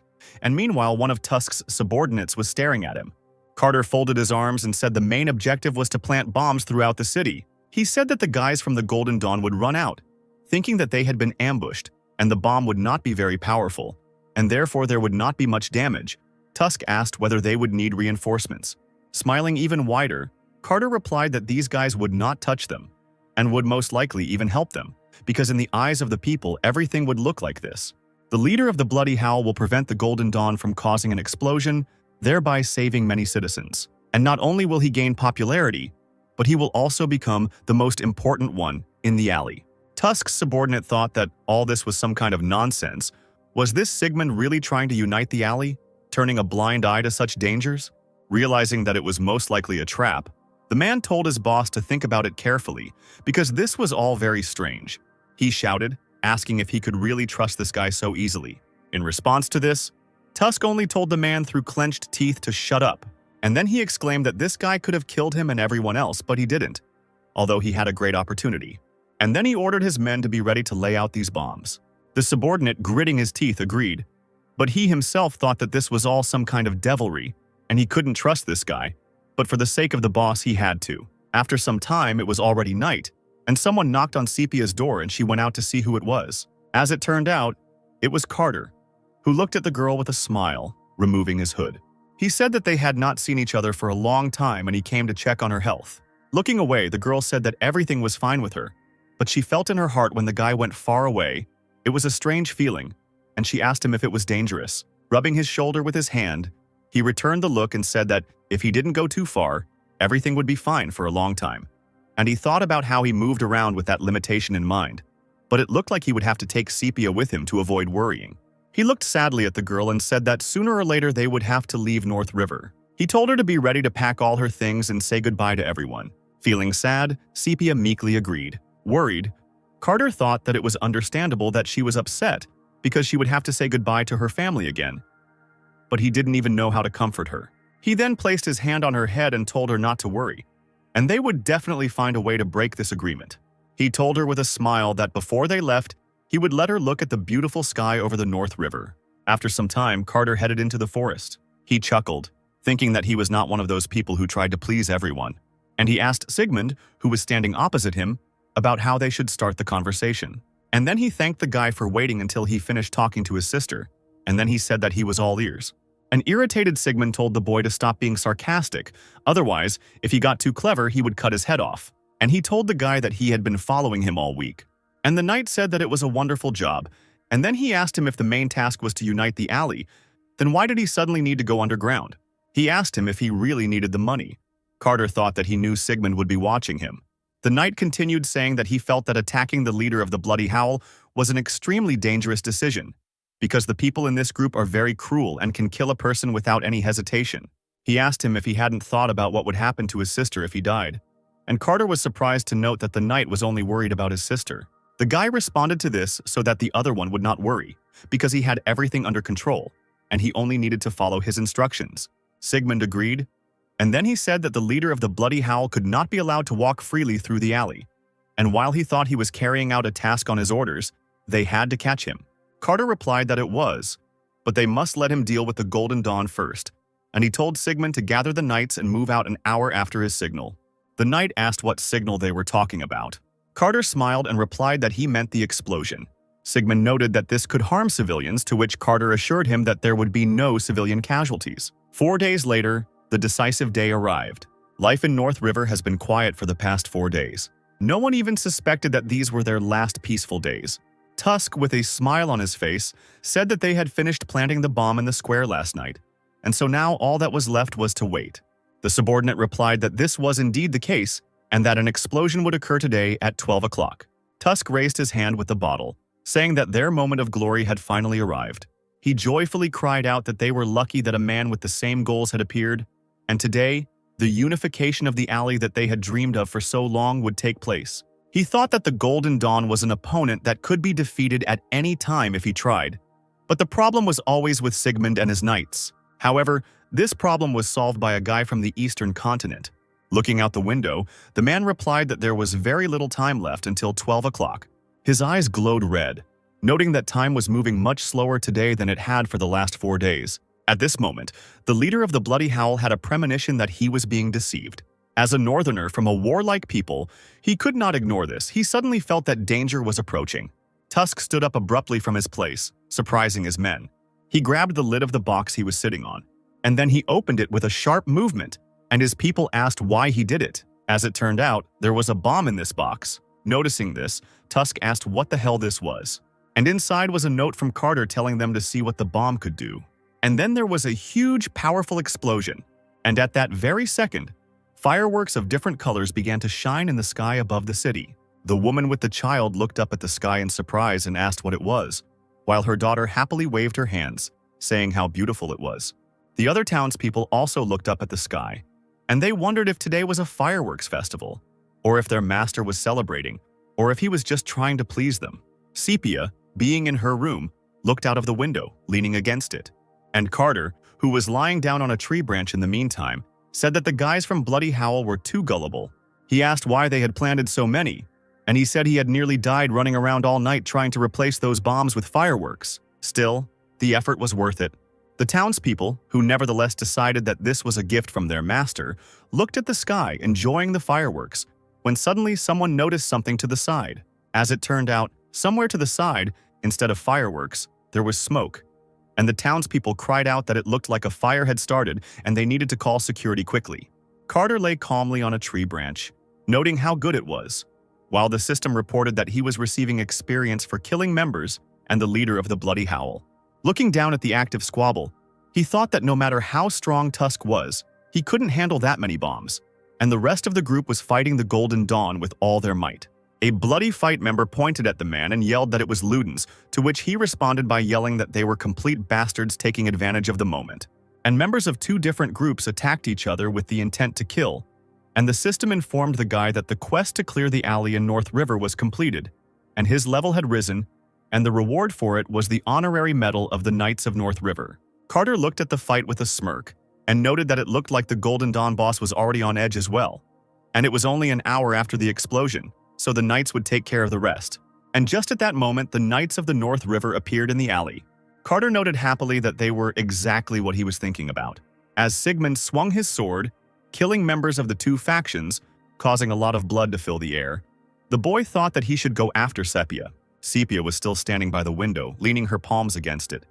A: And meanwhile, one of Tusk's subordinates was staring at him. Carter folded his arms and said the main objective was to plant bombs throughout the city. He said that the guys from the Golden Dawn would run out, thinking that they had been ambushed, and the bomb would not be very powerful, and therefore there would not be much damage. Tusk asked whether they would need reinforcements. Smiling even wider, Carter replied that these guys would not touch them, and would most likely even help them, because in the eyes of the people everything would look like this. The leader of the Bloody Howl will prevent the Golden Dawn from causing an explosion, thereby saving many citizens. And not only will he gain popularity, but he will also become the most important one in the alley. Tusk's subordinate thought that all this was some kind of nonsense. Was this Sigmund really trying to unite the alley, turning a blind eye to such dangers? Realizing that it was most likely a trap, The man told his boss to think about it carefully because this was all very strange. He shouted, asking if he could really trust this guy so easily. In response to this, Tusk only told the man through clenched teeth to shut up, and then he exclaimed that this guy could have killed him and everyone else, but he didn't, although he had a great opportunity. And then he ordered his men to be ready to lay out these bombs. The subordinate, gritting his teeth, agreed, but he himself thought that this was all some kind of devilry, and he couldn't trust this guy, but for the sake of the boss he had to. After some time, it was already night, and someone knocked on Sepia's door and she went out to see who it was. As it turned out, it was Carter, who looked at the girl with a smile, removing his hood. He said that they had not seen each other for a long time and he came to check on her health. Looking away, the girl said that everything was fine with her, but she felt in her heart when the guy went far away. It was a strange feeling, and she asked him if it was dangerous. Rubbing his shoulder with his hand, he returned the look and said that if he didn't go too far, everything would be fine for a long time. And he thought about how he moved around with that limitation in mind, but it looked like he would have to take Sepia with him to avoid worrying. He looked sadly at the girl and said that sooner or later they would have to leave North River. He told her to be ready to pack all her things and say goodbye to everyone. Feeling sad, Sepia meekly agreed. Worried, Carter thought that it was understandable that she was upset because she would have to say goodbye to her family again. But he didn't even know how to comfort her. He then placed his hand on her head and told her not to worry, and they would definitely find a way to break this agreement. He told her with a smile that before they left, he would let her look at the beautiful sky over the North River. After some time, Carter headed into the forest. He chuckled, thinking that he was not one of those people who tried to please everyone, and he asked Sigmund, who was standing opposite him, about how they should start the conversation. And then he thanked the guy for waiting until he finished talking to his sister, and then he said that he was all ears. An irritated Sigmund told the boy to stop being sarcastic, otherwise, if he got too clever, he would cut his head off. And he told the guy that he had been following him all week. And the knight said that it was a wonderful job, and then he asked him if the main task was to unite the alley, then why did he suddenly need to go underground? He asked him if he really needed the money. Carter thought that he knew Sigmund would be watching him. The knight continued saying that he felt that attacking the leader of the Bloody Howl was an extremely dangerous decision, because the people in this group are very cruel and can kill a person without any hesitation. He asked him if he hadn't thought about what would happen to his sister if he died, and Carter was surprised to note that the knight was only worried about his sister. The guy responded to this so that the other one would not worry, because he had everything under control, and he only needed to follow his instructions. Sigmund agreed, and then he said that the leader of the Bloody Howl could not be allowed to walk freely through the alley, and while he thought he was carrying out a task on his orders, they had to catch him. Carter replied that it was, but they must let him deal with the Golden Dawn first, and he told Sigmund to gather the knights and move out an hour after his signal. The knight asked what signal they were talking about. Carter smiled and replied that he meant the explosion. Sigmund noted that this could harm civilians, to which Carter assured him that there would be no civilian casualties. 4 days later, the decisive day arrived. Life in North River has been quiet for the past 4 days. No one even suspected that these were their last peaceful days. Tusk, with a smile on his face, said that they had finished planting the bomb in the square last night, and so now all that was left was to wait. The subordinate replied that this was indeed the case, and that an explosion would occur today at 12 o'clock. Tusk raised his hand with the bottle, saying that their moment of glory had finally arrived. He joyfully cried out that they were lucky that a man with the same goals had appeared, and today, the unification of the alley that they had dreamed of for so long would take place. He thought that the Golden Dawn was an opponent that could be defeated at any time if he tried, but the problem was always with Sigmund and his knights. However, this problem was solved by a guy from the Eastern continent. Looking out the window, the man replied that there was very little time left until 12 o'clock. His eyes glowed red, noting that time was moving much slower today than it had for the last 4 days. At this moment, the leader of the Bloody Howl had a premonition that he was being deceived. As a northerner from a warlike people, he could not ignore this. He suddenly felt that danger was approaching. Tusk stood up abruptly from his place, surprising his men. He grabbed the lid of the box he was sitting on, and then he opened it with a sharp movement, and his people asked why he did it. As it turned out, there was a bomb in this box. Noticing this, Tusk asked what the hell this was, and inside was a note from Carter telling them to see what the bomb could do. And then there was a huge, powerful explosion, and at that very second, fireworks of different colors began to shine in the sky above the city. The woman with the child looked up at the sky in surprise and asked what it was, while her daughter happily waved her hands, saying how beautiful it was. The other townspeople also looked up at the sky, and they wondered if today was a fireworks festival, or if their master was celebrating, or if he was just trying to please them. Sepia, being in her room, looked out of the window, leaning against it. And Carter, who was lying down on a tree branch in the meantime, said that the guys from Bloody Howl were too gullible. He asked why they had planted so many, and he said he had nearly died running around all night trying to replace those bombs with fireworks. Still, the effort was worth it. The townspeople, who nevertheless decided that this was a gift from their master, looked at the sky, enjoying the fireworks, when suddenly someone noticed something to the side. As it turned out, somewhere to the side, instead of fireworks, there was smoke, and the townspeople cried out that it looked like a fire had started and they needed to call security quickly. Carter lay calmly on a tree branch, noting how good it was, while the system reported that he was receiving experience for killing members and the leader of the Bloody Howl. Looking down at the active squabble, he thought that no matter how strong Tusk was, he couldn't handle that many bombs, and the rest of the group was fighting the Golden Dawn with all their might. A Bloody Fight member pointed at the man and yelled that it was Ludens, to which he responded by yelling that they were complete bastards taking advantage of the moment. And members of two different groups attacked each other with the intent to kill, and the system informed the guy that the quest to clear the alley in North River was completed, and his level had risen, and the reward for it was the honorary medal of the Knights of North River. Carter looked at the fight with a smirk, and noted that it looked like the Golden Dawn boss was already on edge as well. And it was only an hour after the explosion, so the Knights would take care of the rest. And just at that moment, the Knights of the North River appeared in the alley. Carter noted happily that they were exactly what he was thinking about, as Sigmund swung his sword, killing members of the two factions, causing a lot of blood to fill the air. The boy thought that he should go after Sepia. Sepia was still standing by the window, leaning her palms against it,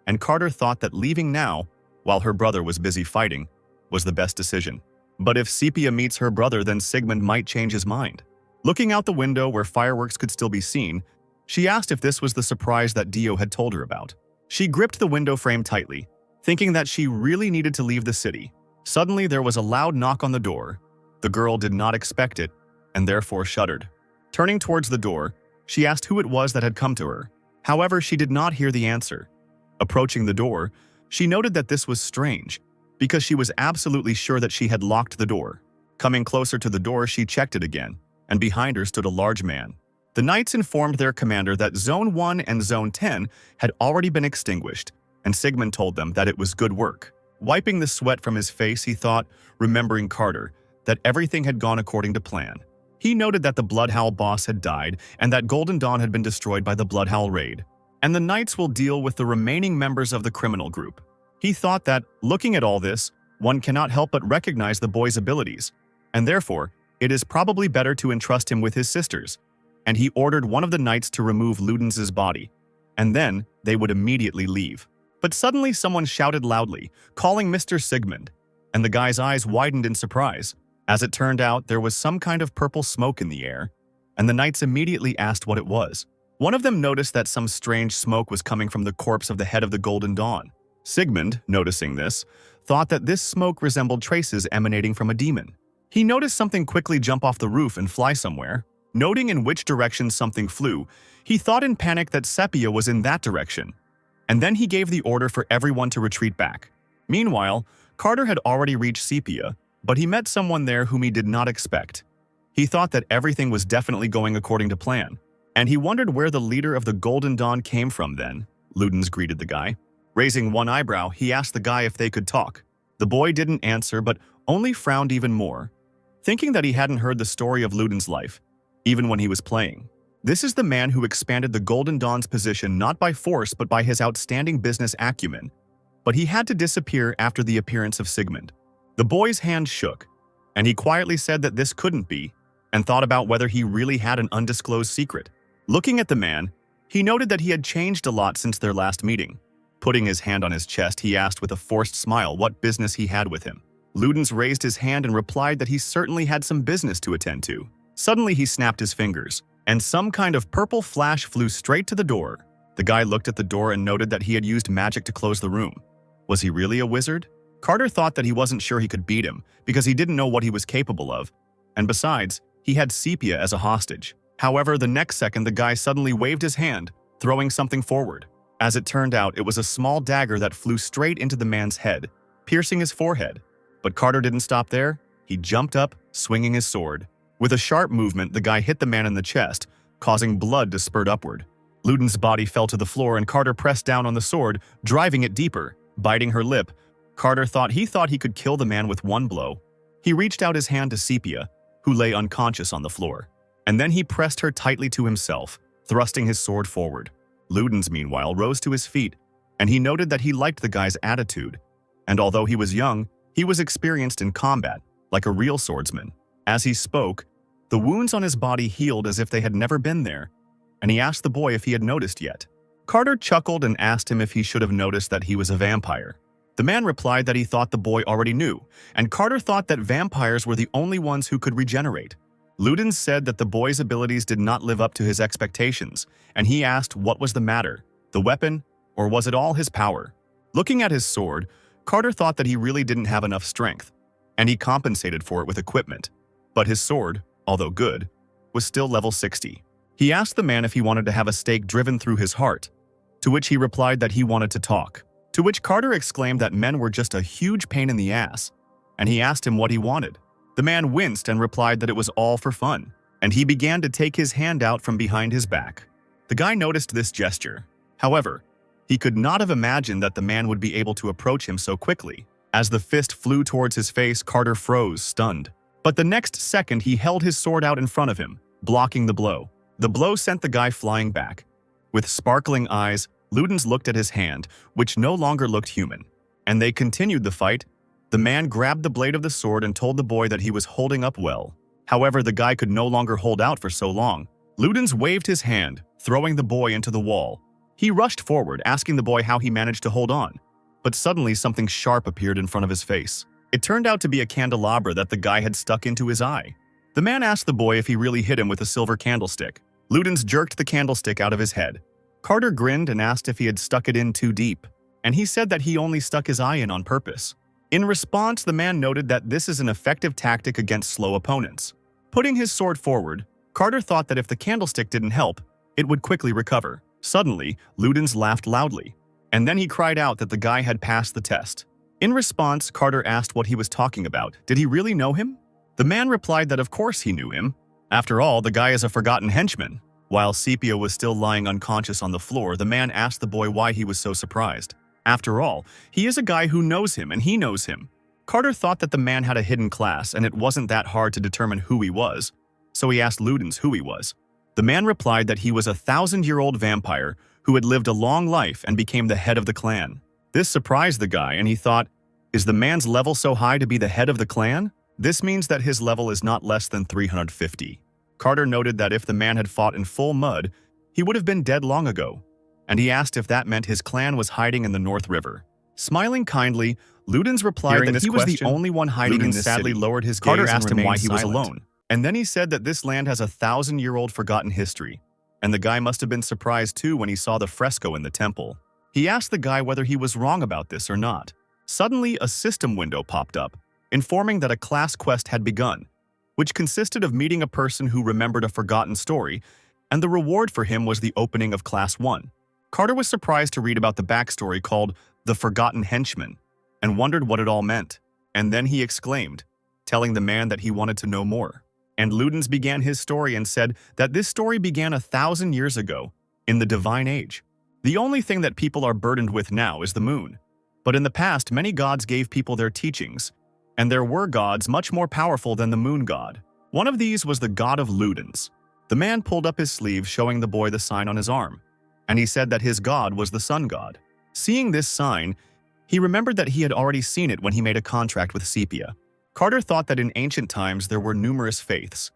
A: and Carter thought that leaving now, while her brother was busy fighting, was the best decision. But if Sepia meets her brother, then Sigmund might change his mind. Looking out the window where fireworks could still be seen, she asked if this was the surprise that Dio had told her about. She gripped the window frame tightly, thinking that she really needed to leave the city. Suddenly, there was a loud knock on the door. The girl did not expect it, and therefore shuddered. Turning towards the door, she asked who it was that had come to her. However, she did not hear the answer. Approaching the door, she noted that this was strange, because she was absolutely sure that she had locked the door. Coming closer to the door, she checked it again, and behind her stood a large man. The Knights informed their commander that Zone 1 and Zone 10 had already been extinguished, and Sigmund told them that it was good work. Wiping the sweat from his face, he thought, remembering Carter, that everything had gone according to plan. He noted that the Bloodhowl boss had died and that Golden Dawn had been destroyed by the Bloodhowl raid, and the Knights will deal with the remaining members of the criminal group. He thought that, looking at all this, one cannot help but recognize the boy's abilities, and therefore, it is probably better to entrust him with his sisters, and he ordered one of the Knights to remove Ludens' body, and then they would immediately leave. But suddenly someone shouted loudly, calling Mr. Sigmund, and the guy's eyes widened in surprise. As it turned out, there was some kind of purple smoke in the air, and the Knights immediately asked what it was. One of them noticed that some strange smoke was coming from the corpse of the head of the Golden Dawn. Sigmund, noticing this, thought that this smoke resembled traces emanating from a demon. He noticed something quickly jump off the roof and fly somewhere. Noting in which direction something flew, he thought in panic that Sepia was in that direction, and then he gave the order for everyone to retreat back. Meanwhile, Carter had already reached Sepia, but he met someone there whom he did not expect. He thought that everything was definitely going according to plan, and he wondered where the leader of the Golden Dawn came from then. Ludens greeted the guy. Raising one eyebrow, he asked the guy if they could talk. The boy didn't answer, but only frowned even more, thinking that he hadn't heard the story of Ludens' life, even when he was playing. This is the man who expanded the Golden Dawn's position not by force but by his outstanding business acumen, but he had to disappear after the appearance of Sigmund. The boy's hand shook, and he quietly said that this couldn't be, and thought about whether he really had an undisclosed secret. Looking at the man, he noted that he had changed a lot since their last meeting. Putting his hand on his chest, he asked with a forced smile what business he had with him. Ludens raised his hand and replied that he certainly had some business to attend to. Suddenly, he snapped his fingers, and some kind of purple flash flew straight to the door. The guy looked at the door and noted that he had used magic to close the room. Was he really a wizard? Carter thought that he wasn't sure he could beat him because he didn't know what he was capable of, and besides, he had Sepia as a hostage. However, the next second the guy suddenly waved his hand, throwing something forward. As it turned out, it was a small dagger that flew straight into the man's head, piercing his forehead. But Carter didn't stop there. He jumped up, swinging his sword. With a sharp movement, the guy hit the man in the chest, causing blood to spurt upward. Luden's body fell to the floor and Carter pressed down on the sword, driving it deeper. Biting her lip, Carter thought he could kill the man with one blow. He reached out his hand to Sepia, who lay unconscious on the floor. And then he pressed her tightly to himself, thrusting his sword forward. Ludens, meanwhile, rose to his feet, and he noted that he liked the guy's attitude. And although he was young, he was experienced in combat, like a real swordsman. As he spoke, the wounds on his body healed as if they had never been there, and he asked the boy if he had noticed yet. Carter chuckled and asked him if he should have noticed that he was a vampire. The man replied that he thought the boy already knew, and Carter thought that vampires were the only ones who could regenerate. Ludens said that the boy's abilities did not live up to his expectations, and he asked what was the matter, the weapon, or was it all his power? Looking at his sword, Carter thought that he really didn't have enough strength, and he compensated for it with equipment. But his sword, although good, was still level 60. He asked the man if he wanted to have a stake driven through his heart, to which he replied that he wanted to talk. To which Carter exclaimed that men were just a huge pain in the ass, and he asked him what he wanted. The man winced and replied that it was all for fun, and he began to take his hand out from behind his back. The guy noticed this gesture. However, he could not have imagined that the man would be able to approach him so quickly. As the fist flew towards his face, Carter froze, stunned. But the next second, he held his sword out in front of him, blocking the blow. The blow sent the guy flying back. With sparkling eyes, Ludens looked at his hand, which no longer looked human. And they continued the fight. The man grabbed the blade of the sword and told the boy that he was holding up well. However, the guy could no longer hold out for so long. Ludens waved his hand, throwing the boy into the wall. He rushed forward, asking the boy how he managed to hold on. But suddenly something sharp appeared in front of his face. It turned out to be a candelabra that the guy had stuck into his eye. The man asked the boy if he really hit him with a silver candlestick. Ludens jerked the candlestick out of his head. Carter grinned and asked if he had stuck it in too deep, and he said that he only stuck his eye in on purpose. In response, the man noted that this is an effective tactic against slow opponents. Putting his sword forward, Carter thought that if the candlestick didn't help, it would quickly recover. Suddenly, Ludens laughed loudly, and then he cried out that the guy had passed the test. In response, Carter asked what he was talking about. Did he really know him? The man replied that of course he knew him. After all, the guy is a forgotten henchman. While Sepia was still lying unconscious on the floor, the man asked the boy why he was so surprised. After all, he is a guy who knows him and he knows him. Carter thought that the man had a hidden class and it wasn't that hard to determine who he was, so he asked Ludens who he was. The man replied that he was a 1,000-year-old vampire who had lived a long life and became the head of the clan. This surprised the guy and he thought, is the man's level so high to be the head of the clan? This means that his level is not less than 350. Carter noted that if the man had fought in full mud, he would have been dead long ago, and he asked if that meant his clan was hiding in the North River. Smiling kindly, Ludens replied that he was the only one hiding in this city. Sadly lowered his gaze. Carter asked him why he was alone, and then he said that this land has a 1,000-year-old forgotten history, and the guy must have been surprised too when he saw the fresco in the temple. He asked the guy whether he was wrong about this or not. Suddenly, a system window popped up, informing that a class quest had begun, which consisted of meeting a person who remembered a forgotten story, and the reward for him was the opening of Class 1. Carter was surprised to read about the backstory called The Forgotten Henchman, and wondered what it all meant. And then he exclaimed, telling the man that he wanted to know more. And Ludens began his story and said that this story began 1,000 years ago, in the Divine Age. The only thing that people are burdened with now is the moon. But in the past, many gods gave people their teachings, and there were gods much more powerful than the moon god. One of these was the god of Ludens. The man pulled up his sleeve, showing the boy the sign on his arm, and he said that his god was the sun god. Seeing this sign, he remembered that he had already seen it when he made a contract with Sepia. Carter thought that in ancient times there were numerous faiths,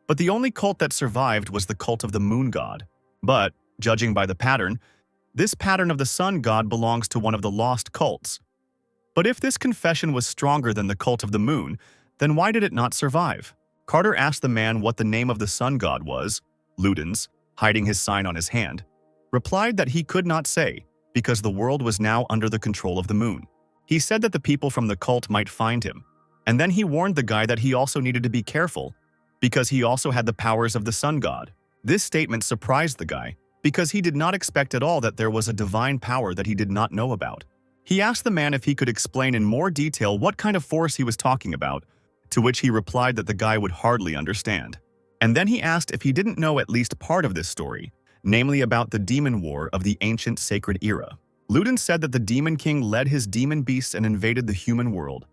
A: but the only cult that survived was the cult of the moon god. But, judging by the pattern, this pattern of the sun god belongs to one of the lost cults. But if this confession was stronger than the cult of the moon, then why did it not survive? Carter asked the man what the name of the sun god was. Ludens, hiding his sign on his hand, replied that he could not say, because the world was now under the control of the moon. He said that the people from the cult might find him, and then he warned the guy that he also needed to be careful, because he also had the powers of the sun god. This statement surprised the guy, because he did not expect at all that there was a divine power that he did not know about. He asked the man if he could explain in more detail what kind of force he was talking about, to which he replied that the guy would hardly understand. And then he asked if he didn't know at least part of this story, namely about the demon war of the ancient sacred era. Ludin said that the Demon King led his demon beasts and invaded the human world,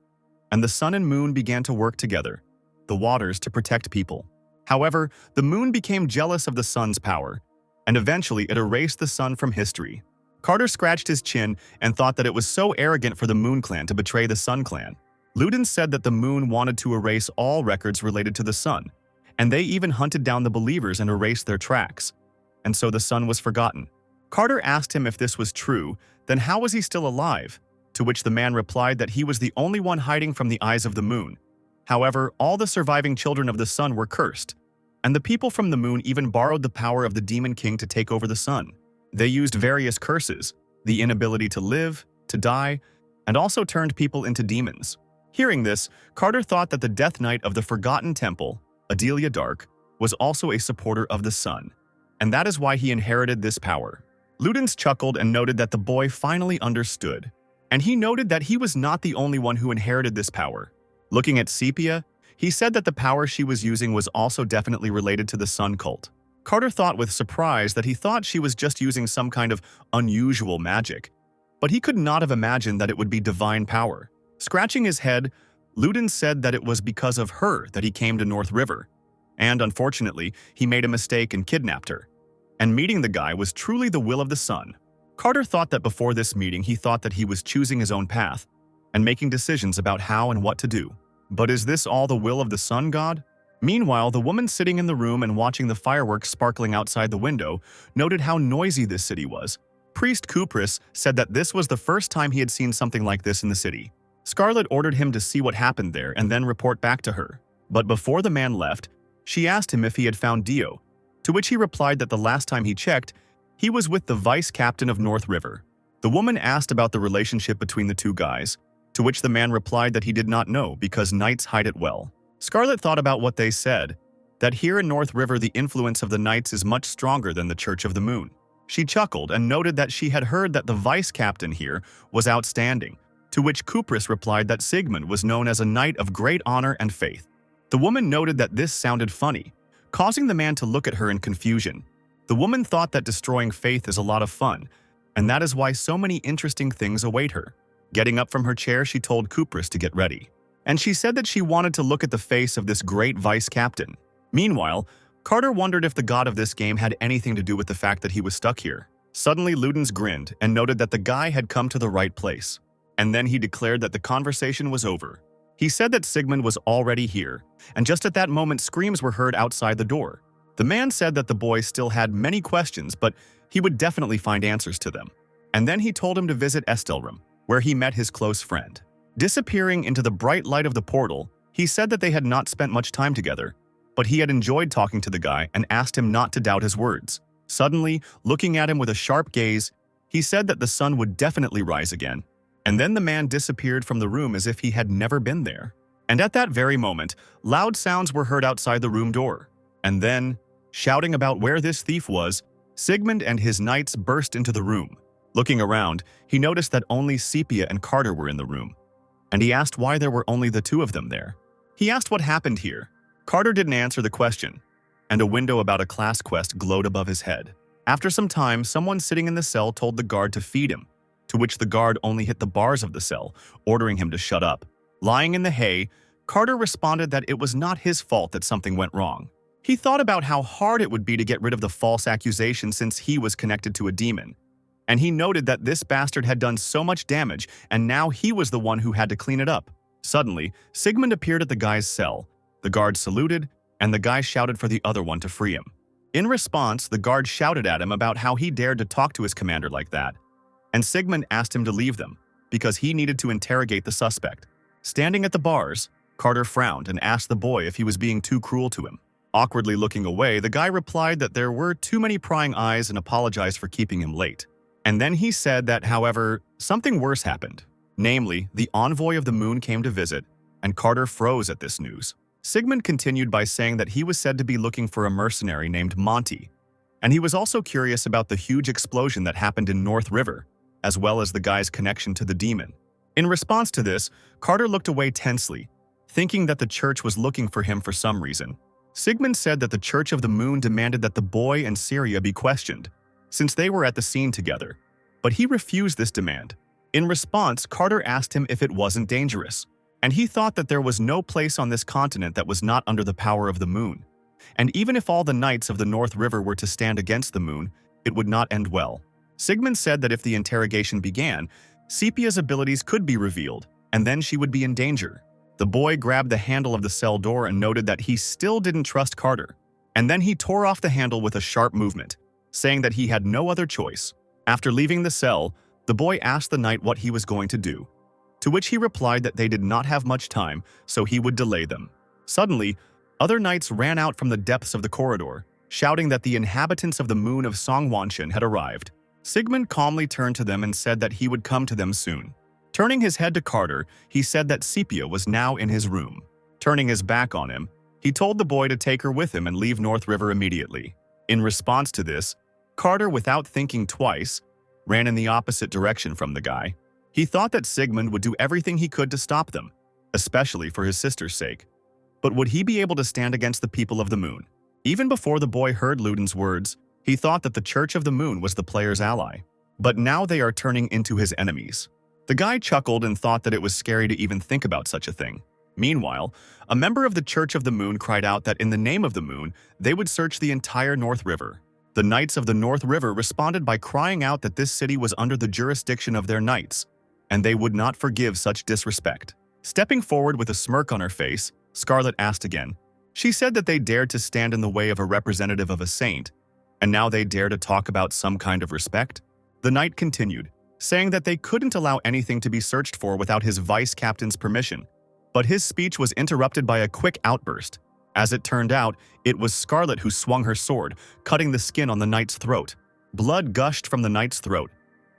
A: and the sun and moon began to work together, the waters to protect people. However, the moon became jealous of the sun's power, and eventually it erased the sun from history. Carter scratched his chin and thought that it was so arrogant for the Moon Clan to betray the Sun Clan. Ludin said that the moon wanted to erase all records related to the sun, and they even hunted down the believers and erased their tracks, and so the sun was forgotten. Carter asked him if this was true, then how was he still alive? To which the man replied that he was the only one hiding from the eyes of the moon. However, all the surviving children of the sun were cursed, and the people from the moon even borrowed the power of the Demon King to take over the sun. They used various curses, the inability to live, to die, and also turned people into demons. Hearing this, Carter thought that the Death Knight of the Forgotten Temple, Adelia Dark, was also a supporter of the sun, and that is why he inherited this power. Ludens chuckled and noted that the boy finally understood, and he noted that he was not the only one who inherited this power. Looking at Sepia, he said that the power she was using was also definitely related to the sun cult. Carter thought with surprise that he thought she was just using some kind of unusual magic, but he could not have imagined that it would be divine power. Scratching his head, Ludens said that it was because of her that he came to North River, and unfortunately, he made a mistake and kidnapped her. And meeting the guy was truly the will of the sun. Carter thought that before this meeting he thought that he was choosing his own path and making decisions about how and what to do. But is this all the will of the sun god? Meanwhile, the woman sitting in the room and watching the fireworks sparkling outside the window noted how noisy this city was. Priest Kupris said that this was the first time he had seen something like this in the city. Scarlet ordered him to see what happened there and then report back to her. But before the man left, she asked him if he had found Dio, to which he replied that the last time he checked, he was with the vice captain of North River. The woman asked about the relationship between the two guys, to which the man replied that he did not know because knights hide it well. Scarlet thought about what they said, that here in North River the influence of the knights is much stronger than the Church of the Moon. She chuckled and noted that she had heard that the vice captain here was outstanding, to which Kupris replied that Sigmund was known as a knight of great honor and faith. The woman noted that this sounded funny, causing the man to look at her in confusion. The woman thought that destroying faith is a lot of fun, and that is why so many interesting things await her. Getting up from her chair, she told Kupris to get ready, and she said that she wanted to look at the face of this great vice captain. Meanwhile, Carter wondered if the god of this game had anything to do with the fact that he was stuck here. Suddenly, Ludens grinned and noted that the guy had come to the right place, and then he declared that the conversation was over. He said that Sigmund was already here, and just at that moment screams were heard outside the door. The man said that the boy still had many questions, but he would definitely find answers to them. And then he told him to visit Estelrum, where he met his close friend. Disappearing into the bright light of the portal, he said that they had not spent much time together, but he had enjoyed talking to the guy and asked him not to doubt his words. Suddenly, looking at him with a sharp gaze, he said that the sun would definitely rise again. And then the man disappeared from the room as if he had never been there. And at that very moment, loud sounds were heard outside the room door. And then, shouting about where this thief was, Sigmund and his knights burst into the room. Looking around, he noticed that only Sepia and Carter were in the room, and he asked why there were only the two of them there. He asked what happened here. Carter didn't answer the question, and a window about a class quest glowed above his head. After some time, someone sitting in the cell told the guard to feed him, to which the guard only hit the bars of the cell, ordering him to shut up. Lying in the hay, Carter responded that it was not his fault that something went wrong. He thought about how hard it would be to get rid of the false accusation since he was connected to a demon, and he noted that this bastard had done so much damage and now he was the one who had to clean it up. Suddenly, Sigmund appeared at the guy's cell. The guard saluted, and the guy shouted for the other one to free him. In response, the guard shouted at him about how he dared to talk to his commander like that, and Sigmund asked him to leave them because he needed to interrogate the suspect. Standing at the bars, Carter frowned and asked the boy if he was being too cruel to him. Awkwardly looking away, the guy replied that there were too many prying eyes and apologized for keeping him late. And then he said that, however, something worse happened. Namely, the envoy of the moon came to visit, and Carter froze at this news. Sigmund continued by saying that he was said to be looking for a mercenary named Monty, and he was also curious about the huge explosion that happened in North River, as well as the guy's connection to the demon. In response to this, Carter looked away tensely, thinking that the church was looking for him for some reason. Sigmund said that the Church of the Moon demanded that the boy and Syria be questioned, since they were at the scene together, but he refused this demand. In response, Carter asked him if it wasn't dangerous, and he thought that there was no place on this continent that was not under the power of the moon. And even if all the knights of the North River were to stand against the moon, it would not end well. Sigmund said that if the interrogation began, Sepia's abilities could be revealed, and then she would be in danger. The boy grabbed the handle of the cell door and noted that he still didn't trust Carter, and then he tore off the handle with a sharp movement, saying that he had no other choice. After leaving the cell, the boy asked the knight what he was going to do, to which he replied that they did not have much time, so he would delay them. Suddenly, other knights ran out from the depths of the corridor, shouting that the inhabitants of the moon of Songwanshan had arrived. Sigmund calmly turned to them and said that he would come to them soon. Turning his head to Carter, he said that Sepia was now in his room. Turning his back on him, he told the boy to take her with him and leave North River immediately. In response to this, Carter, without thinking twice, ran in the opposite direction from the guy. He thought that Sigmund would do everything he could to stop them, especially for his sister's sake. But would he be able to stand against the people of the moon? Even before the boy heard Luden's words, he thought that the Church of the Moon was the player's ally. But now they are turning into his enemies. The guy chuckled and thought that it was scary to even think about such a thing. Meanwhile, a member of the Church of the Moon cried out that in the name of the moon, they would search the entire North River. The Knights of the North River responded by crying out that this city was under the jurisdiction of their knights, and they would not forgive such disrespect. Stepping forward with a smirk on her face, Scarlet asked again. She said that they dared to stand in the way of a representative of a saint, and now they dare to talk about some kind of respect? The knight continued, saying that they couldn't allow anything to be searched for without his vice-captain's permission. But his speech was interrupted by a quick outburst. As it turned out, it was Scarlet who swung her sword, cutting the skin on the knight's throat. Blood gushed from the knight's throat,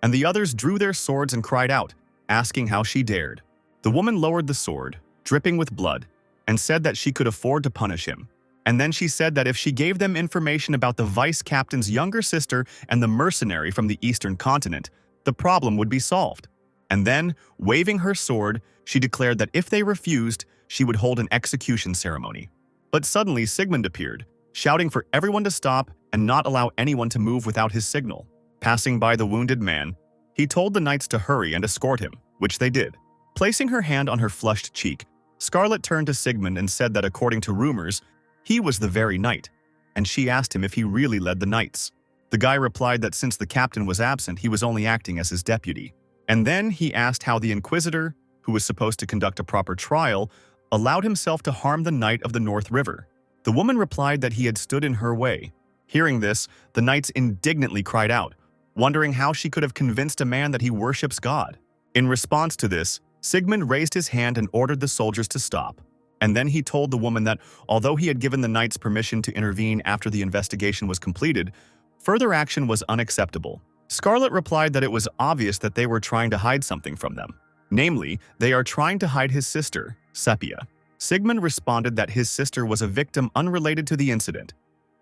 A: and the others drew their swords and cried out, asking how she dared. The woman lowered the sword, dripping with blood, and said that she could afford to punish him. And then she said that if she gave them information about the vice-captain's younger sister and the mercenary from the eastern continent, the problem would be solved. And then, waving her sword, she declared that if they refused, she would hold an execution ceremony. But suddenly Sigmund appeared, shouting for everyone to stop and not allow anyone to move without his signal. Passing by the wounded man, he told the knights to hurry and escort him, which they did. Placing her hand on her flushed cheek, Scarlet turned to Sigmund and said that according to rumors, he was the very knight, and she asked him if he really led the knights. The guy replied that since the captain was absent, he was only acting as his deputy. And then he asked how the Inquisitor, who was supposed to conduct a proper trial, allowed himself to harm the Knight of the North River. The woman replied that he had stood in her way. Hearing this, the knights indignantly cried out, wondering how she could have convinced a man that he worships God. In response to this, Sigmund raised his hand and ordered the soldiers to stop. And then he told the woman that, although he had given the knights permission to intervene after the investigation was completed, further action was unacceptable. Scarlet replied that it was obvious that they were trying to hide something from them. Namely, they are trying to hide his sister, Sepia. Sigmund responded that his sister was a victim unrelated to the incident,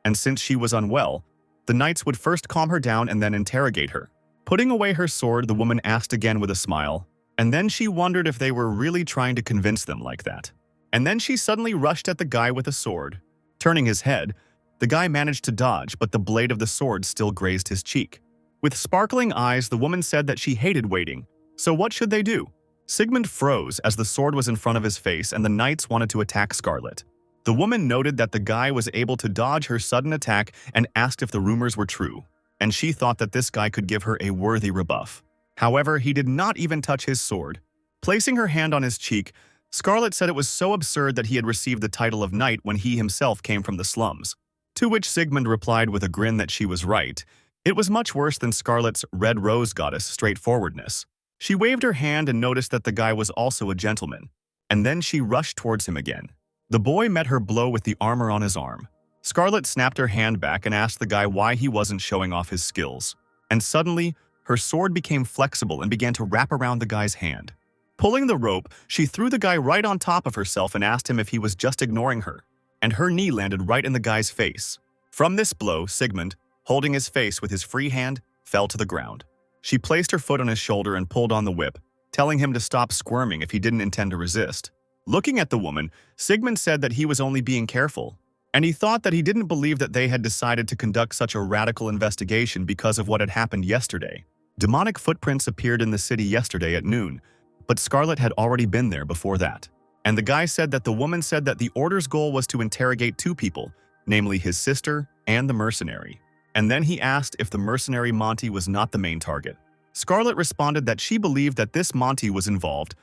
A: and since she was unwell, the knights would first calm her down and then interrogate her. Putting away her sword, the woman asked again with a smile, and then she wondered if they were really trying to convince them like that. And then she suddenly rushed at the guy with a sword. Turning his head, the guy managed to dodge, but the blade of the sword still grazed his cheek. With sparkling eyes, the woman said that she hated waiting. So what should they do? Sigmund froze as the sword was in front of his face and the knights wanted to attack Scarlet. The woman noted that the guy was able to dodge her sudden attack and asked if the rumors were true, and she thought that this guy could give her a worthy rebuff. However, he did not even touch his sword. Placing her hand on his cheek, Scarlet said it was so absurd that he had received the title of knight when he himself came from the slums. To which Sigmund replied with a grin that she was right. It was much worse than Scarlet's red rose goddess straightforwardness. She waved her hand and noticed that the guy was also a gentleman, and then she rushed towards him again. The boy met her blow with the armor on his arm. Scarlet snapped her hand back and asked the guy why he wasn't showing off his skills. And suddenly, her sword became flexible and began to wrap around the guy's hand. Pulling the rope, she threw the guy right on top of herself and asked him if he was just ignoring her, and her knee landed right in the guy's face. From this blow, Sigmund, holding his face with his free hand, fell to the ground. She placed her foot on his shoulder and pulled on the whip, telling him to stop squirming if he didn't intend to resist. Looking at the woman, Sigmund said that he was only being careful, and he thought that he didn't believe that they had decided to conduct such a radical investigation because of what had happened yesterday. Demonic footprints appeared in the city yesterday at noon, but Scarlet had already been there before that. And the guy said that the woman said that the Order's goal was to interrogate two people, namely his sister and the Mercenary. And then he asked if the Mercenary Monty was not the main target. Scarlet responded that she believed that this Monty was involved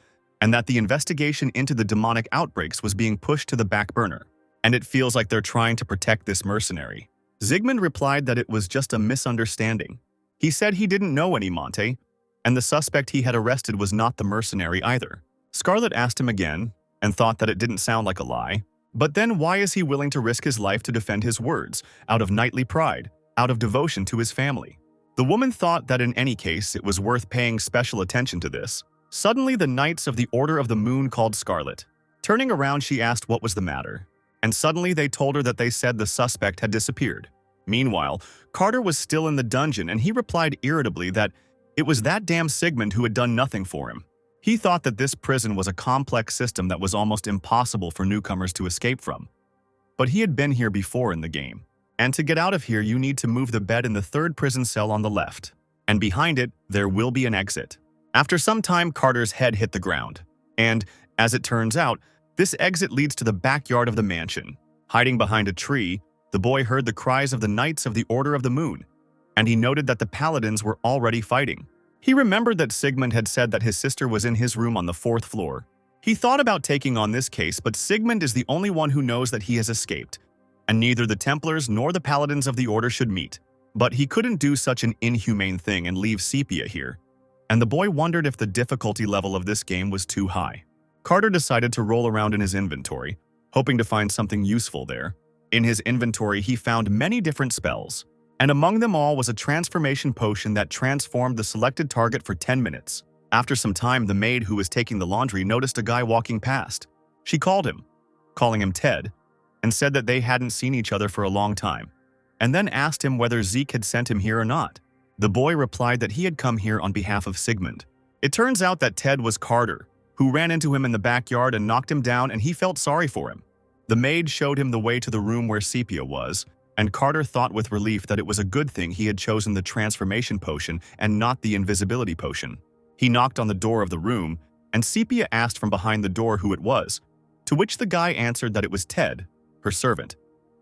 A: and that the investigation into the demonic outbreaks was being pushed to the back burner, and it feels like they're trying to protect this mercenary. Sigmund replied that it was just a misunderstanding. He said he didn't know any Monte, and the suspect he had arrested was not the mercenary either. Scarlet asked him again, and thought that it didn't sound like a lie. But then why is he willing to risk his life to defend his words, out of knightly pride, out of devotion to his family? The woman thought that in any case it was worth paying special attention to this. Suddenly the Knights of the Order of the Moon called Scarlet. Turning around, she asked what was the matter, and suddenly they told her that they said the suspect had disappeared. Meanwhile, Carter was still in the dungeon, and he replied irritably that it was that damn Sigmund who had done nothing for him. He thought that this prison was a complex system that was almost impossible for newcomers to escape from. But he had been here before in the game, and to get out of here you need to move the bed in the third prison cell on the left, and behind it there will be an exit. After some time, Carter's head hit the ground, and, as it turns out, this exit leads to the backyard of the mansion. Hiding behind a tree, the boy heard the cries of the Knights of the Order of the Moon, and he noted that the paladins were already fighting. He remembered that Sigmund had said that his sister was in his room on the 4th floor. He thought about taking on this case, but Sigmund is the only one who knows that he has escaped, and neither the Templars nor the paladins of the Order should meet. But he couldn't do such an inhumane thing and leave Sepia here, and the boy wondered if the difficulty level of this game was too high. Carter decided to roll around in his inventory, hoping to find something useful there. In his inventory, he found many different spells, and among them all was a transformation potion that transformed the selected target for 10 minutes. After some time, the maid who was taking the laundry noticed a guy walking past. She called him, calling him Ted, and said that they hadn't seen each other for a long time, and then asked him whether Zeke had sent him here or not. The boy replied that he had come here on behalf of Sigmund. It turns out that Ted was Carter, who ran into him in the backyard and knocked him down, and he felt sorry for him. The maid showed him the way to the room where Sepia was, and Carter thought with relief that it was a good thing he had chosen the transformation potion and not the invisibility potion. He knocked on the door of the room, and Sepia asked from behind the door who it was, to which the guy answered that it was Ted, her servant,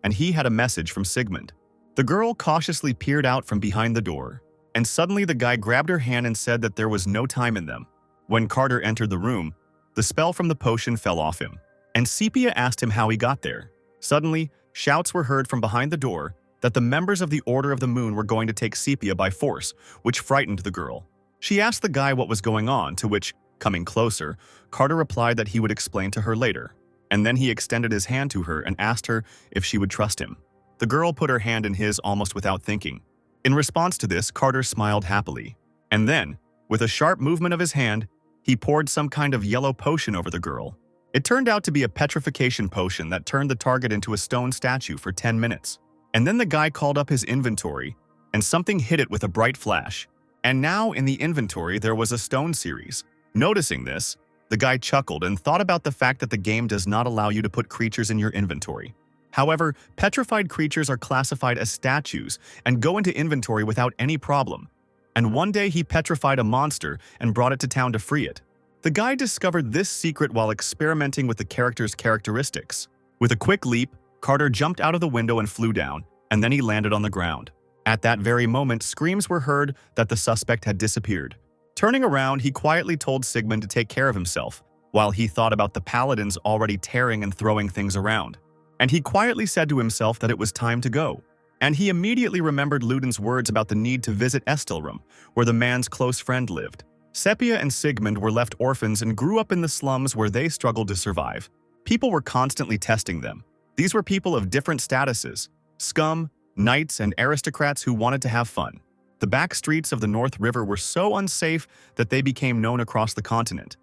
A: and he had a message from Sigmund. The girl cautiously peered out from behind the door, and suddenly the guy grabbed her hand and said that there was no time in them. When Carter entered the room, the spell from the potion fell off him, and Sepia asked him how he got there. Suddenly, shouts were heard from behind the door that the members of the Order of the Moon were going to take Sepia by force, which frightened the girl. She asked the guy what was going on, to which, coming closer, Carter replied that he would explain to her later, and then he extended his hand to her and asked her if she would trust him. The girl put her hand in his almost without thinking. In response to this, Carter smiled happily, and then, with a sharp movement of his hand, he poured some kind of yellow potion over the girl. It turned out to be a petrification potion that turned the target into a stone statue for 10 minutes. And then the guy called up his inventory, and something hit it with a bright flash. And now in the inventory there was a stone series. Noticing this, the guy chuckled and thought about the fact that the game does not allow you to put creatures in your inventory. However, petrified creatures are classified as statues and go into inventory without any problem. And one day he petrified a monster and brought it to town to free it. The guy discovered this secret while experimenting with the character's characteristics. With a quick leap, Carter jumped out of the window and flew down, and then he landed on the ground. At that very moment, screams were heard that the suspect had disappeared. Turning around, he quietly told Sigmund to take care of himself, while he thought about the paladins already tearing and throwing things around. And he quietly said to himself that it was time to go. And he immediately remembered Luden's words about the need to visit Estelrum, where the man's close friend lived. Sepia and Sigmund were left orphans and grew up in the slums where they struggled to survive. People were constantly testing them. These were people of different statuses, scum, knights, and aristocrats who wanted to have fun. The back streets of the North River were so unsafe that they became known across the continent.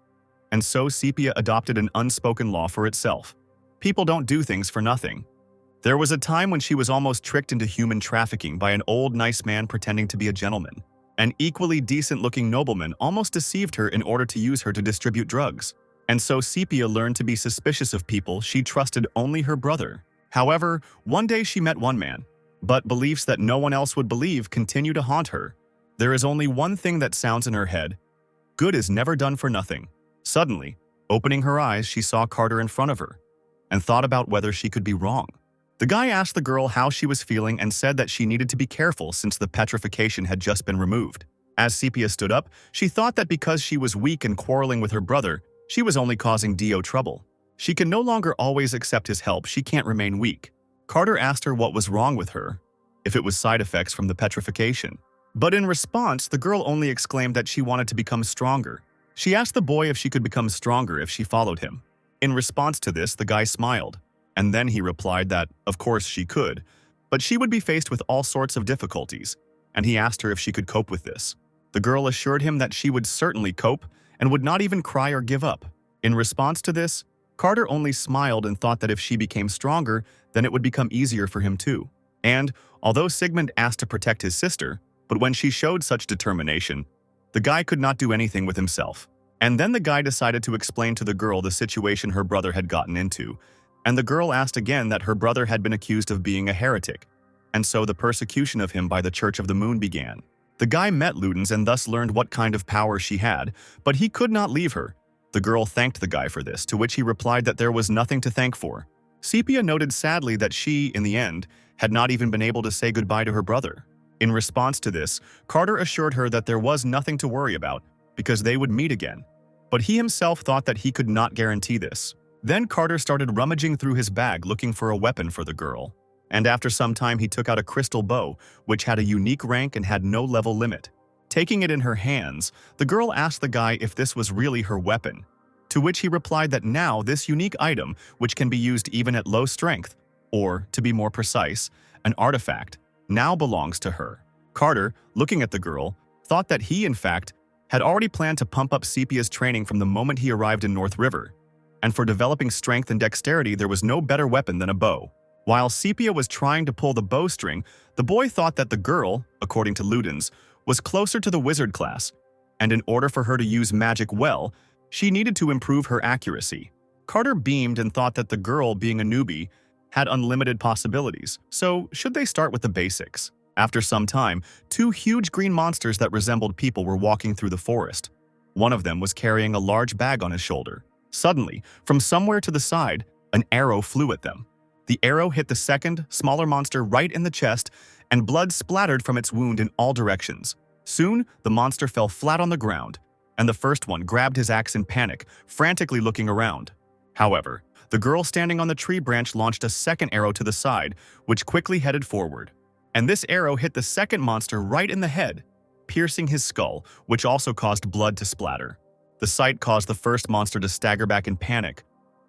A: And so Sepia adopted an unspoken law for itself. People don't do things for nothing. There was a time when she was almost tricked into human trafficking by an old nice man pretending to be a gentleman. An equally decent-looking nobleman almost deceived her in order to use her to distribute drugs. And so Sepia learned to be suspicious of people she trusted only her brother. However, one day she met one man, but beliefs that no one else would believe continue to haunt her. There is only one thing that sounds in her head: good is never done for nothing. Suddenly, opening her eyes, she saw Carter in front of her and thought about whether she could be wrong. The guy asked the girl how she was feeling and said that she needed to be careful since the petrification had just been removed. As Sepia stood up, she thought that because she was weak and quarreling with her brother, she was only causing Dio trouble. She can no longer always accept his help. She can't remain weak. Carter asked her what was wrong with her, if it was side effects from the petrification. But in response, the girl only exclaimed that she wanted to become stronger. She asked the boy if she could become stronger if she followed him. In response to this, the guy smiled, and then he replied that, of course she could, but she would be faced with all sorts of difficulties, and he asked her if she could cope with this. The girl assured him that she would certainly cope and would not even cry or give up. In response to this, Carter only smiled and thought that if she became stronger, then it would become easier for him too. And, although Sigmund asked to protect his sister, but when she showed such determination, the guy could not do anything with himself. And then the guy decided to explain to the girl the situation her brother had gotten into, and the girl asked again that her brother had been accused of being a heretic, and so the persecution of him by the Church of the Moon began. The guy met Ludens and thus learned what kind of power she had, but he could not leave her. The girl thanked the guy for this, to which he replied that there was nothing to thank for. Sepia noted sadly that she, in the end, had not even been able to say goodbye to her brother. In response to this, Carter assured her that there was nothing to worry about, because they would meet again. But he himself thought that he could not guarantee this. Then Carter started rummaging through his bag looking for a weapon for the girl. And after some time he took out a crystal bow, which had a unique rank and had no level limit. Taking it in her hands, the girl asked the guy if this was really her weapon, to which he replied that now this unique item, which can be used even at low strength, or, to be more precise, an artifact, now belongs to her. Carter, looking at the girl, thought that he, in fact, had already planned to pump up Sepia's training from the moment he arrived in North River, and for developing strength and dexterity there was no better weapon than a bow. While Sepia was trying to pull the bowstring, the boy thought that the girl, according to Ludens, was closer to the wizard class, and in order for her to use magic well, she needed to improve her accuracy. Carter beamed and thought that the girl, being a newbie, had unlimited possibilities, so should they start with the basics? After some time, two huge green monsters that resembled people were walking through the forest. One of them was carrying a large bag on his shoulder. Suddenly, from somewhere to the side, an arrow flew at them. The arrow hit the second, smaller monster right in the chest, and blood splattered from its wound in all directions. Soon, the monster fell flat on the ground, and the first one grabbed his axe in panic, frantically looking around. However, the girl standing on the tree branch launched a second arrow to the side, which quickly headed forward. And this arrow hit the second monster right in the head, piercing his skull, which also caused blood to splatter. The sight caused the first monster to stagger back in panic,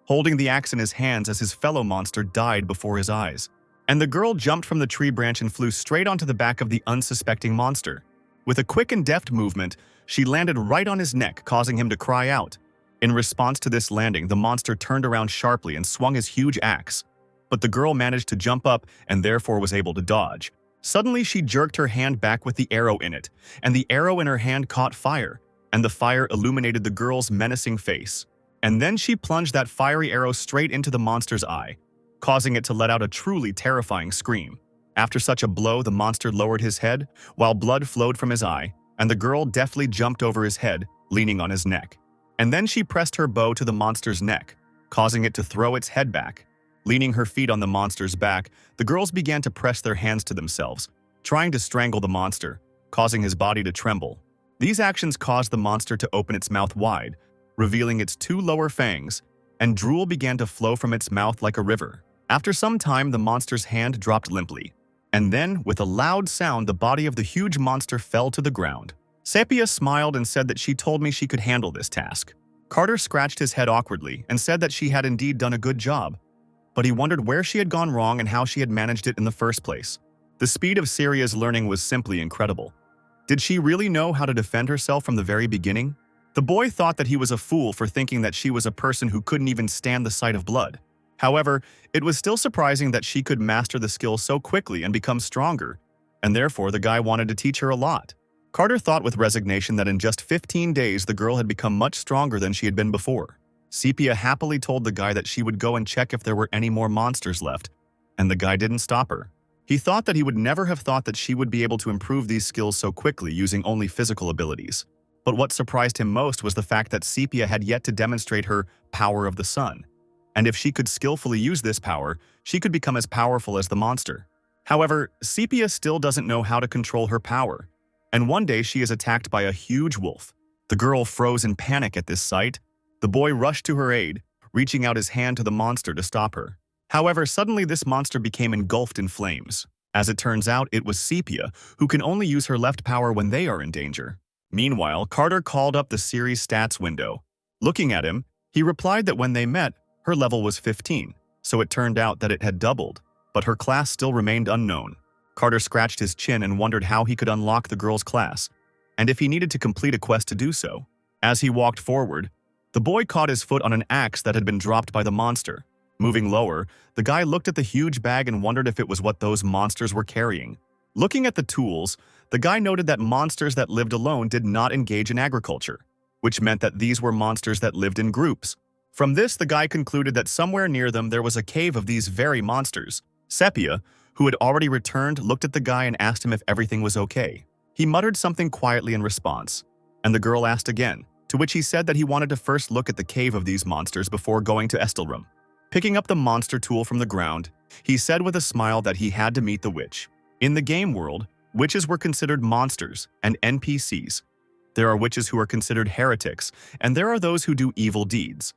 A: holding the axe in his hands as his fellow monster died before his eyes. And the girl jumped from the tree branch and flew straight onto the back of the unsuspecting monster. With a quick and deft movement, she landed right on his neck, causing him to cry out. In response to this landing, the monster turned around sharply and swung his huge axe. But the girl managed to jump up and therefore was able to dodge. Suddenly, she jerked her hand back with the arrow in it, and the arrow in her hand caught fire, and the fire illuminated the girl's menacing face. And then she plunged that fiery arrow straight into the monster's eye, causing it to let out a truly terrifying scream. After such a blow, the monster lowered his head, while blood flowed from his eye, and the girl deftly jumped over his head, leaning on his neck. And then she pressed her bow to the monster's neck, causing it to throw its head back. Leaning her feet on the monster's back, the girls began to press their hands to themselves, trying to strangle the monster, causing his body to tremble. These actions caused the monster to open its mouth wide, revealing its two lower fangs, and drool began to flow from its mouth like a river. After some time, the monster's hand dropped limply, and then, with a loud sound, the body of the huge monster fell to the ground. Sepia smiled and said that she told me she could handle this task. Carter scratched his head awkwardly and said that she had indeed done a good job, but he wondered where she had gone wrong and how she had managed it in the first place. The speed of Syria's learning was simply incredible. Did she really know how to defend herself from the very beginning? The boy thought that he was a fool for thinking that she was a person who couldn't even stand the sight of blood. However, it was still surprising that she could master the skill so quickly and become stronger, and therefore the guy wanted to teach her a lot. Carter thought with resignation that in just 15 days the girl had become much stronger than she had been before. Sepia happily told the guy that she would go and check if there were any more monsters left, and the guy didn't stop her. He thought that he would never have thought that she would be able to improve these skills so quickly using only physical abilities. But what surprised him most was the fact that Sepia had yet to demonstrate her power of the sun. And if she could skillfully use this power, she could become as powerful as the monster. However, Sepia still doesn't know how to control her power, and one day she is attacked by a huge wolf. The girl froze in panic at this sight. The boy rushed to her aid, reaching out his hand to the monster to stop her. However, suddenly this monster became engulfed in flames. As it turns out, it was Sepia, who can only use her left power when they are in danger. Meanwhile, Carter called up the series stats window. Looking at him, he replied that when they met, her level was 15, so it turned out that it had doubled, but her class still remained unknown. Carter scratched his chin and wondered how he could unlock the girl's class, and if he needed to complete a quest to do so. As he walked forward, the boy caught his foot on an axe that had been dropped by the monster. Moving lower, the guy looked at the huge bag and wondered if it was what those monsters were carrying. Looking at the tools, the guy noted that monsters that lived alone did not engage in agriculture, which meant that these were monsters that lived in groups. From this, the guy concluded that somewhere near them there was a cave of these very monsters. Sepia, who had already returned, looked at the guy and asked him if everything was okay. He muttered something quietly in response, and the girl asked again, to which he said that he wanted to first look at the cave of these monsters before going to Estelrum. Picking up the monster tool from the ground, he said with a smile that he had to meet the witch. In the game world, witches were considered monsters and NPCs. There are witches who are considered heretics, and there are those who do evil deeds.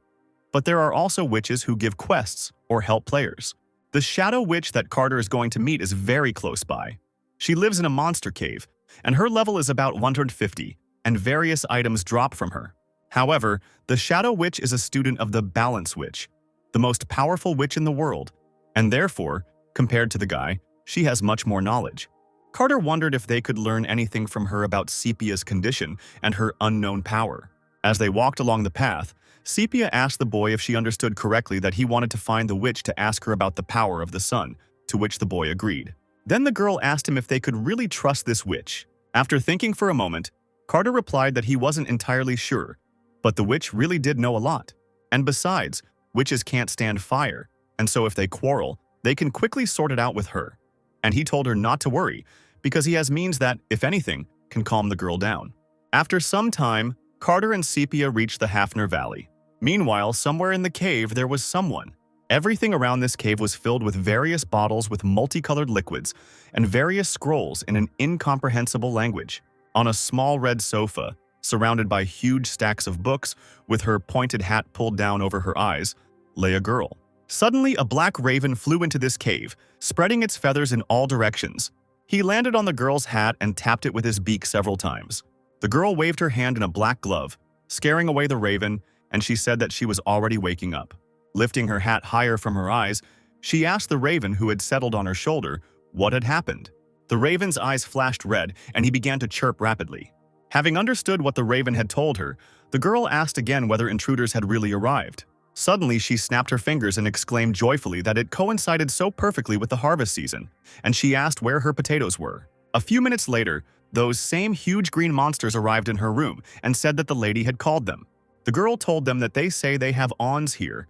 A: But there are also witches who give quests or help players. The shadow witch that Carter is going to meet is very close by. She lives in a monster cave, and her level is about 150, and various items drop from her. However, the shadow witch is a student of the balance witch, the most powerful witch in the world, and therefore, compared to the guy, she has much more knowledge. Carter wondered if they could learn anything from her about Sepia's condition and her unknown power. As they walked along the path, Sepia asked the boy if she understood correctly that he wanted to find the witch to ask her about the power of the sun, to which the boy agreed. Then the girl asked him if they could really trust this witch. After thinking for a moment, Carter replied that he wasn't entirely sure, but the witch really did know a lot. And besides, witches can't stand fire, and so if they quarrel, they can quickly sort it out with her. And he told her not to worry, because he has means that, if anything, can calm the girl down. After some time, Carter and Sepia reached the Hafner Valley. Meanwhile, somewhere in the cave there was someone. Everything around this cave was filled with various bottles with multicolored liquids and various scrolls in an incomprehensible language. On a small red sofa, surrounded by huge stacks of books, with her pointed hat pulled down over her eyes, lay a girl. Suddenly, a black raven flew into this cave, spreading its feathers in all directions. He landed on the girl's hat and tapped it with his beak several times. The girl waved her hand in a black glove, scaring away the raven, and she said that she was already waking up. Lifting her hat higher from her eyes, she asked the raven who had settled on her shoulder what had happened. The raven's eyes flashed red, and he began to chirp rapidly. Having understood what the raven had told her, the girl asked again whether intruders had really arrived. Suddenly, she snapped her fingers and exclaimed joyfully that it coincided so perfectly with the harvest season, and she asked where her potatoes were. A few minutes later, those same huge green monsters arrived in her room and said that the lady had called them. The girl told them that they say they have awns here,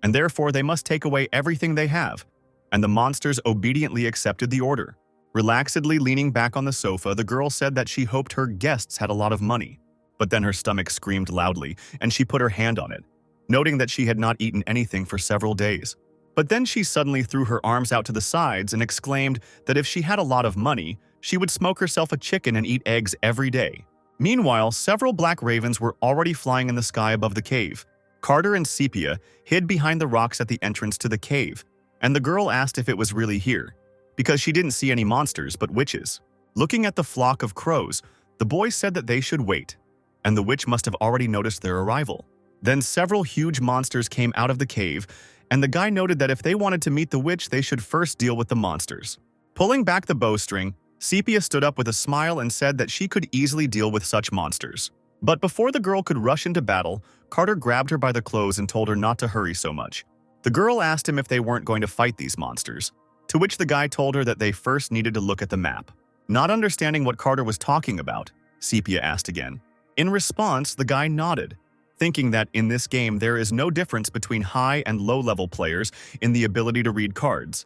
A: and therefore they must take away everything they have, and the monsters obediently accepted the order. Relaxedly leaning back on the sofa, the girl said that she hoped her guests had a lot of money. But then her stomach screamed loudly, and she put her hand on it, noting that she had not eaten anything for several days. But then she suddenly threw her arms out to the sides and exclaimed that if she had a lot of money, she would smoke herself a chicken and eat eggs every day. Meanwhile, several black ravens were already flying in the sky above the cave. Carter and Sepia hid behind the rocks at the entrance to the cave, and the girl asked if it was really here, because she didn't see any monsters but witches. Looking at the flock of crows, the boy said that they should wait, and the witch must have already noticed their arrival. Then several huge monsters came out of the cave, and the guy noted that if they wanted to meet the witch, they should first deal with the monsters. Pulling back the bowstring, Sepia stood up with a smile and said that she could easily deal with such monsters. But before the girl could rush into battle, Carter grabbed her by the clothes and told her not to hurry so much. The girl asked him if they weren't going to fight these monsters, to which the guy told her that they first needed to look at the map. Not understanding what Carter was talking about, Sepia asked again. In response, the guy nodded. thinking that in this game there is no difference between high and low-level players in the ability to read cards.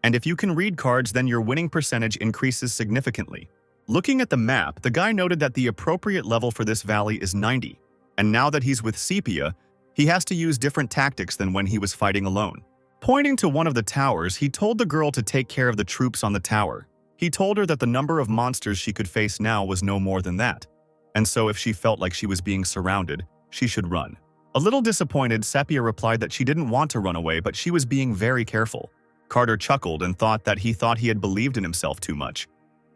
A: And if you can read cards, then your winning percentage increases significantly. Looking at the map, the guy noted that the appropriate level for this valley is 90, and now that he's with Sepia, he has to use different tactics than when he was fighting alone. Pointing to one of the towers, he told the girl to take care of the troops on the tower. He told her that the number of monsters she could face now was no more than that, and so if she felt like she was being surrounded, she should run. A little disappointed, Sepia replied that she didn't want to run away, but she was being very careful. Carter chuckled and thought he had believed in himself too much.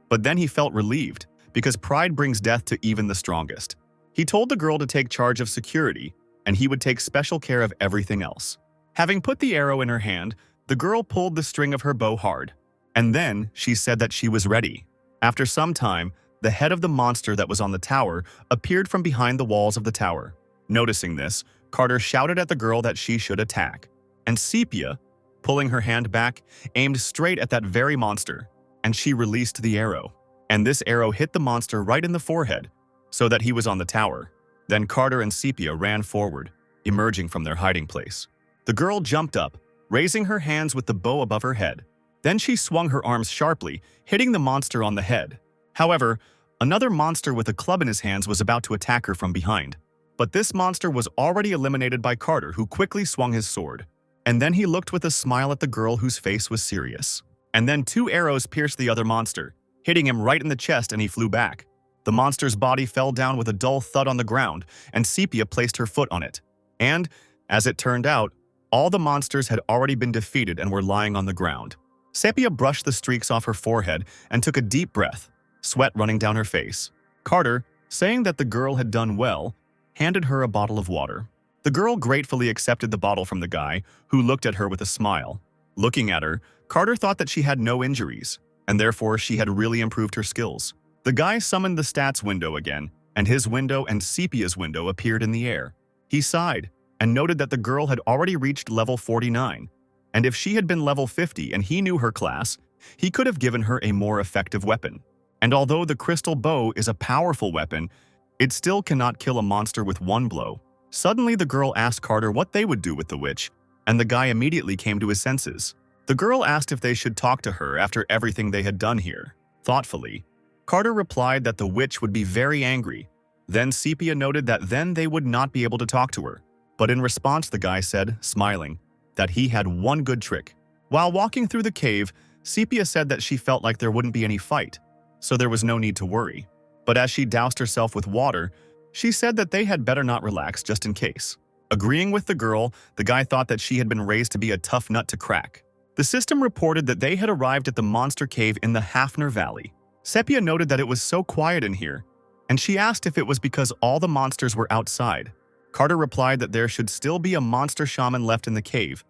A: But then he felt relieved, because pride brings death to even the strongest. He told the girl to take charge of security, and he would take special care of everything else. Having put the arrow in her hand, the girl pulled the string of her bow hard, and then she said that she was ready. After some time, the head of the monster that was on the tower appeared from behind the walls of the tower. Noticing this, Carter shouted at the girl that she should attack, and Sepia, pulling her hand back, aimed straight at that very monster, and she released the arrow. And this arrow hit the monster right in the forehead, so that he was on the tower. Then Carter and Sepia ran forward, emerging from their hiding place. The girl jumped up, raising her hands with the bow above her head. Then she swung her arms sharply, hitting the monster on the head. However, another monster with a club in his hands was about to attack her from behind. But this monster was already eliminated by Carter, who quickly swung his sword. And then he looked with a smile at the girl whose face was serious. And then 2 arrows pierced the other monster, hitting him right in the chest, and he flew back. The monster's body fell down with a dull thud on the ground, and Sepia placed her foot on it. And, as it turned out, all the monsters had already been defeated and were lying on the ground. Sepia brushed the streaks off her forehead and took a deep breath, sweat running down her face. Carter, saying that the girl had done well, handed her a bottle of water. The girl gratefully accepted the bottle from the guy, who looked at her with a smile. Looking at her, Carter thought that she had no injuries, and therefore she had really improved her skills. The guy summoned the stats window again, and his window and Sepia's window appeared in the air. He sighed, and noted that the girl had already reached level 49, and if she had been level 50 and he knew her class, he could have given her a more effective weapon. And although the crystal bow is a powerful weapon, it still cannot kill a monster with one blow. Suddenly, the girl asked Carter what they would do with the witch, and the guy immediately came to his senses. The girl asked if they should talk to her after everything they had done here. Thoughtfully, Carter replied that the witch would be very angry. Then Sepia noted that then they would not be able to talk to her. But in response, the guy said, smiling, that he had one good trick. While walking through the cave, Sepia said that she felt like there wouldn't be any fight, so there was no need to worry. But as she doused herself with water, she said that they had better not relax just in case. Agreeing with the girl, the guy thought that she had been raised to be a tough nut to crack. The system reported that they had arrived at the monster cave in the Hafner Valley. Sepia noted that it was so quiet in here, and she asked if it was because all the monsters were outside. Carter replied that there should still be a monster shaman left in the cave,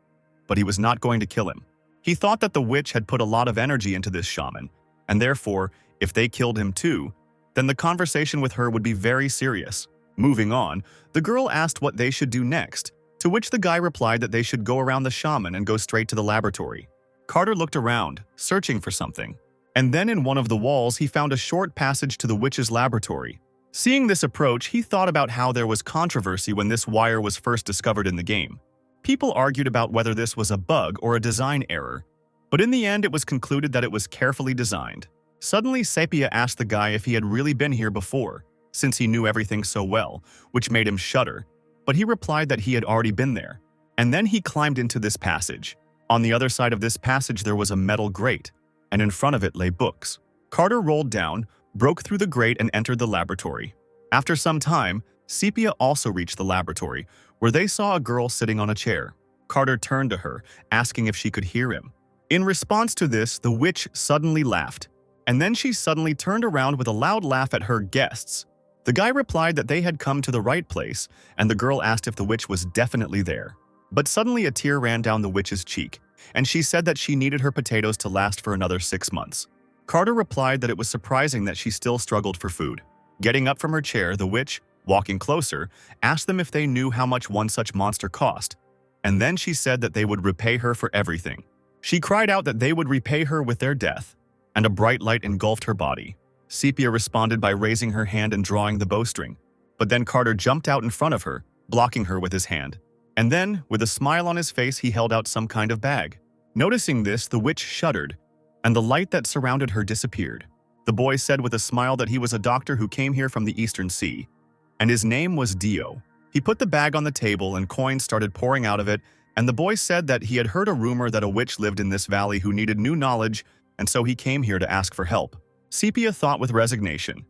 A: but he was not going to kill him. He thought that the witch had put a lot of energy into this shaman, and therefore, if they killed him too, then the conversation with her would be very serious. Moving on, the girl asked what they should do next, to which the guy replied that they should go around the shaman and go straight to the laboratory. Carter looked around, searching for something, and then in one of the walls he found a short passage to the witch's laboratory. Seeing this approach, he thought about how there was controversy when this wire was first discovered in the game. People argued about whether this was a bug or a design error, but in the end it was concluded that it was carefully designed. Suddenly, Sepia asked the guy if he had really been here before, since he knew everything so well, which made him shudder, but he replied that he had already been there. And then he climbed into this passage. On the other side of this passage there was a metal grate, and in front of it lay books. Carter rolled down, broke through the grate and entered the laboratory. After some time, Sepia also reached the laboratory, where they saw a girl sitting on a chair. Carter turned to her, asking if she could hear him. In response to this, the witch suddenly laughed, and then she suddenly turned around with a loud laugh at her guests. The guy replied that they had come to the right place, and the girl asked if the witch was definitely there. But suddenly a tear ran down the witch's cheek, and she said that she needed her potatoes to last for another 6 months. Carter replied that it was surprising that she still struggled for food. Getting up from her chair, the witch, walking closer, asked them if they knew how much one such monster cost, and then she said that they would repay her for everything. She cried out that they would repay her with their death, and a bright light engulfed her body. Sepia responded by raising her hand and drawing the bowstring, but then Carter jumped out in front of her, blocking her with his hand. And then, with a smile on his face, he held out some kind of bag. Noticing this, the witch shuddered, and the light that surrounded her disappeared. The boy said with a smile that he was a doctor who came here from the Eastern Sea, and his name was Dio. He put the bag on the table and coins started pouring out of it, and the boy said that he had heard a rumor that a witch lived in this valley who needed new knowledge, and so he came here to ask for help. Sepia thought with resignation.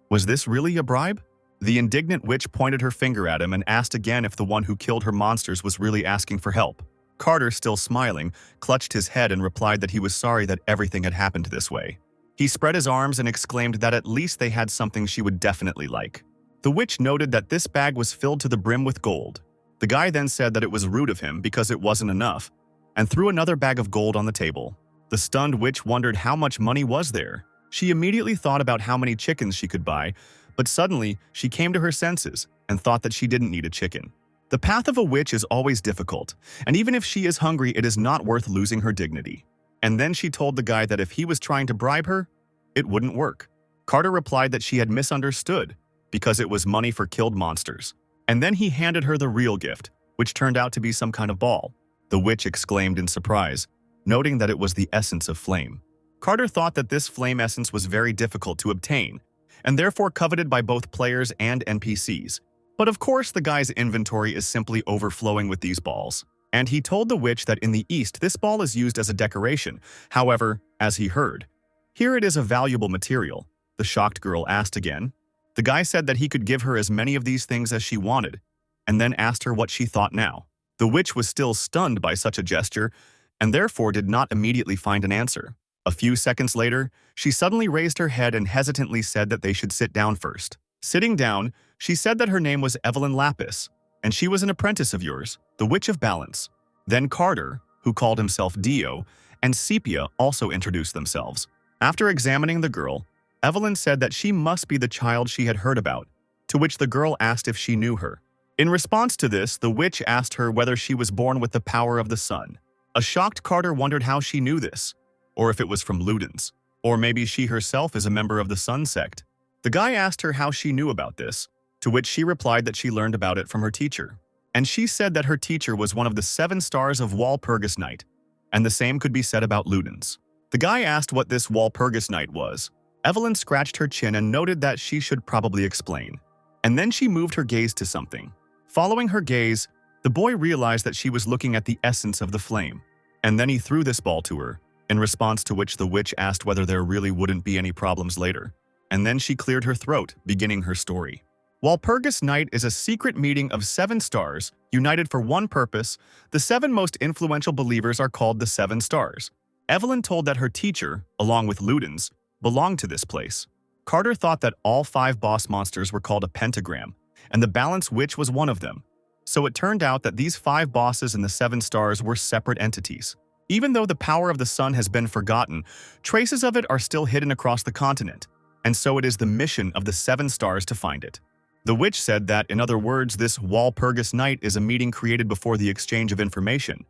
A: Was this really a bribe? The indignant witch pointed her finger at him and asked again if the one who killed her monsters was really asking for help. Carter, still smiling, clutched his head and replied that he was sorry that everything had happened this way. He spread his arms and exclaimed that at least they had something she would definitely like. The witch noted that this bag was filled to the brim with gold. The guy then said that it was rude of him because it wasn't enough, and threw another bag of gold on the table. The stunned witch wondered how much money was there. She immediately thought about how many chickens she could buy, but suddenly she came to her senses and thought that she didn't need a chicken. The path of a witch is always difficult, and even if she is hungry, it is not worth losing her dignity. And then she told the guy that if he was trying to bribe her, it wouldn't work. Carter replied that she had misunderstood, because it was money for killed monsters. And then he handed her the real gift, which turned out to be some kind of ball. The witch exclaimed in surprise, noting that it was the essence of flame. Carter thought that this flame essence was very difficult to obtain, and therefore coveted by both players and NPCs. But of course, the guy's inventory is simply overflowing with these balls. And he told the witch that in the East, this ball is used as a decoration. However, as he heard, "Here it is a valuable material," the shocked girl asked again. The guy said that he could give her as many of these things as she wanted, and then asked her what she thought now. The witch was still stunned by such a gesture, and therefore did not immediately find an answer. A few seconds later, she suddenly raised her head and hesitantly said that they should sit down first. Sitting down, she said that her name was Evelyn Lapis, and she was an apprentice of yours, the Witch of Balance. Then Carter, who called himself Dio, and Sepia also introduced themselves. After examining the girl, Evelyn said that she must be the child she had heard about, to which the girl asked if she knew her. In response to this, the witch asked her whether she was born with the power of the sun. A shocked Carter wondered how she knew this, or if it was from Ludens, or maybe she herself is a member of the Sun sect. The guy asked her how she knew about this, to which she replied that she learned about it from her teacher. And she said that her teacher was one of the 7 stars of Walpurgis Night, and the same could be said about Ludens. The guy asked what this Walpurgis Night was. Evelyn scratched her chin and noted that she should probably explain. And then she moved her gaze to something. Following her gaze, the boy realized that she was looking at the essence of the flame. And then he threw this ball to her, in response to which the witch asked whether there really wouldn't be any problems later. And then she cleared her throat, beginning her story. Walpurgis Night is a secret meeting of 7 stars, united for one purpose. The 7 most influential believers are called the 7 stars. Evelyn told that her teacher, along with Ludens, belonged to this place. Carter thought that all 5 boss monsters were called a pentagram, and the Balance Witch was one of them. So it turned out that these 5 bosses in the 7 stars were separate entities. Even though the power of the sun has been forgotten, traces of it are still hidden across the continent, and so it is the mission of the 7 stars to find it. The witch said that, in other words, this Walpurgis Night is a meeting created before the exchange of information.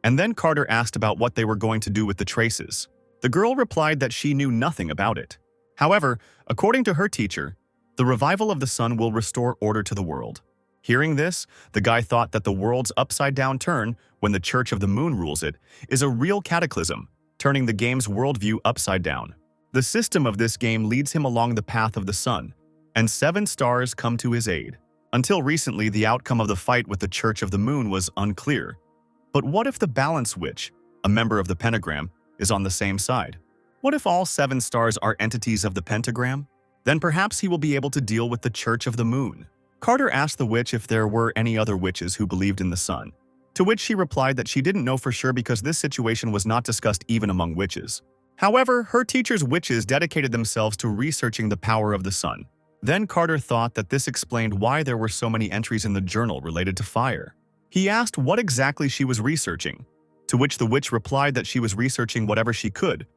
A: And then Carter asked about what they were going to do with the traces. The girl replied that she knew nothing about it. However, according to her teacher, the revival of the sun will restore order to the world. Hearing this, the guy thought that the world's upside-down turn, when the Church of the Moon rules it, is a real cataclysm, turning the game's worldview upside down. The system of this game leads him along the path of the sun, and 7 stars come to his aid. Until recently, the outcome of the fight with the Church of the Moon was unclear. But what if the Balance Witch, a member of the pentagram, is on the same side? What if all 7 stars are entities of the pentagram? Then perhaps he will be able to deal with the Church of the Moon. Carter asked the witch if there were any other witches who believed in the sun, to which she replied that she didn't know for sure because this situation was not discussed even among witches. However, her teacher's witches dedicated themselves to researching the power of the sun. Then Carter thought that this explained why there were so many entries in the journal related to fire. He asked what exactly she was researching, to which the witch replied that she was researching whatever she could,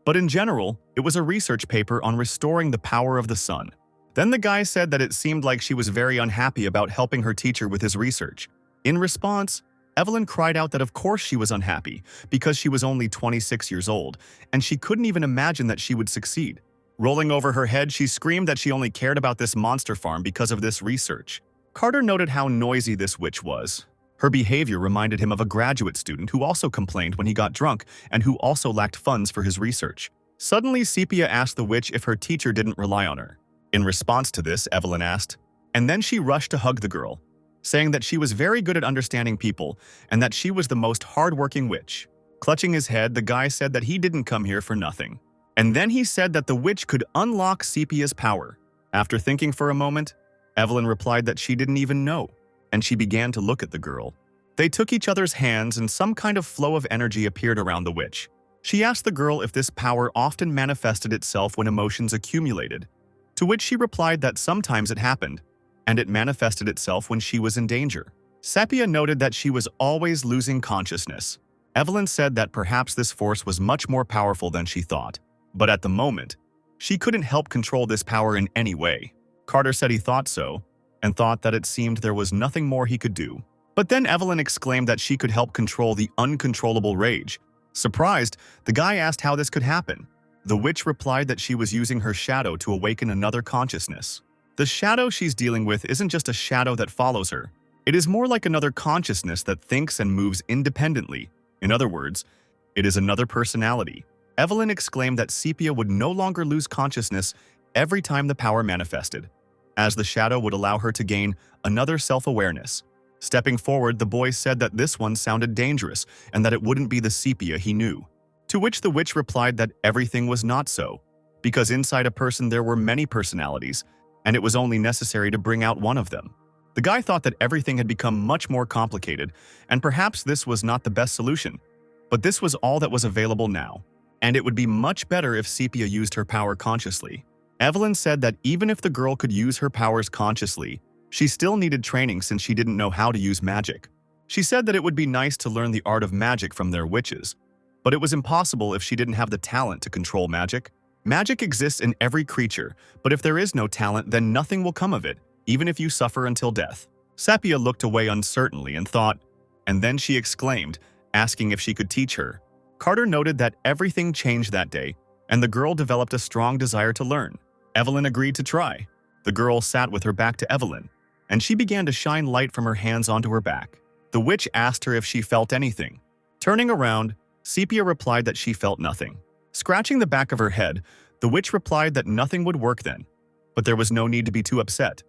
A: but in general, it was a research paper on restoring the power of the sun. Then the guy said that it seemed like she was very unhappy about helping her teacher with his research. In response, Evelyn cried out that of course she was unhappy, because she was only 26 years old, and she couldn't even imagine that she would succeed. Rolling over her head, she screamed that she only cared about this monster farm because of this research. Carter noted how noisy this witch was. Her behavior reminded him of a graduate student who also complained when he got drunk and who also lacked funds for his research. Suddenly, Sepia asked the witch if her teacher didn't rely on her. In response to this, Evelyn asked, and then she rushed to hug the girl, saying that she was very good at understanding people and that she was the most hardworking witch. Clutching his head, the guy said that he didn't come here for nothing. And then he said that the witch could unlock Sepia's power. After thinking for a moment, Evelyn replied that she didn't even know, and she began to look at the girl. They took each other's hands and some kind of flow of energy appeared around the witch. She asked the girl if this power often manifested itself when emotions accumulated, to which she replied that sometimes it happened, and it manifested itself when she was in danger. Sepia noted that she was always losing consciousness. Evelyn said that perhaps this force was much more powerful than she thought, but at the moment, she couldn't help control this power in any way. Carter said he thought so, and thought that it seemed there was nothing more he could do. But then Evelyn exclaimed that she could help control the uncontrollable rage. Surprised, the guy asked how this could happen. The witch replied that she was using her shadow to awaken another consciousness. The shadow she's dealing with isn't just a shadow that follows her. It is more like another consciousness that thinks and moves independently. In other words, it is another personality. Evelyn exclaimed that Sepia would no longer lose consciousness every time the power manifested, as the shadow would allow her to gain another self-awareness. Stepping forward, the boy said that this one sounded dangerous and that it wouldn't be the Sepia he knew. To which the witch replied that everything was not so, because inside a person there were many personalities, and it was only necessary to bring out one of them. The guy thought that everything had become much more complicated, and perhaps this was not the best solution. But this was all that was available now, and it would be much better if Sepia used her power consciously. Evelyn said that even if the girl could use her powers consciously, she still needed training since she didn't know how to use magic. She said that it would be nice to learn the art of magic from their witches, but it was impossible if she didn't have the talent to control magic. Magic exists in every creature, but if there is no talent, then nothing will come of it, even if you suffer until death. Sepia looked away uncertainly and thought, and then she exclaimed, asking if she could teach her. Carter noted that everything changed that day, and the girl developed a strong desire to learn. Evelyn agreed to try. The girl sat with her back to Evelyn, and she began to shine light from her hands onto her back. The witch asked her if she felt anything. Turning around, Sepia replied that she felt nothing. Scratching the back of her head, the witch replied that nothing would work then, but there was no need to be too upset,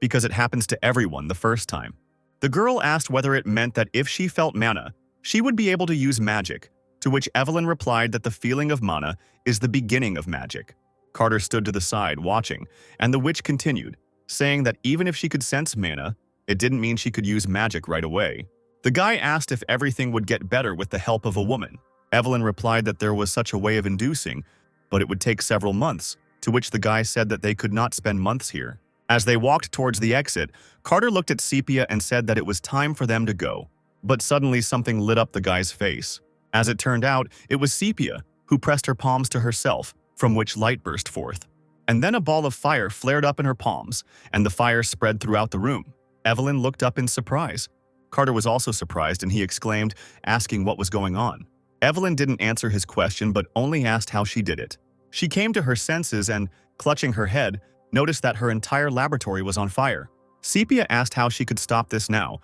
A: because it happens to everyone the first time. The girl asked whether it meant that if she felt mana, she would be able to use magic, to which Evelyn replied that the feeling of mana is the beginning of magic. Carter stood to the side, watching, and the witch continued, saying that even if she could sense mana, it didn't mean she could use magic right away. The guy asked if everything would get better with the help of a woman. Evelyn replied that there was such a way of inducing, but it would take several months, to which the guy said that they could not spend months here. As they walked towards the exit, Carter looked at Sepia and said that it was time for them to go. But suddenly something lit up the guy's face. As it turned out, it was Sepia, who pressed her palms to herself, from which light burst forth. And then a ball of fire flared up in her palms, and the fire spread throughout the room. Evelyn looked up in surprise. Carter was also surprised, and he exclaimed, asking what was going on. Evelyn didn't answer his question, but only asked how she did it. She came to her senses and, clutching her head, noticed that her entire laboratory was on fire. Sepia asked how she could stop this now,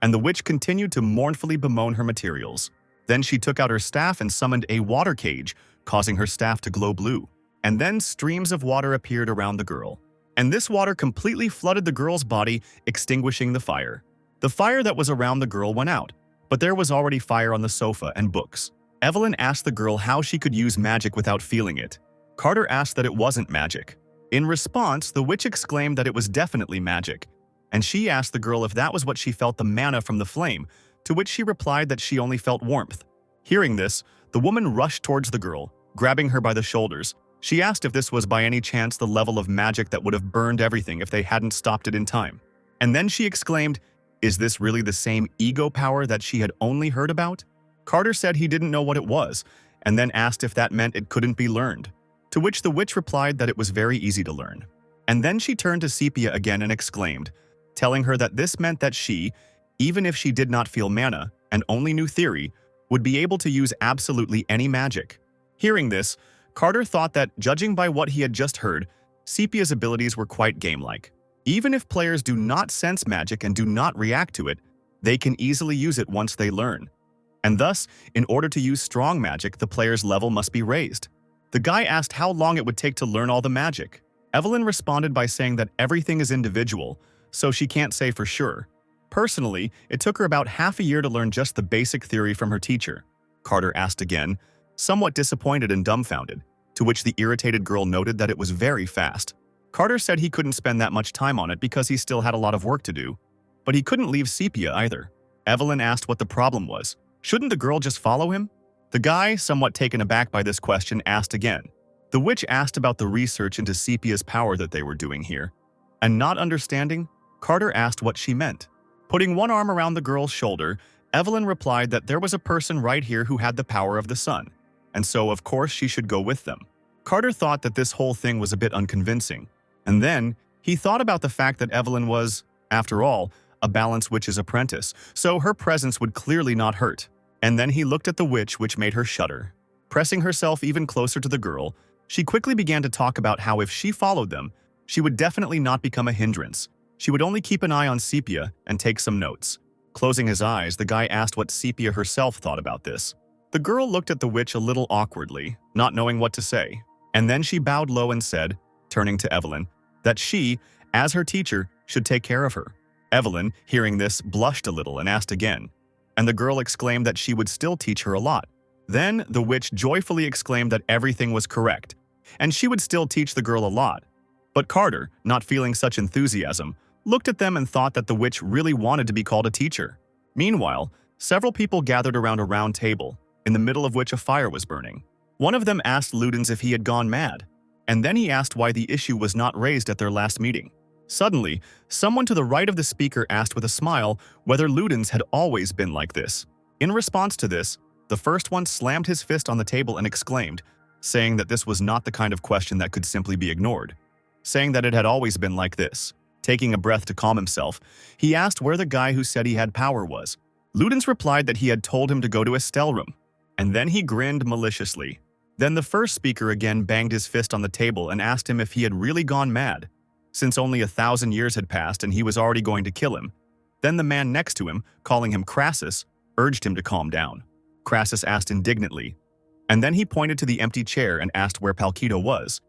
A: and the witch continued to mournfully bemoan her materials. Then she took out her staff and summoned a water cage, causing her staff to glow blue. And then streams of water appeared around the girl. And this water completely flooded the girl's body, extinguishing the fire. The fire that was around the girl went out, but there was already fire on the sofa and books. Evelyn asked the girl how she could use magic without feeling it. Carter asked that it wasn't magic. In response, the witch exclaimed that it was definitely magic, and she asked the girl if that was what she felt the mana from the flame, to which she replied that she only felt warmth. Hearing this, the woman rushed towards the girl, grabbing her by the shoulders. She asked if this was by any chance the level of magic that would have burned everything if they hadn't stopped it in time. And then she exclaimed, "Is this really the same ego power that she had only heard about?" Carter said he didn't know what it was, and then asked if that meant it couldn't be learned, to which the witch replied that it was very easy to learn. And then she turned to Sepia again and exclaimed, telling her that this meant that she, even if she did not feel mana and only knew theory, would be able to use absolutely any magic. Hearing this, Carter thought that, judging by what he had just heard, Sepia's abilities were quite game-like. Even if players do not sense magic and do not react to it, they can easily use it once they learn. And thus, in order to use strong magic, the player's level must be raised. The guy asked how long it would take to learn all the magic. Evelyn responded by saying that everything is individual, so she can't say for sure. Personally, it took her about half a year to learn just the basic theory from her teacher. Carter asked again, somewhat disappointed and dumbfounded, to which the irritated girl noted that it was very fast. Carter said he couldn't spend that much time on it because he still had a lot of work to do. But he couldn't leave Sepia either. Evelyn asked what the problem was. Shouldn't the girl just follow him? The guy, somewhat taken aback by this question, asked again. The witch asked about the research into Sepia's power that they were doing here. And not understanding, Carter asked what she meant. Putting one arm around the girl's shoulder, Evelyn replied that there was a person right here who had the power of the sun, and so of course she should go with them. Carter thought that this whole thing was a bit unconvincing, and then he thought about the fact that Evelyn was, after all, a balance witch's apprentice, so her presence would clearly not hurt. And then he looked at the witch, which made her shudder. Pressing herself even closer to the girl, she quickly began to talk about how if she followed them, she would definitely not become a hindrance. She would only keep an eye on Sepia and take some notes. Closing his eyes, the guy asked what Sepia herself thought about this. The girl looked at the witch a little awkwardly, not knowing what to say. And then she bowed low and said, turning to Evelyn, that she, as her teacher, should take care of her. Evelyn, hearing this, blushed a little and asked again. And the girl exclaimed that she would still teach her a lot. Then the witch joyfully exclaimed that everything was correct, and she would still teach the girl a lot. But Carter, not feeling such enthusiasm, looked at them and thought that the witch really wanted to be called a teacher. Meanwhile, several people gathered around a round table, in the middle of which a fire was burning. One of them asked Ludens if he had gone mad, and then he asked why the issue was not raised at their last meeting. Suddenly, someone to the right of the speaker asked with a smile whether Ludens had always been like this. In response to this, the first one slammed his fist on the table and exclaimed, saying that this was not the kind of question that could simply be ignored, saying that it had always been like this. Taking a breath to calm himself, he asked where the guy who said he had power was. Ludens replied that he had told him to go to a room, and then he grinned maliciously. Then the first speaker again banged his fist on the table and asked him if he had really gone mad, since only 1,000 years had passed and he was already going to kill him. Then the man next to him, calling him Crassus, urged him to calm down. Crassus asked indignantly, and then he pointed to the empty chair and asked where Palkito was,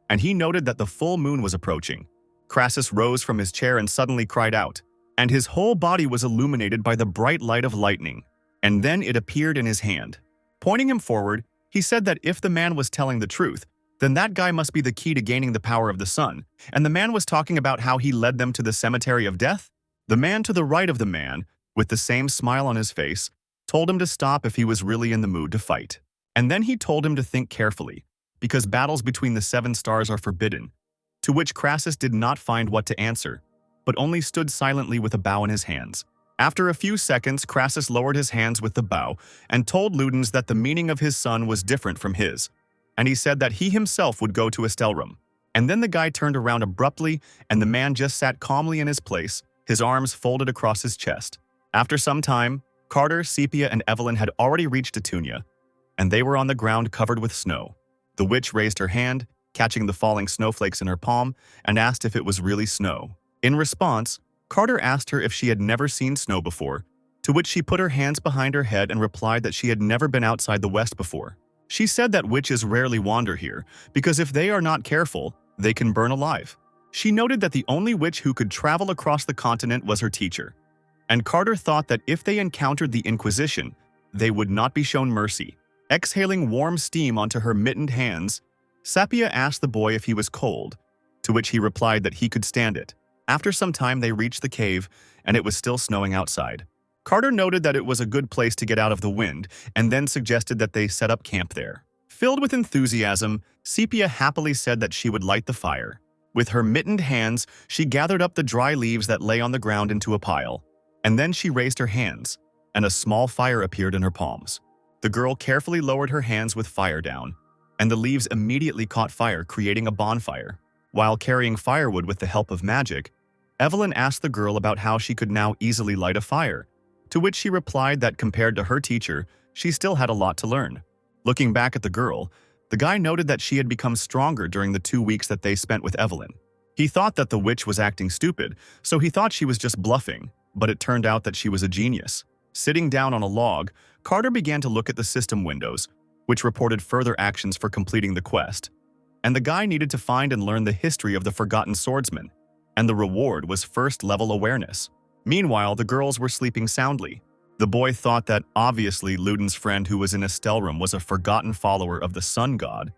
A: and he noted that the full moon was approaching. Crassus rose from his chair and suddenly cried out, and his whole body was illuminated by the bright light of lightning, and then it appeared in his hand. Pointing him forward, he said that if the man was telling the truth, then that guy must be the key to gaining the power of the sun, and the man was talking about how he led them to the cemetery of death. The man to the right of the man, with the same smile on his face, told him to stop if he was really in the mood to fight. And then he told him to think carefully, because battles between the 7 stars are forbidden, to which Crassus did not find what to answer, but only stood silently with a bow in his hands. After a few seconds, Crassus lowered his hands with the bow and told Ludens that the meaning of his son was different from his, and he said that he himself would go to a room. And then the guy turned around abruptly, and the man just sat calmly in his place, his arms folded across his chest. After some time, Carter, Sepia, and Evelyn had already reached Etunia, and they were on the ground covered with snow. The witch raised her hand, catching the falling snowflakes in her palm, and asked if it was really snow. In response, Carter asked her if she had never seen snow before, to which she put her hands behind her head and replied that she had never been outside the West before. She said that witches rarely wander here, because if they are not careful, they can burn alive. She noted that the only witch who could travel across the continent was her teacher, and Carter thought that if they encountered the Inquisition, they would not be shown mercy. Exhaling warm steam onto her mittened hands, Sepia asked the boy if he was cold, to which he replied that he could stand it. After some time, they reached the cave, and it was still snowing outside. Carter noted that it was a good place to get out of the wind, and then suggested that they set up camp there. Filled with enthusiasm, Sepia happily said that she would light the fire. With her mittened hands, she gathered up the dry leaves that lay on the ground into a pile, and then she raised her hands, and a small fire appeared in her palms. The girl carefully lowered her hands with fire down, and the leaves immediately caught fire, creating a bonfire. While carrying firewood with the help of magic, Evelyn asked the girl about how she could now easily light a fire, to which she replied that compared to her teacher, she still had a lot to learn. Looking back at the girl, the guy noted that she had become stronger during the 2 weeks that they spent with Evelyn. He thought that the witch was acting stupid, so he thought she was just bluffing, but it turned out that she was a genius. Sitting down on a log, Carter began to look at the system windows, which reported further actions for completing the quest. And the guy needed to find and learn the history of the Forgotten Swordsman, and the reward was first-level awareness. Meanwhile, the girls were sleeping soundly. The boy thought that obviously Luden's friend who was in Estelrum was a forgotten follower of the sun god.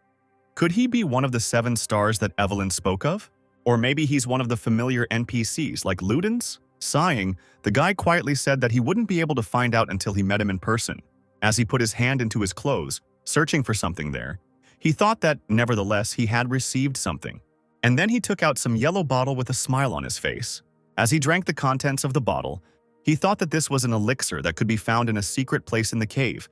A: Could he be one of the 7 stars that Evelyn spoke of? Or maybe he's one of the familiar NPCs like Luden's? Sighing, the guy quietly said that he wouldn't be able to find out until he met him in person. As he put his hand into his clothes, searching for something there, he thought that, nevertheless, he had received something. And then he took out some yellow bottle with a smile on his face. As he drank the contents of the bottle, he thought that this was an elixir that could be found in a secret place in the cave,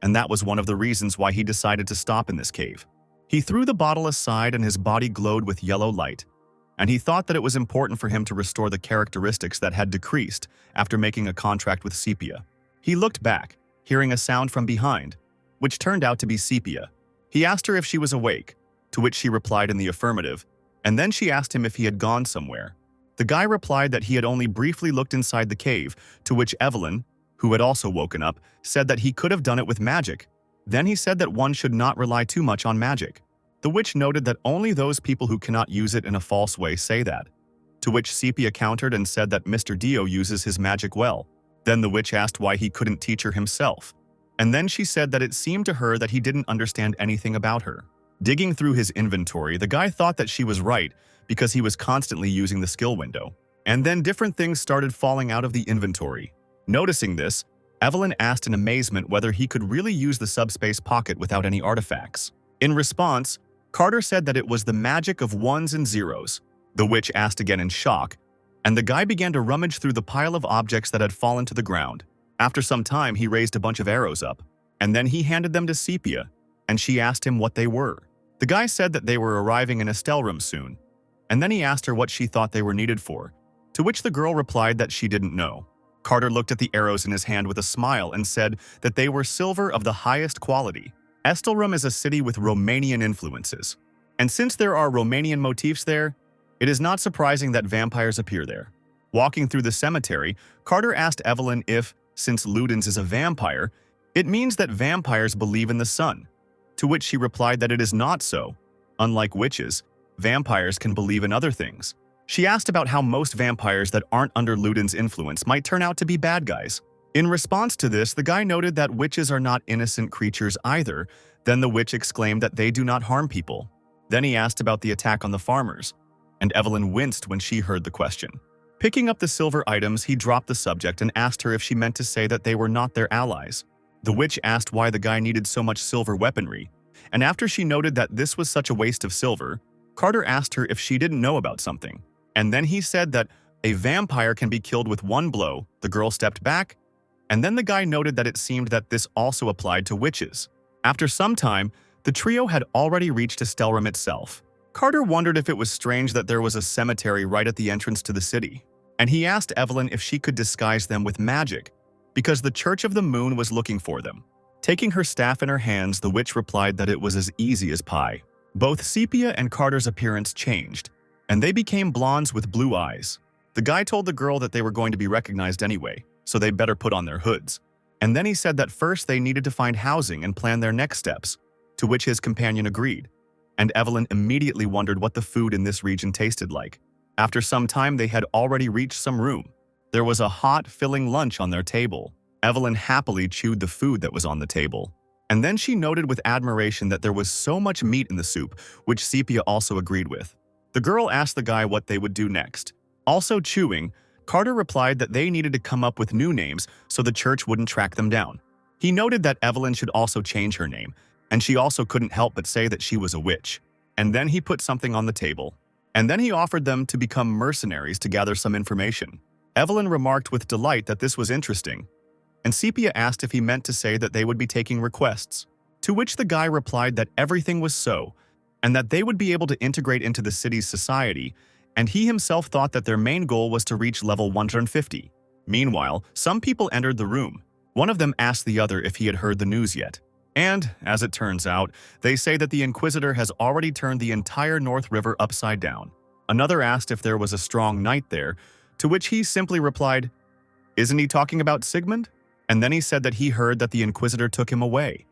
A: and that was one of the reasons why he decided to stop in this cave. He threw the bottle aside and his body glowed with yellow light, and he thought that it was important for him to restore the characteristics that had decreased after making a contract with Sepia. He looked back, hearing a sound from behind, which turned out to be Sepia. He asked her if she was awake, to which she replied in the affirmative, and then she asked him if he had gone somewhere. The guy replied that he had only briefly looked inside the cave, to which Evelyn, who had also woken up, said that he could have done it with magic. Then he said that one should not rely too much on magic. The witch noted that only those people who cannot use it in a false way say that, to which Sepia countered and said that Mr. Dio uses his magic well. Then the witch asked why he couldn't teach her himself, and then she said that it seemed to her that he didn't understand anything about her. Digging through his inventory, the guy thought that she was right because he was constantly using the skill window. And then different things started falling out of the inventory. Noticing this, Evelyn asked in amazement whether he could really use the subspace pocket without any artifacts. In response, Carter said that it was the magic of 1s and 0s. The witch asked again in shock, and the guy began to rummage through the pile of objects that had fallen to the ground. After some time, he raised a bunch of arrows up, and then he handed them to Sepia, and she asked him what they were. The guy said that they were arriving in Estelrum soon, and then he asked her what she thought they were needed for, to which the girl replied that she didn't know. Carter looked at the arrows in his hand with a smile and said that they were silver of the highest quality. Estelrum is a city with Romanian influences, and since there are Romanian motifs there, it is not surprising that vampires appear there. Walking through the cemetery, Carter asked Evelyn if, since Ludens is a vampire, it means that vampires believe in the sun, to which she replied that it is not so. Unlike witches, vampires can believe in other things. She asked about how most vampires that aren't under Ludens' influence might turn out to be bad guys. In response to this, the guy noted that witches are not innocent creatures either. Then the witch exclaimed that they do not harm people. Then he asked about the attack on the farmers, and Evelyn winced when she heard the question. Picking up the silver items, he dropped the subject and asked her if she meant to say that they were not their allies. The witch asked why the guy needed so much silver weaponry, and after she noted that this was such a waste of silver, Carter asked her if she didn't know about something. And then he said that a vampire can be killed with one blow. The girl stepped back, and then the guy noted that it seemed that this also applied to witches. After some time, the trio had already reached Estelrum itself. Carter wondered if it was strange that there was a cemetery right at the entrance to the city, and he asked Evelyn if she could disguise them with magic, because the Church of the Moon was looking for them. Taking her staff in her hands, the witch replied that it was as easy as pie. Both Sepia and Carter's appearance changed, and they became blondes with blue eyes. The guy told the girl that they were going to be recognized anyway, so they better put on their hoods. And then he said that first they needed to find housing and plan their next steps, to which his companion agreed. And Evelyn immediately wondered what the food in this region tasted like. After some time, they had already reached some room. There was a hot, filling lunch on their table. Evelyn happily chewed the food that was on the table. And then she noted with admiration that there was so much meat in the soup, which Sepia also agreed with. The girl asked the guy what they would do next. Also chewing, Carter replied that they needed to come up with new names so the church wouldn't track them down. He noted that Evelyn should also change her name, and she also couldn't help but say that she was a witch. And then he put something on the table. And then he offered them to become mercenaries to gather some information. Evelyn remarked with delight that this was interesting, and Sepia asked if he meant to say that they would be taking requests, to which the guy replied that everything was so, and that they would be able to integrate into the city's society, and he himself thought that their main goal was to reach level 150. Meanwhile, some people entered the room. One of them asked the other if he had heard the news yet. And, as it turns out, they say that the Inquisitor has already turned the entire North River upside down. Another asked if there was a strong knight there, to which he simply replied, "Isn't he talking about Sigmund?" And then he said that he heard that the Inquisitor took him away,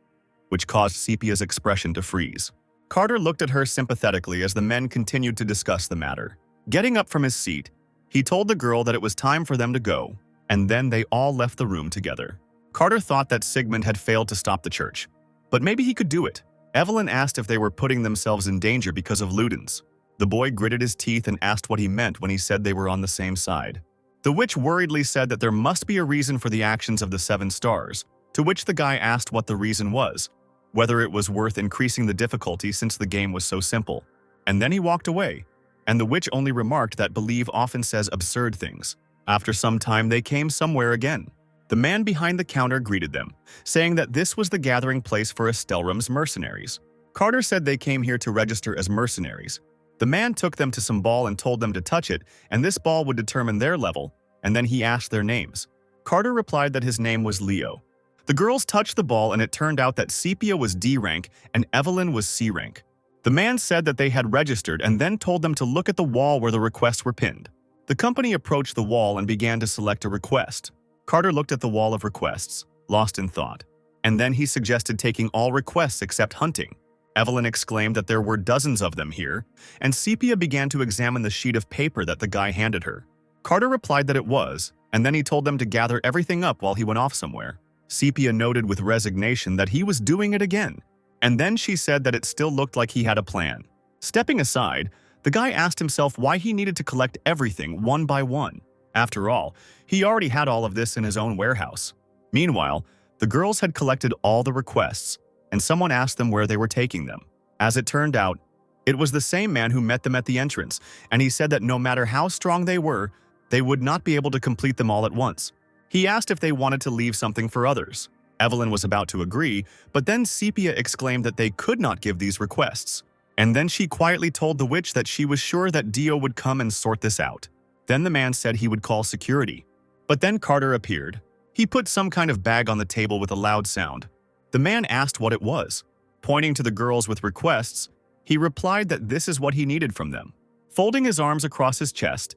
A: which caused Sepia's expression to freeze. Carter looked at her sympathetically as the men continued to discuss the matter. Getting up from his seat, he told the girl that it was time for them to go, and then they all left the room together. Carter thought that Sigmund had failed to stop the church, but maybe he could do it. Evelyn asked if they were putting themselves in danger because of Ludens. The boy gritted his teeth and asked what he meant when he said they were on the same side. The witch worriedly said that there must be a reason for the actions of the 7 stars, to which the guy asked what the reason was, whether it was worth increasing the difficulty since the game was so simple. And then he walked away, and the witch only remarked that believe often says absurd things. After some time they came somewhere again. The man behind the counter greeted them, saying that this was the gathering place for Estelrum's mercenaries. Carter said they came here to register as mercenaries. The man took them to some ball and told them to touch it, and this ball would determine their level, and then he asked their names. Carter replied that his name was Leo. The girls touched the ball and it turned out that Sepia was D rank and Evelyn was C rank. The man said that they had registered and then told them to look at the wall where the requests were pinned. The company approached the wall and began to select a request. Carter looked at the wall of requests, lost in thought, and then he suggested taking all requests except hunting. Evelyn exclaimed that there were dozens of them here, and Sepia began to examine the sheet of paper that the guy handed her. Carter replied that it was, and then he told them to gather everything up while he went off somewhere. Sepia noted with resignation that he was doing it again, and then she said that it still looked like he had a plan. Stepping aside, the guy asked himself why he needed to collect everything one by one. After all, he already had all of this in his own warehouse. Meanwhile, the girls had collected all the requests, and someone asked them where they were taking them. As it turned out, it was the same man who met them at the entrance, and he said that no matter how strong they were, they would not be able to complete them all at once. He asked if they wanted to leave something for others. Evelyn was about to agree, but then Sepia exclaimed that they could not give these requests. And then she quietly told the witch that she was sure that Dio would come and sort this out. Then the man said he would call security. But then Carter appeared. He put some kind of bag on the table with a loud sound. The man asked what it was. Pointing to the girls with requests, he replied that this is what he needed from them. Folding his arms across his chest,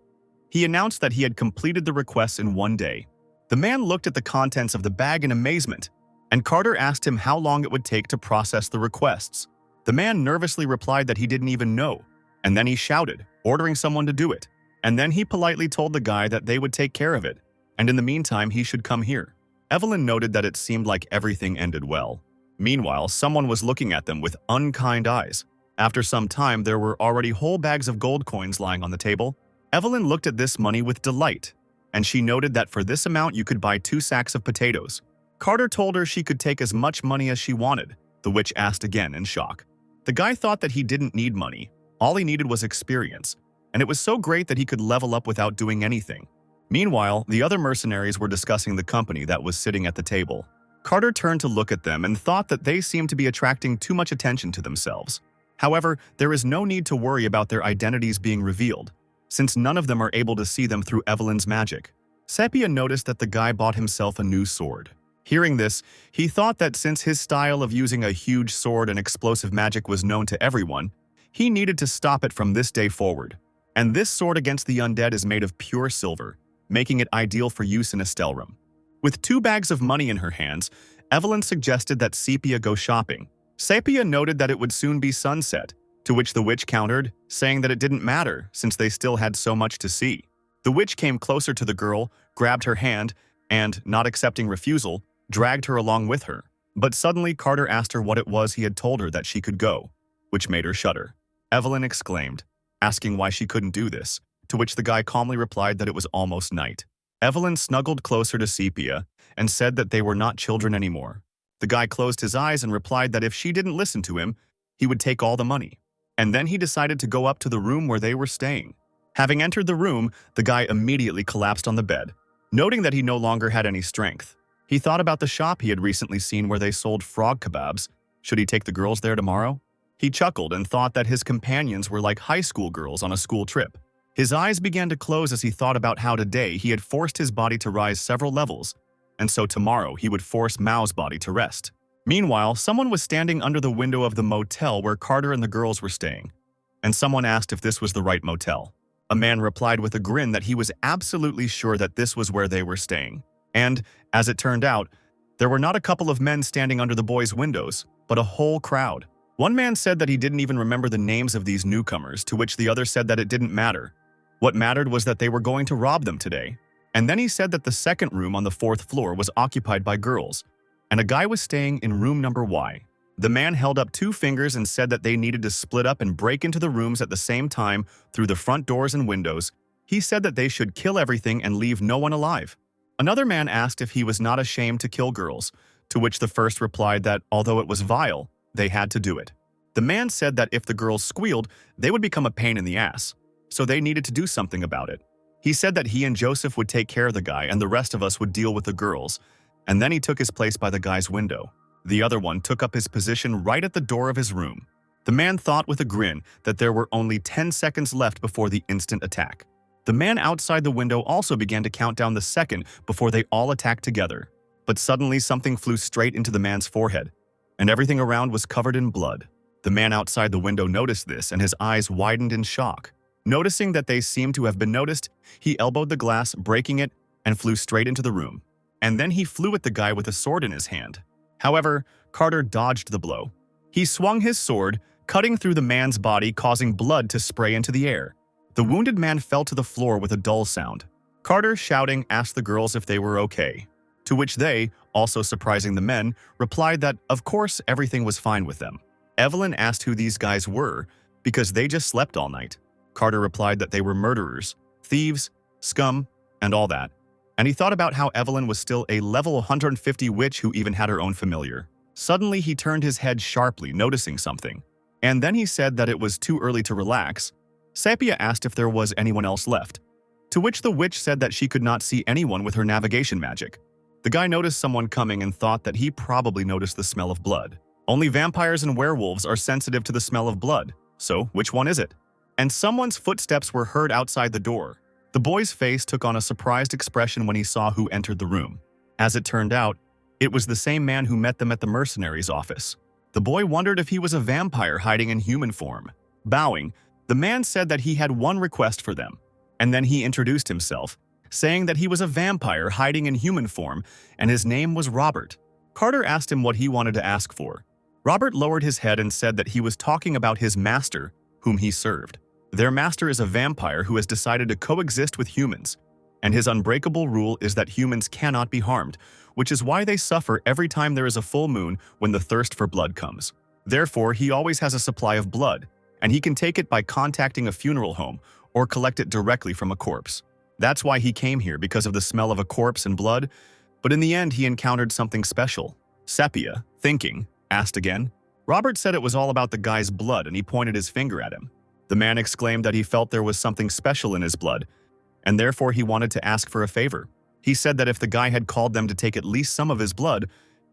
A: he announced that he had completed the requests in one day. The man looked at the contents of the bag in amazement, and Carter asked him how long it would take to process the requests. The man nervously replied that he didn't even know, and then he shouted, ordering someone to do it. And then he politely told the guy that they would take care of it, and in the meantime he should come here. Evelyn noted that it seemed like everything ended well. Meanwhile, someone was looking at them with unkind eyes. After some time, there were already whole bags of gold coins lying on the table. Evelyn looked at this money with delight, and she noted that for this amount you could buy 2 sacks of potatoes. Carter told her she could take as much money as she wanted. The witch asked again in shock. The guy thought that he didn't need money. All he needed was experience, and it was so great that he could level up without doing anything. Meanwhile, the other mercenaries were discussing the company that was sitting at the table. Carter turned to look at them and thought that they seemed to be attracting too much attention to themselves. However, there is no need to worry about their identities being revealed, since none of them are able to see them through Evelyn's magic. Sepia noticed that the guy bought himself a new sword. Hearing this, he thought that since his style of using a huge sword and explosive magic was known to everyone, he needed to stop it from this day forward. And this sword against the undead is made of pure silver, making it ideal for use in Estelrum. With 2 bags of money in her hands, Evelyn suggested that Sepia go shopping. Sepia noted that it would soon be sunset, to which the witch countered, saying that it didn't matter since they still had so much to see. The witch came closer to the girl, grabbed her hand, and, not accepting refusal, dragged her along with her. But suddenly Carter asked her what it was he had told her that she could go, which made her shudder. Evelyn exclaimed, asking why she couldn't do this, to which the guy calmly replied that it was almost night. Evelyn snuggled closer to Sepia and said that they were not children anymore. The guy closed his eyes and replied that if she didn't listen to him, he would take all the money. And then he decided to go up to the room where they were staying. Having entered the room, the guy immediately collapsed on the bed, noting that he no longer had any strength. He thought about the shop he had recently seen where they sold frog kebabs. Should he take the girls there tomorrow? He chuckled and thought that his companions were like high school girls on a school trip. His eyes began to close as he thought about how today he had forced his body to rise several levels, and so tomorrow he would force Mao's body to rest. Meanwhile, someone was standing under the window of the motel where Carter and the girls were staying. and someone asked if this was the right motel. A man replied with a grin that he was absolutely sure that this was where they were staying. And, as it turned out, there were not a couple of men standing under the boys' windows, but a whole crowd. One man said that he didn't even remember the names of these newcomers, to which the other said that it didn't matter. What mattered was that they were going to rob them today. And then he said that the second room on the 4th floor was occupied by girls, and a guy was staying in room number Y. The man held up 2 fingers and said that they needed to split up and break into the rooms at the same time through the front doors and windows. He said that they should kill everything and leave no one alive. Another man asked if he was not ashamed to kill girls, to which the first replied that although it was vile, they had to do it. The man said that if the girls squealed, they would become a pain in the ass, so they needed to do something about it. He said that he and Joseph would take care of the guy and the rest of us would deal with the girls, and then he took his place by the guy's window. The other one took up his position right at the door of his room. The man thought with a grin that there were only 10 seconds left before the instant attack. The man outside the window also began to count down the second before they all attacked together. But suddenly something flew straight into the man's forehead, and everything around was covered in blood. The man outside the window noticed this and his eyes widened in shock. Noticing that they seemed to have been noticed, he elbowed the glass, breaking it, and flew straight into the room. And then he flew at the guy with a sword in his hand. However, Carter dodged the blow. He swung his sword, cutting through the man's body, causing blood to spray into the air. The wounded man fell to the floor with a dull sound. Carter, shouting, asked the girls if they were okay, to which they, also surprising the men, replied that, of course, everything was fine with them. Evelyn asked who these guys were, because they just slept all night. Carter replied that they were murderers, thieves, scum, and all that. And he thought about how Evelyn was still a level 150 witch who even had her own familiar. Suddenly, he turned his head sharply, noticing something. And then he said that it was too early to relax. Sepia asked if there was anyone else left, to which the witch said that she could not see anyone with her navigation magic. The guy noticed someone coming and thought that he probably noticed the smell of blood. Only vampires and werewolves are sensitive to the smell of blood, so which one is it? And someone's footsteps were heard outside the door. The boy's face took on a surprised expression when he saw who entered the room. As it turned out, it was the same man who met them at the Mercenary's office. The boy wondered if he was a vampire hiding in human form. Bowing, the man said that he had one request for them, and then he introduced himself, saying that he was a vampire hiding in human form and his name was Robert. Carter asked him what he wanted to ask for. Robert lowered his head and said that he was talking about his master, whom he served. Their master is a vampire who has decided to coexist with humans, and his unbreakable rule is that humans cannot be harmed, which is why they suffer every time there is a full moon when the thirst for blood comes. Therefore, he always has a supply of blood, and he can take it by contacting a funeral home or collect it directly from a corpse. That's why he came here, because of the smell of a corpse and blood, but in the end he encountered something special. Sepia, thinking, asked again. Robert said it was all about the guy's blood and he pointed his finger at him. The man exclaimed that he felt there was something special in his blood, and therefore he wanted to ask for a favor. He said that if the guy had called them to take at least some of his blood,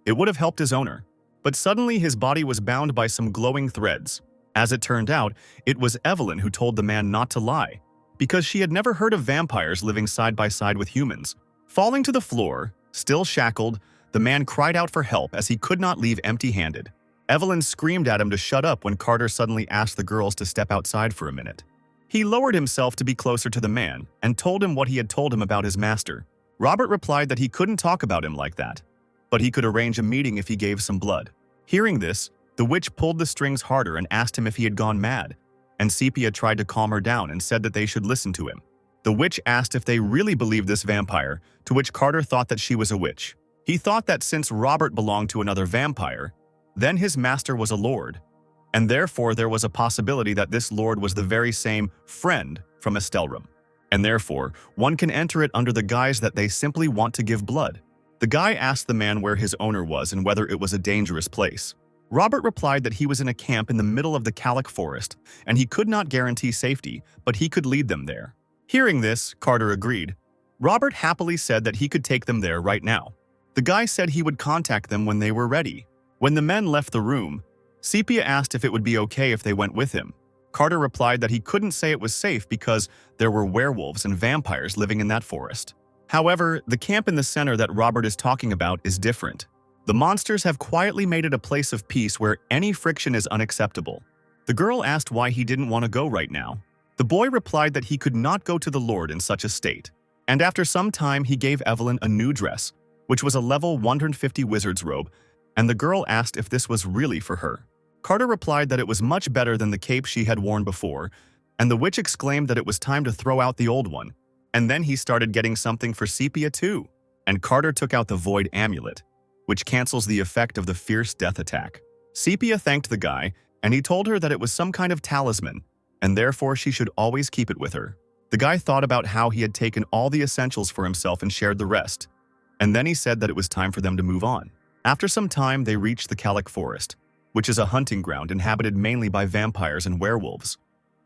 A: it would have helped his owner. But suddenly his body was bound by some glowing threads. As it turned out, it was Evelyn who told the man not to lie, because she had never heard of vampires living side by side with humans. Falling to the floor, still shackled, the man cried out for help as he could not leave empty-handed. Evelyn screamed at him to shut up when Carter suddenly asked the girls to step outside for a minute. He lowered himself to be closer to the man and told him what he had told him about his master. Robert replied that he couldn't talk about him like that, but he could arrange a meeting if he gave some blood. Hearing this, the witch pulled the strings harder and asked him if he had gone mad, and Sepia tried to calm her down and said that they should listen to him. The witch asked if they really believed this vampire, to which Carter thought that she was a witch. He thought that since Robert belonged to another vampire, then his master was a lord, and therefore there was a possibility that this lord was the very same friend from Estelrum, and therefore one can enter it under the guise that they simply want to give blood. The guy asked the man where his owner was and whether it was a dangerous place. Robert replied that he was in a camp in the middle of the Calic forest, and he could not guarantee safety, but he could lead them there. Hearing this, Carter agreed. Robert happily said that he could take them there right now. The guy said he would contact them when they were ready. When the men left the room, Sepia asked if it would be okay if they went with him. Carter replied that he couldn't say it was safe because there were werewolves and vampires living in that forest. However, the camp in the center that Robert is talking about is different. The monsters have quietly made it a place of peace where any friction is unacceptable. The girl asked why he didn't want to go right now. The boy replied that he could not go to the Lord in such a state. And after some time, he gave Evelyn a new dress, which was a level 150 wizard's robe, and the girl asked if this was really for her. Carter replied that it was much better than the cape she had worn before, and the witch exclaimed that it was time to throw out the old one. And then he started getting something for Sepia too. And Carter took out the Void Amulet, which cancels the effect of the fierce death attack. Sepia thanked the guy, and he told her that it was some kind of talisman, and therefore she should always keep it with her. The guy thought about how he had taken all the essentials for himself and shared the rest, and then he said that it was time for them to move on. After some time, they reached the Calic Forest, which is a hunting ground inhabited mainly by vampires and werewolves.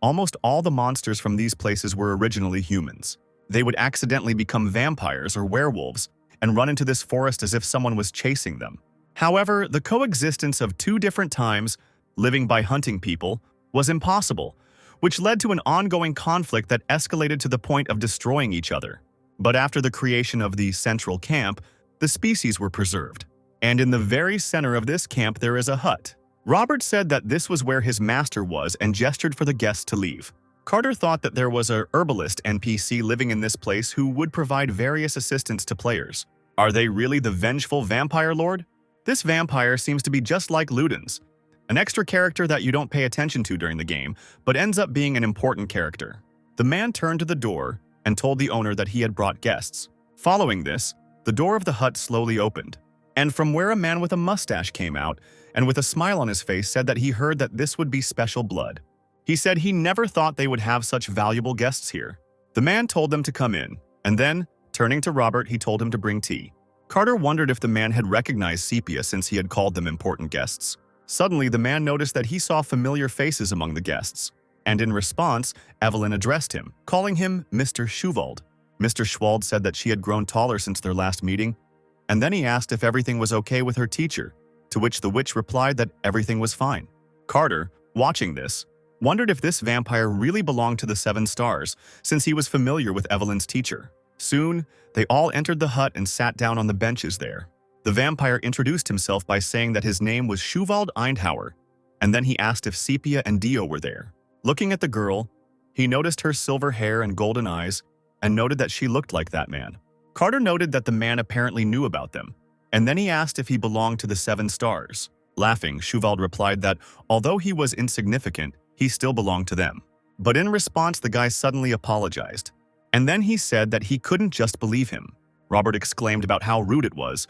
A: Almost all the monsters from these places were originally humans. They would accidentally become vampires or werewolves and run into this forest as if someone was chasing them. However, the coexistence of two different times, living by hunting people, was impossible, which led to an ongoing conflict that escalated to the point of destroying each other. But after the creation of the central camp, the species were preserved. And in the very center of this camp there is a hut. Robert said that this was where his master was and gestured for the guests to leave. Carter thought that there was a herbalist NPC living in this place who would provide various assistance to players. Are they really the vengeful vampire lord? This vampire seems to be just like Ludens, an extra character that you don't pay attention to during the game, but ends up being an important character. The man turned to the door and told the owner that he had brought guests. Following this, the door of the hut slowly opened, and from where a man with a mustache came out and with a smile on his face said that he heard that this would be special blood. He said he never thought they would have such valuable guests here. The man told them to come in, and then, turning to Robert, he told him to bring tea. Carter wondered if the man had recognized Sepia since he had called them important guests. Suddenly, the man noticed that he saw familiar faces among the guests, and in response, Evelyn addressed him, calling him Mr. Schwald. Mr. Schwald said that she had grown taller since their last meeting, and then he asked if everything was okay with her teacher, to which the witch replied that everything was fine. Carter, watching this, wondered if this vampire really belonged to the 7 stars, since he was familiar with Evelyn's teacher. Soon, they all entered the hut and sat down on the benches there. The vampire introduced himself by saying that his name was Schwald Eindhauer, and then he asked if Sepia and Dio were there. Looking at the girl, he noticed her silver hair and golden eyes, and noted that she looked like that man. Carter noted that the man apparently knew about them, and then he asked if he belonged to the 7 stars. Laughing, Schwald replied that although he was insignificant, he still belonged to them. But in response, the guy suddenly apologized. And then he said that he couldn't just believe him. Robert exclaimed about how rude it was,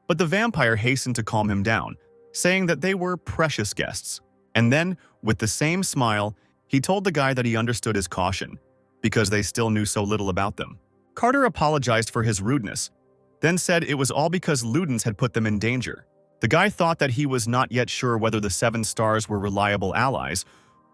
A: but the vampire hastened to calm him down, saying that they were precious guests. And then, with the same smile, he told the guy that he understood his caution, because they still knew so little about them. Carter apologized for his rudeness, then said it was all because Ludens had put them in danger. The guy thought that he was not yet sure whether the 7 stars were reliable allies,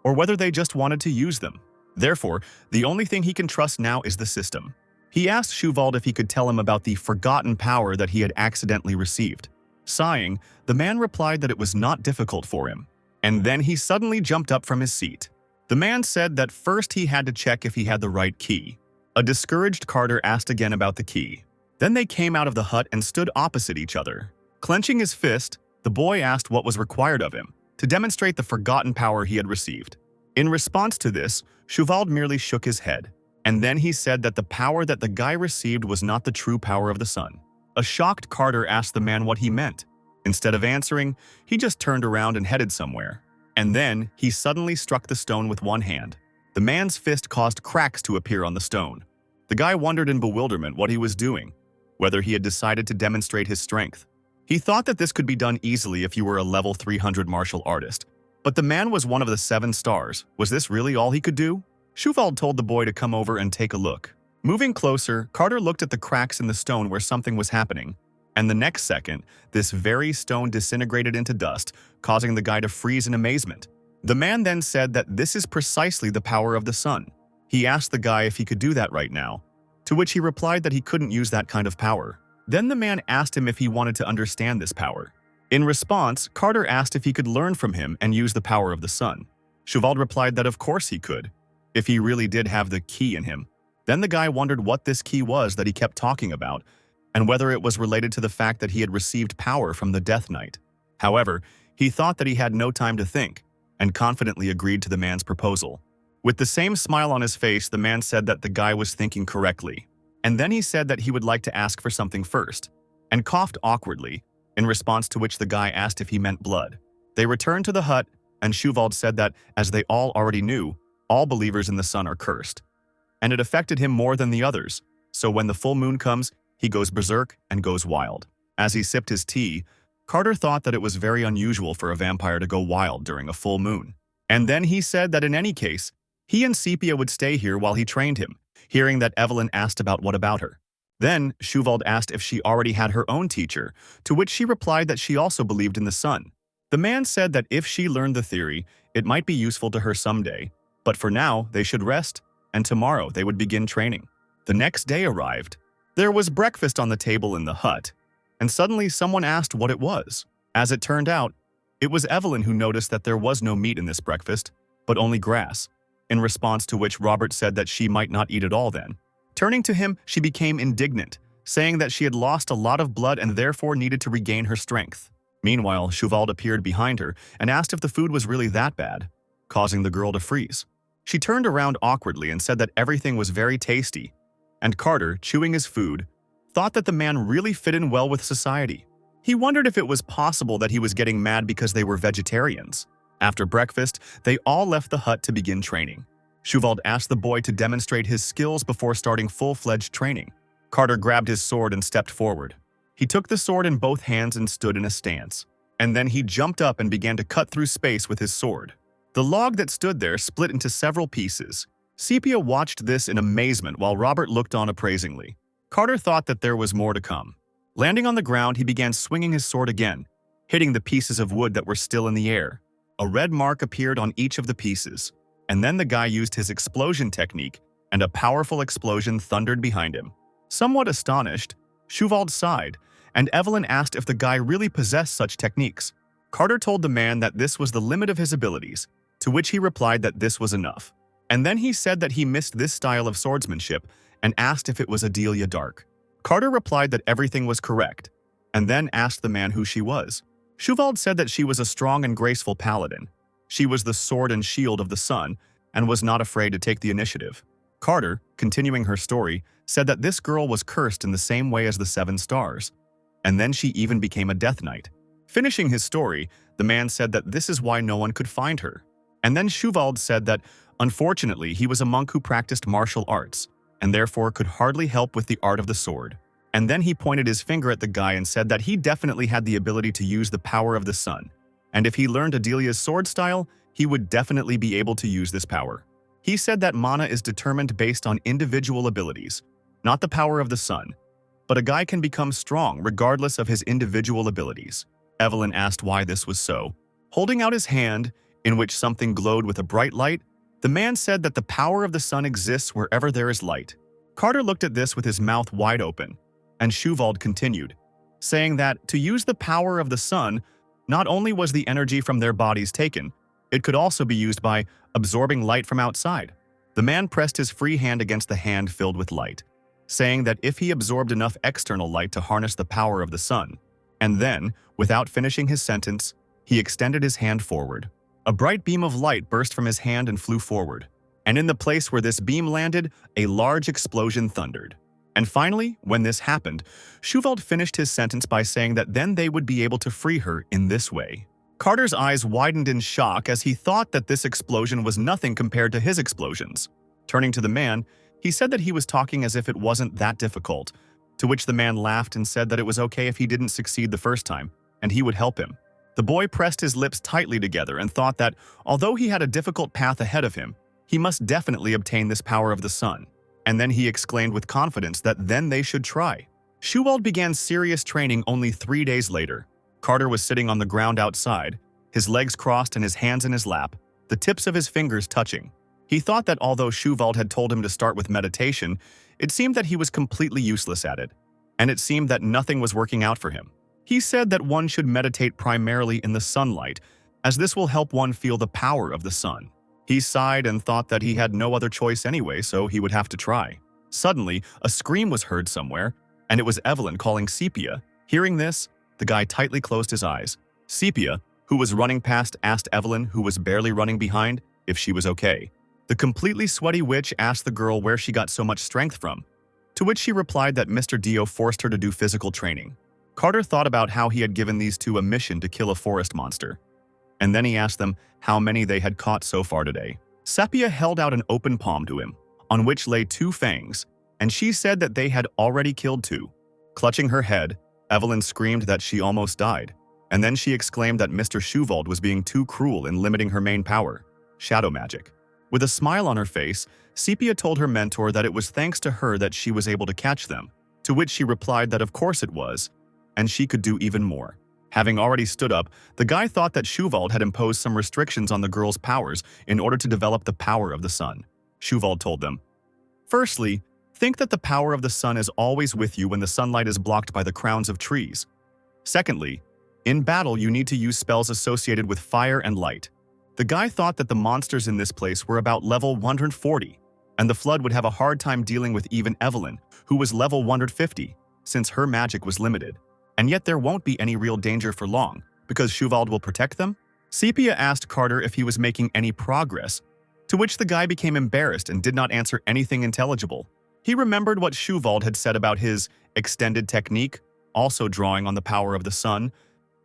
A: or whether they just wanted to use them. Therefore, the only thing he can trust now is the system. He asked Schwald if he could tell him about the forgotten power that he had accidentally received. Sighing, the man replied that it was not difficult for him, and then he suddenly jumped up from his seat. The man said that first he had to check if he had the right key. A discouraged Carter asked again about the key. Then they came out of the hut and stood opposite each other. Clenching his fist, the boy asked what was required of him to demonstrate the forgotten power he had received. In response to this, Schwald merely shook his head, and then he said that the power that the guy received was not the true power of the sun. A shocked Carter asked the man what he meant. Instead of answering, he just turned around and headed somewhere. And then, he suddenly struck the stone with one hand. The man's fist caused cracks to appear on the stone. The guy wondered in bewilderment what he was doing, whether he had decided to demonstrate his strength. He thought that this could be done easily if you were a level 300 martial artist. But the man was one of the 7 stars. Was this really all he could do? Schwald told the boy to come over and take a look. Moving closer, Carter looked at the cracks in the stone where something was happening. And the next second, this very stone disintegrated into dust, causing the guy to freeze in amazement. The man then said that this is precisely the power of the sun. He asked the guy if he could do that right now, to which he replied that he couldn't use that kind of power. Then the man asked him if he wanted to understand this power. In response, Carter asked if he could learn from him and use the power of the sun. Schwald replied that of course he could, if he really did have the key in him. Then the guy wondered what this key was that he kept talking about, and whether it was related to the fact that he had received power from the Death Knight. However, he thought that he had no time to think, and confidently agreed to the man's proposal. With the same smile on his face, the man said that the guy was thinking correctly. And then he said that he would like to ask for something first, and coughed awkwardly, in response to which the guy asked if he meant blood. They returned to the hut, and Shuvald said that, as they all already knew, all believers in the sun are cursed. And it affected him more than the others, so when the full moon comes, he goes berserk and goes wild. As he sipped his tea, Carter thought that it was very unusual for a vampire to go wild during a full moon. And then he said that in any case, he and Sepia would stay here while he trained him, hearing that Evelyn asked about what about her. Then, Shuvald asked if she already had her own teacher, to which she replied that she also believed in the sun. The man said that if she learned the theory, it might be useful to her someday, but for now, they should rest, and tomorrow they would begin training. The next day arrived. There was breakfast on the table in the hut, and suddenly someone asked what it was. As it turned out, it was Evelyn who noticed that there was no meat in this breakfast, but only grass, in response to which Robert said that she might not eat at all then. Turning to him, she became indignant, saying that she had lost a lot of blood and therefore needed to regain her strength. Meanwhile, Shuvald appeared behind her and asked if the food was really that bad, causing the girl to freeze. She turned around awkwardly and said that everything was very tasty, and Carter, chewing his food, thought that the man really fit in well with society. He wondered if it was possible that he was getting mad because they were vegetarians. After breakfast, they all left the hut to begin training. Shuvald asked the boy to demonstrate his skills before starting full-fledged training. Carter grabbed his sword and stepped forward. He took the sword in both hands and stood in a stance. And then he jumped up and began to cut through space with his sword. The log that stood there split into several pieces. Sepia watched this in amazement while Robert looked on appraisingly. Carter thought that there was more to come. Landing on the ground, he began swinging his sword again, hitting the pieces of wood that were still in the air. A red mark appeared on each of the pieces, and then the guy used his explosion technique, and a powerful explosion thundered behind him. Somewhat astonished, Shuvald sighed, and Evelyn asked if the guy really possessed such techniques. Carter told the man that this was the limit of his abilities, to which he replied that this was enough. And then he said that he missed this style of swordsmanship and asked if it was Adelia Dark. Carter replied that everything was correct, and then asked the man who she was. Shuvald said that she was a strong and graceful paladin. She was the sword and shield of the sun and was not afraid to take the initiative. Carter, continuing her story, said that this girl was cursed in the same way as the 7 stars, and then she even became a Death Knight. Finishing his story, the man said that this is why no one could find her. And then Shuvald said that, unfortunately, he was a monk who practiced martial arts, and therefore could hardly help with the art of the sword. And then he pointed his finger at the guy and said that he definitely had the ability to use the power of the sun, and if he learned Adelia's sword style, he would definitely be able to use this power. He said that mana is determined based on individual abilities, not the power of the sun, but a guy can become strong regardless of his individual abilities. Evelyn asked why this was so. Holding out his hand, in which something glowed with a bright light, the man said that the power of the sun exists wherever there is light. Carter looked at this with his mouth wide open, and Shuvald continued, saying that to use the power of the sun, not only was the energy from their bodies taken, it could also be used by absorbing light from outside. The man pressed his free hand against the hand filled with light, saying that if he absorbed enough external light to harness the power of the sun, and then, without finishing his sentence, he extended his hand forward. A bright beam of light burst from his hand and flew forward, and in the place where this beam landed, a large explosion thundered. And finally, when this happened, Shuvald finished his sentence by saying that then they would be able to free her in this way. Carter's eyes widened in shock as he thought that this explosion was nothing compared to his explosions. Turning to the man, he said that he was talking as if it wasn't that difficult, to which the man laughed and said that it was okay if he didn't succeed the first time, and he would help him. The boy pressed his lips tightly together and thought that, although he had a difficult path ahead of him, he must definitely obtain this power of the sun. And then he exclaimed with confidence that then they should try. Shuvald began serious training only 3 days later. Carter was sitting on the ground outside, his legs crossed and his hands in his lap, the tips of his fingers touching. He thought that although Shuvald had told him to start with meditation, it seemed that he was completely useless at it, and it seemed that nothing was working out for him. He said that one should meditate primarily in the sunlight, as this will help one feel the power of the sun. He sighed and thought that he had no other choice anyway, so he would have to try. Suddenly, a scream was heard somewhere, and it was Evelyn calling Sepia. Hearing this, the guy tightly closed his eyes. Sepia, who was running past, asked Evelyn, who was barely running behind, if she was okay. The completely sweaty witch asked the girl where she got so much strength from, to which she replied that Mr. Dio forced her to do physical training. Carter thought about how he had given these two a mission to kill a forest monster, and then he asked them how many they had caught so far today. Sepia held out an open palm to him, on which lay 2 fangs, and she said that they had already killed 2. Clutching her head, Evelyn screamed that she almost died, and then she exclaimed that Mr. Schuvald was being too cruel in limiting her main power, shadow magic. With a smile on her face, Sepia told her mentor that it was thanks to her that she was able to catch them, to which she replied that of course it was, and she could do even more. Having already stood up, the guy thought that Schuvald had imposed some restrictions on the girl's powers in order to develop the power of the sun. Schuvald told them, "Firstly, think that the power of the sun is always with you when the sunlight is blocked by the crowns of trees. Secondly, in battle you need to use spells associated with fire and light. The guy thought that the monsters in this place were about level 140, and the Flood would have a hard time dealing with even Evelyn, who was level 150, since her magic was limited. And yet there won't be any real danger for long, because Schuvald will protect them?" Sepia asked Carter if he was making any progress, to which the guy became embarrassed and did not answer anything intelligible. He remembered what Schuvald had said about his extended technique, also drawing on the power of the sun,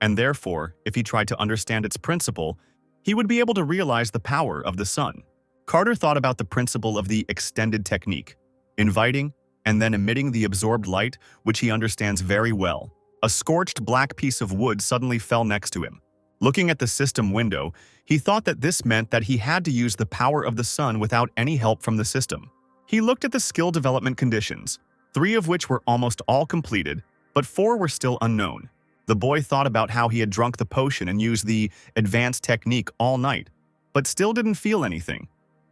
A: and therefore, if he tried to understand its principle, he would be able to realize the power of the sun. Carter thought about the principle of the extended technique, inviting and then emitting the absorbed light, which he understands very well. A scorched black piece of wood suddenly fell next to him. Looking at the system window, he thought that this meant that he had to use the power of the sun without any help from the system. He looked at the skill development conditions, 3 of which were almost all completed, but 4 were still unknown. The boy thought about how he had drunk the potion and used the advanced technique all night, but still didn't feel anything.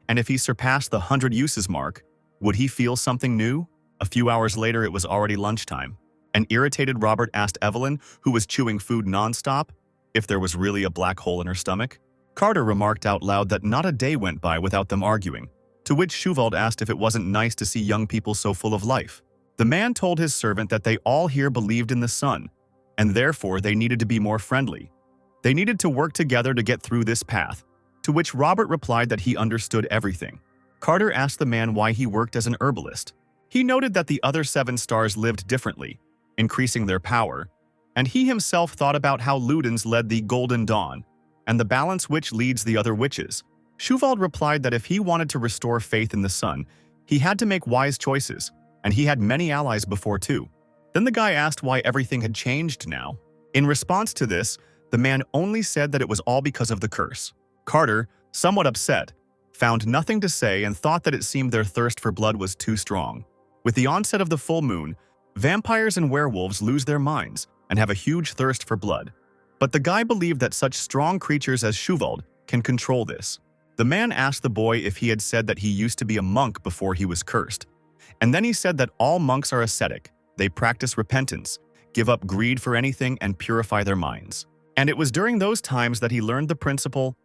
A: And if he surpassed the 100 uses mark, would he feel something new? A few hours later, it was already lunchtime. An irritated Robert asked Evelyn, who was chewing food nonstop, if there was really a black hole in her stomach. Carter remarked out loud that not a day went by without them arguing, to which Schuvald asked if it wasn't nice to see young people so full of life. The man told his servant that they all here believed in the sun, and therefore they needed to be more friendly. They needed to work together to get through this path, to which Robert replied that he understood everything. Carter asked the man why he worked as an herbalist. He noted that the other 7 stars lived differently, increasing their power, and he himself thought about how Ludens led the Golden Dawn, and the Balance Witch leads the other witches. Schuvald replied that if he wanted to restore faith in the sun, he had to make wise choices, and he had many allies before too. Then the guy asked why everything had changed now. In response to this, the man only said that it was all because of the curse. Carter, somewhat upset, found nothing to say and thought that it seemed their thirst for blood was too strong. With the onset of the full moon, vampires and werewolves lose their minds and have a huge thirst for blood. But the guy believed that such strong creatures as Schuvald can control this. The man asked the boy if he had said that he used to be a monk before he was cursed. And then he said that all monks are ascetic. They practice repentance, give up greed for anything, and purify their minds. And it was during those times that he learned the principle,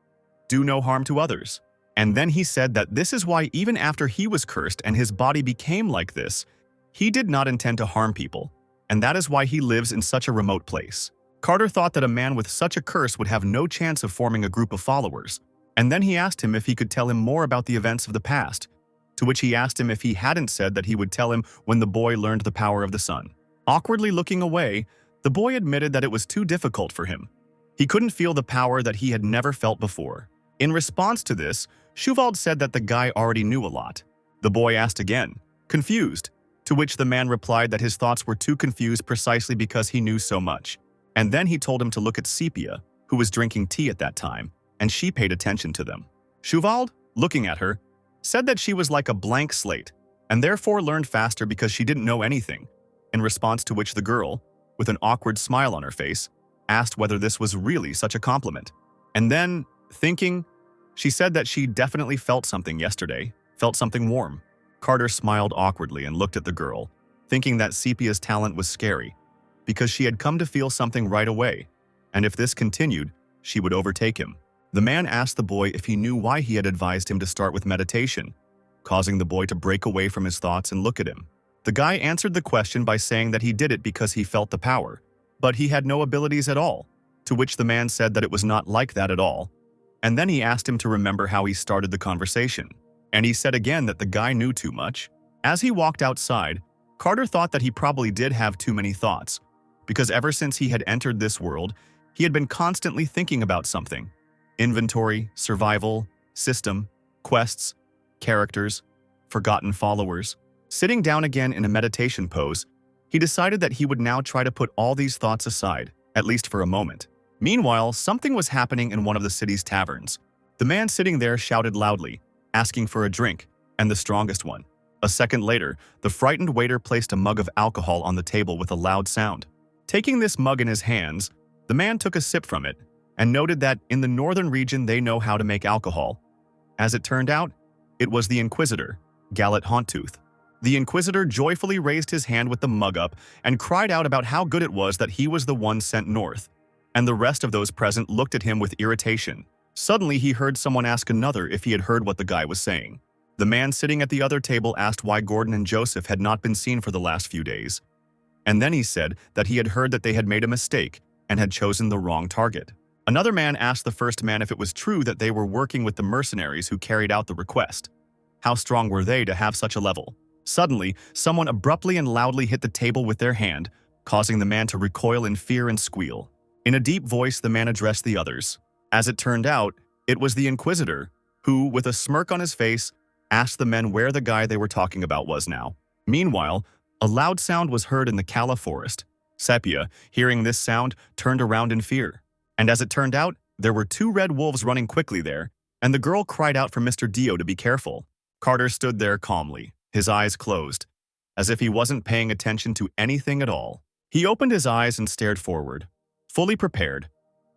A: do no harm to others. And then he said that this is why even after he was cursed and his body became like this, he did not intend to harm people, and that is why he lives in such a remote place. Carter thought that a man with such a curse would have no chance of forming a group of followers, and then he asked him if he could tell him more about the events of the past, to which he asked him if he hadn't said that he would tell him when the boy learned the power of the sun. Awkwardly looking away, the boy admitted that it was too difficult for him. He couldn't feel the power that he had never felt before. In response to this, Schuvald said that the guy already knew a lot. The boy asked again, confused, to which the man replied that his thoughts were too confused precisely because he knew so much. And then he told him to look at Sepia, who was drinking tea at that time, and she paid attention to them. Schuvald, looking at her, said that she was like a blank slate, and therefore learned faster because she didn't know anything, in response to which the girl, with an awkward smile on her face, asked whether this was really such a compliment. And then, thinking, she said that she definitely felt something yesterday, felt something warm. Carter smiled awkwardly and looked at the girl, thinking that Sepia's talent was scary, because she had come to feel something right away, and if this continued, she would overtake him. The man asked the boy if he knew why he had advised him to start with meditation, causing the boy to break away from his thoughts and look at him. The guy answered the question by saying that he did it because he felt the power, but he had no abilities at all, to which the man said that it was not like that at all. And then he asked him to remember how he started the conversation. And he said again that the guy knew too much. As he walked outside, Carter thought that he probably did have too many thoughts, because ever since he had entered this world, he had been constantly thinking about something. Inventory, survival, system, quests, characters, forgotten followers. Sitting down again in a meditation pose, he decided that he would now try to put all these thoughts aside, at least for a moment. Meanwhile, something was happening in one of the city's taverns. The man sitting there shouted loudly, asking for a drink, and the strongest one. A second later, the frightened waiter placed a mug of alcohol on the table with a loud sound. Taking this mug in his hands, the man took a sip from it and noted that in the northern region they know how to make alcohol. As it turned out, it was the Inquisitor, Gallet Hauntooth. The Inquisitor joyfully raised his hand with the mug up and cried out about how good it was that he was the one sent north. And the rest of those present looked at him with irritation. Suddenly he heard someone ask another if he had heard what the guy was saying. The man sitting at the other table asked why Gordon and Joseph had not been seen for the last few days. And then he said that he had heard that they had made a mistake and had chosen the wrong target. Another man asked the first man if it was true that they were working with the mercenaries who carried out the request. How strong were they to have such a level? Suddenly, someone abruptly and loudly hit the table with their hand, causing the man to recoil in fear and squeal. In a deep voice, the man addressed the others. As it turned out, it was the Inquisitor, who, with a smirk on his face, asked the men where the guy they were talking about was now. Meanwhile, a loud sound was heard in the Kala forest. Sepia, hearing this sound, turned around in fear. And as it turned out, there were 2 red wolves running quickly there, and the girl cried out for Mr. Dio to be careful. Carter stood there calmly, his eyes closed, as if he wasn't paying attention to anything at all. He opened his eyes and stared forward, fully prepared,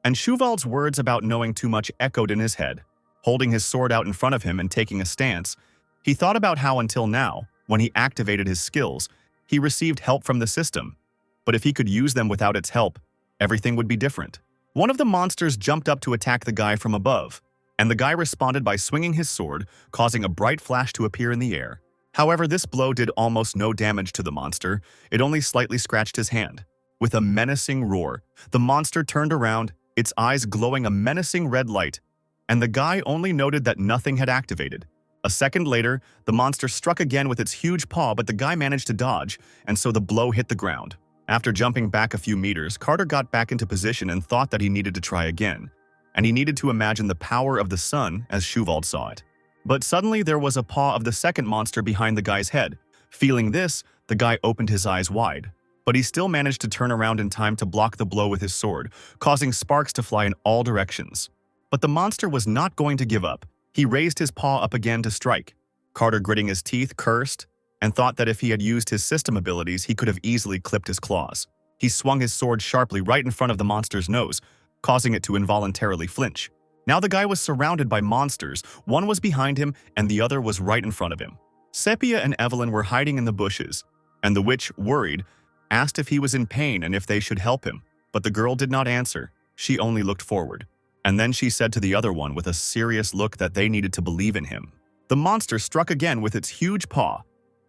A: and Shuval's words about knowing too much echoed in his head. Holding his sword out in front of him and taking a stance, he thought about how until now, when he activated his skills, he received help from the system. But if he could use them without its help, everything would be different. One of the monsters jumped up to attack the guy from above, and the guy responded by swinging his sword, causing a bright flash to appear in the air. However, this blow did almost no damage to the monster, it only slightly scratched his hand. With a menacing roar, the monster turned around, its eyes glowing a menacing red light, and the guy only noted that nothing had activated. A second later, the monster struck again with its huge paw, but the guy managed to dodge, and so the blow hit the ground. After jumping back a few meters, Carter got back into position and thought that he needed to try again, and he needed to imagine the power of the sun as Shuvald saw it. But suddenly there was a paw of the second monster behind the guy's head. Feeling this, the guy opened his eyes wide, but he still managed to turn around in time to block the blow with his sword, causing sparks to fly in all directions. But the monster was not going to give up. He raised his paw up again to strike. Carter, gritting his teeth, cursed, and thought that if he had used his system abilities, he could have easily clipped his claws. He swung his sword sharply right in front of the monster's nose, causing it to involuntarily flinch. Now the guy was surrounded by monsters. One was behind him, and the other was right in front of him. Sepia and Evelyn were hiding in the bushes, and the witch, worried, asked if he was in pain and if they should help him. But the girl did not answer. She only looked forward. And then she said to the other one with a serious look that they needed to believe in him. The monster struck again with its huge paw,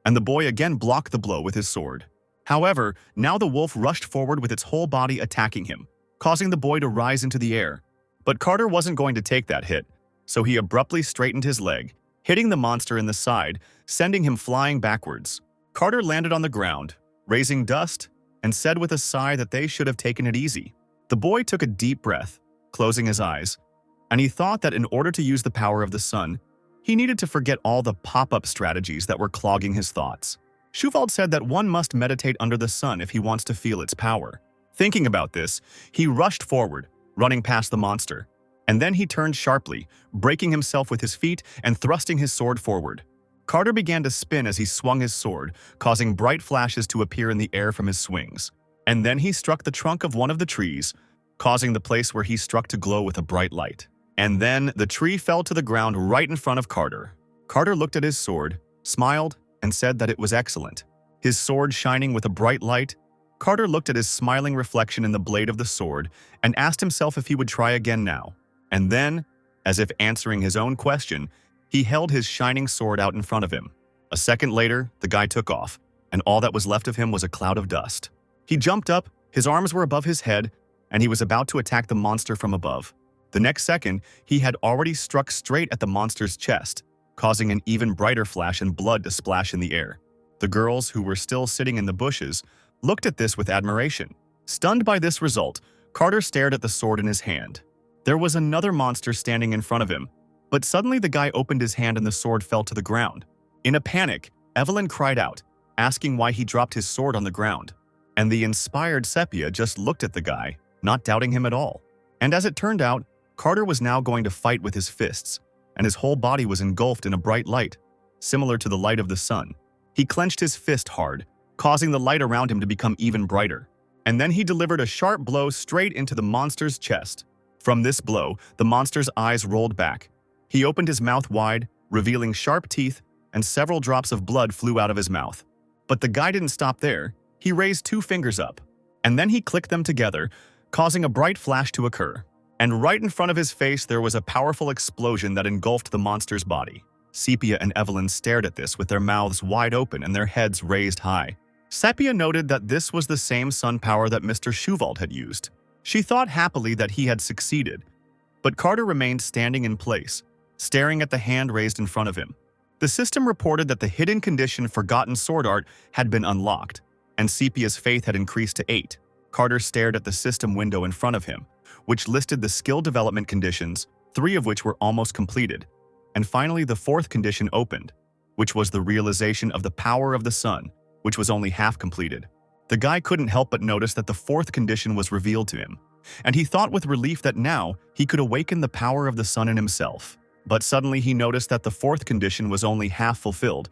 A: and the boy again blocked the blow with his sword. However, now the wolf rushed forward with its whole body attacking him, causing the boy to rise into the air. But Carter wasn't going to take that hit, so he abruptly straightened his leg, hitting the monster in the side, sending him flying backwards. Carter landed on the ground, raising dust, and said with a sigh that they should have taken it easy. The boy took a deep breath, closing his eyes, and he thought that in order to use the power of the sun, he needed to forget all the pop-up strategies that were clogging his thoughts. Shuvald said that one must meditate under the sun if he wants to feel its power. Thinking about this, he rushed forward, running past the monster, and then he turned sharply, breaking himself with his feet and thrusting his sword forward. Carter began to spin as he swung his sword, causing bright flashes to appear in the air from his swings. And then he struck the trunk of one of the trees, causing the place where he struck to glow with a bright light. And then the tree fell to the ground right in front of Carter. Carter looked at his sword, smiled, and said that it was excellent. His sword shining with a bright light, Carter looked at his smiling reflection in the blade of the sword and asked himself if he would try again now. And then, as if answering his own question, he held his shining sword out in front of him. A second later, the guy took off, and all that was left of him was a cloud of dust. He jumped up, his arms were above his head, and he was about to attack the monster from above. The next second, he had already struck straight at the monster's chest, causing an even brighter flash and blood to splash in the air. The girls, who were still sitting in the bushes, looked at this with admiration. Stunned by this result, Carter stared at the sword in his hand. There was another monster standing in front of him, but suddenly the guy opened his hand and the sword fell to the ground. In a panic, Evelyn cried out, asking why he dropped his sword on the ground. And the inspired Sepia just looked at the guy, not doubting him at all. And as it turned out, Carter was now going to fight with his fists, and his whole body was engulfed in a bright light, similar to the light of the sun. He clenched his fist hard, causing the light around him to become even brighter. And then he delivered a sharp blow straight into the monster's chest. From this blow, the monster's eyes rolled back. He opened his mouth wide, revealing sharp teeth, and several drops of blood flew out of his mouth. But the guy didn't stop there. He raised 2 fingers up, and then he clicked them together, causing a bright flash to occur. And right in front of his face, there was a powerful explosion that engulfed the monster's body. Sepia and Evelyn stared at this with their mouths wide open and their heads raised high. Sepia noted that this was the same sun power that Mr. Schuvald had used. She thought happily that he had succeeded, but Carter remained standing in place, staring at the hand raised in front of him. The system reported that the hidden condition Forgotten Sword Art had been unlocked, and Sepia's faith had increased to 8. Carter stared at the system window in front of him, which listed the skill development conditions, 3 of which were almost completed. And finally, the 4th condition opened, which was the realization of the power of the sun, which was only half completed. The guy couldn't help but notice that the 4th condition was revealed to him, and he thought with relief that now he could awaken the power of the sun in himself. But suddenly he noticed that the 4th condition was only half fulfilled,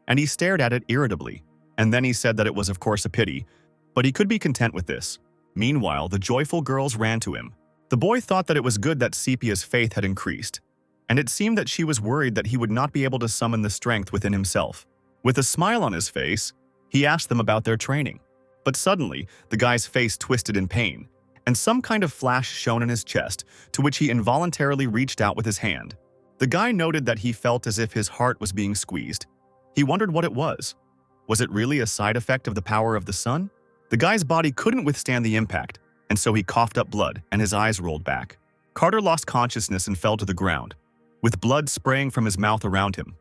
A: and he stared at it irritably. And then he said that it was of course a pity, but he could be content with this. Meanwhile, the joyful girls ran to him. The boy thought that it was good that Sepia's faith had increased, and it seemed that she was worried that he would not be able to summon the strength within himself. With a smile on his face, he asked them about their training. But suddenly, the guy's face twisted in pain, and some kind of flash shone in his chest, to which he involuntarily reached out with his hand. The guy noted that he felt as if his heart was being squeezed. He wondered what it was. Was it really a side effect of the power of the sun? The guy's body couldn't withstand the impact, and so he coughed up blood and his eyes rolled back. Carter lost consciousness and fell to the ground, with blood spraying from his mouth around him.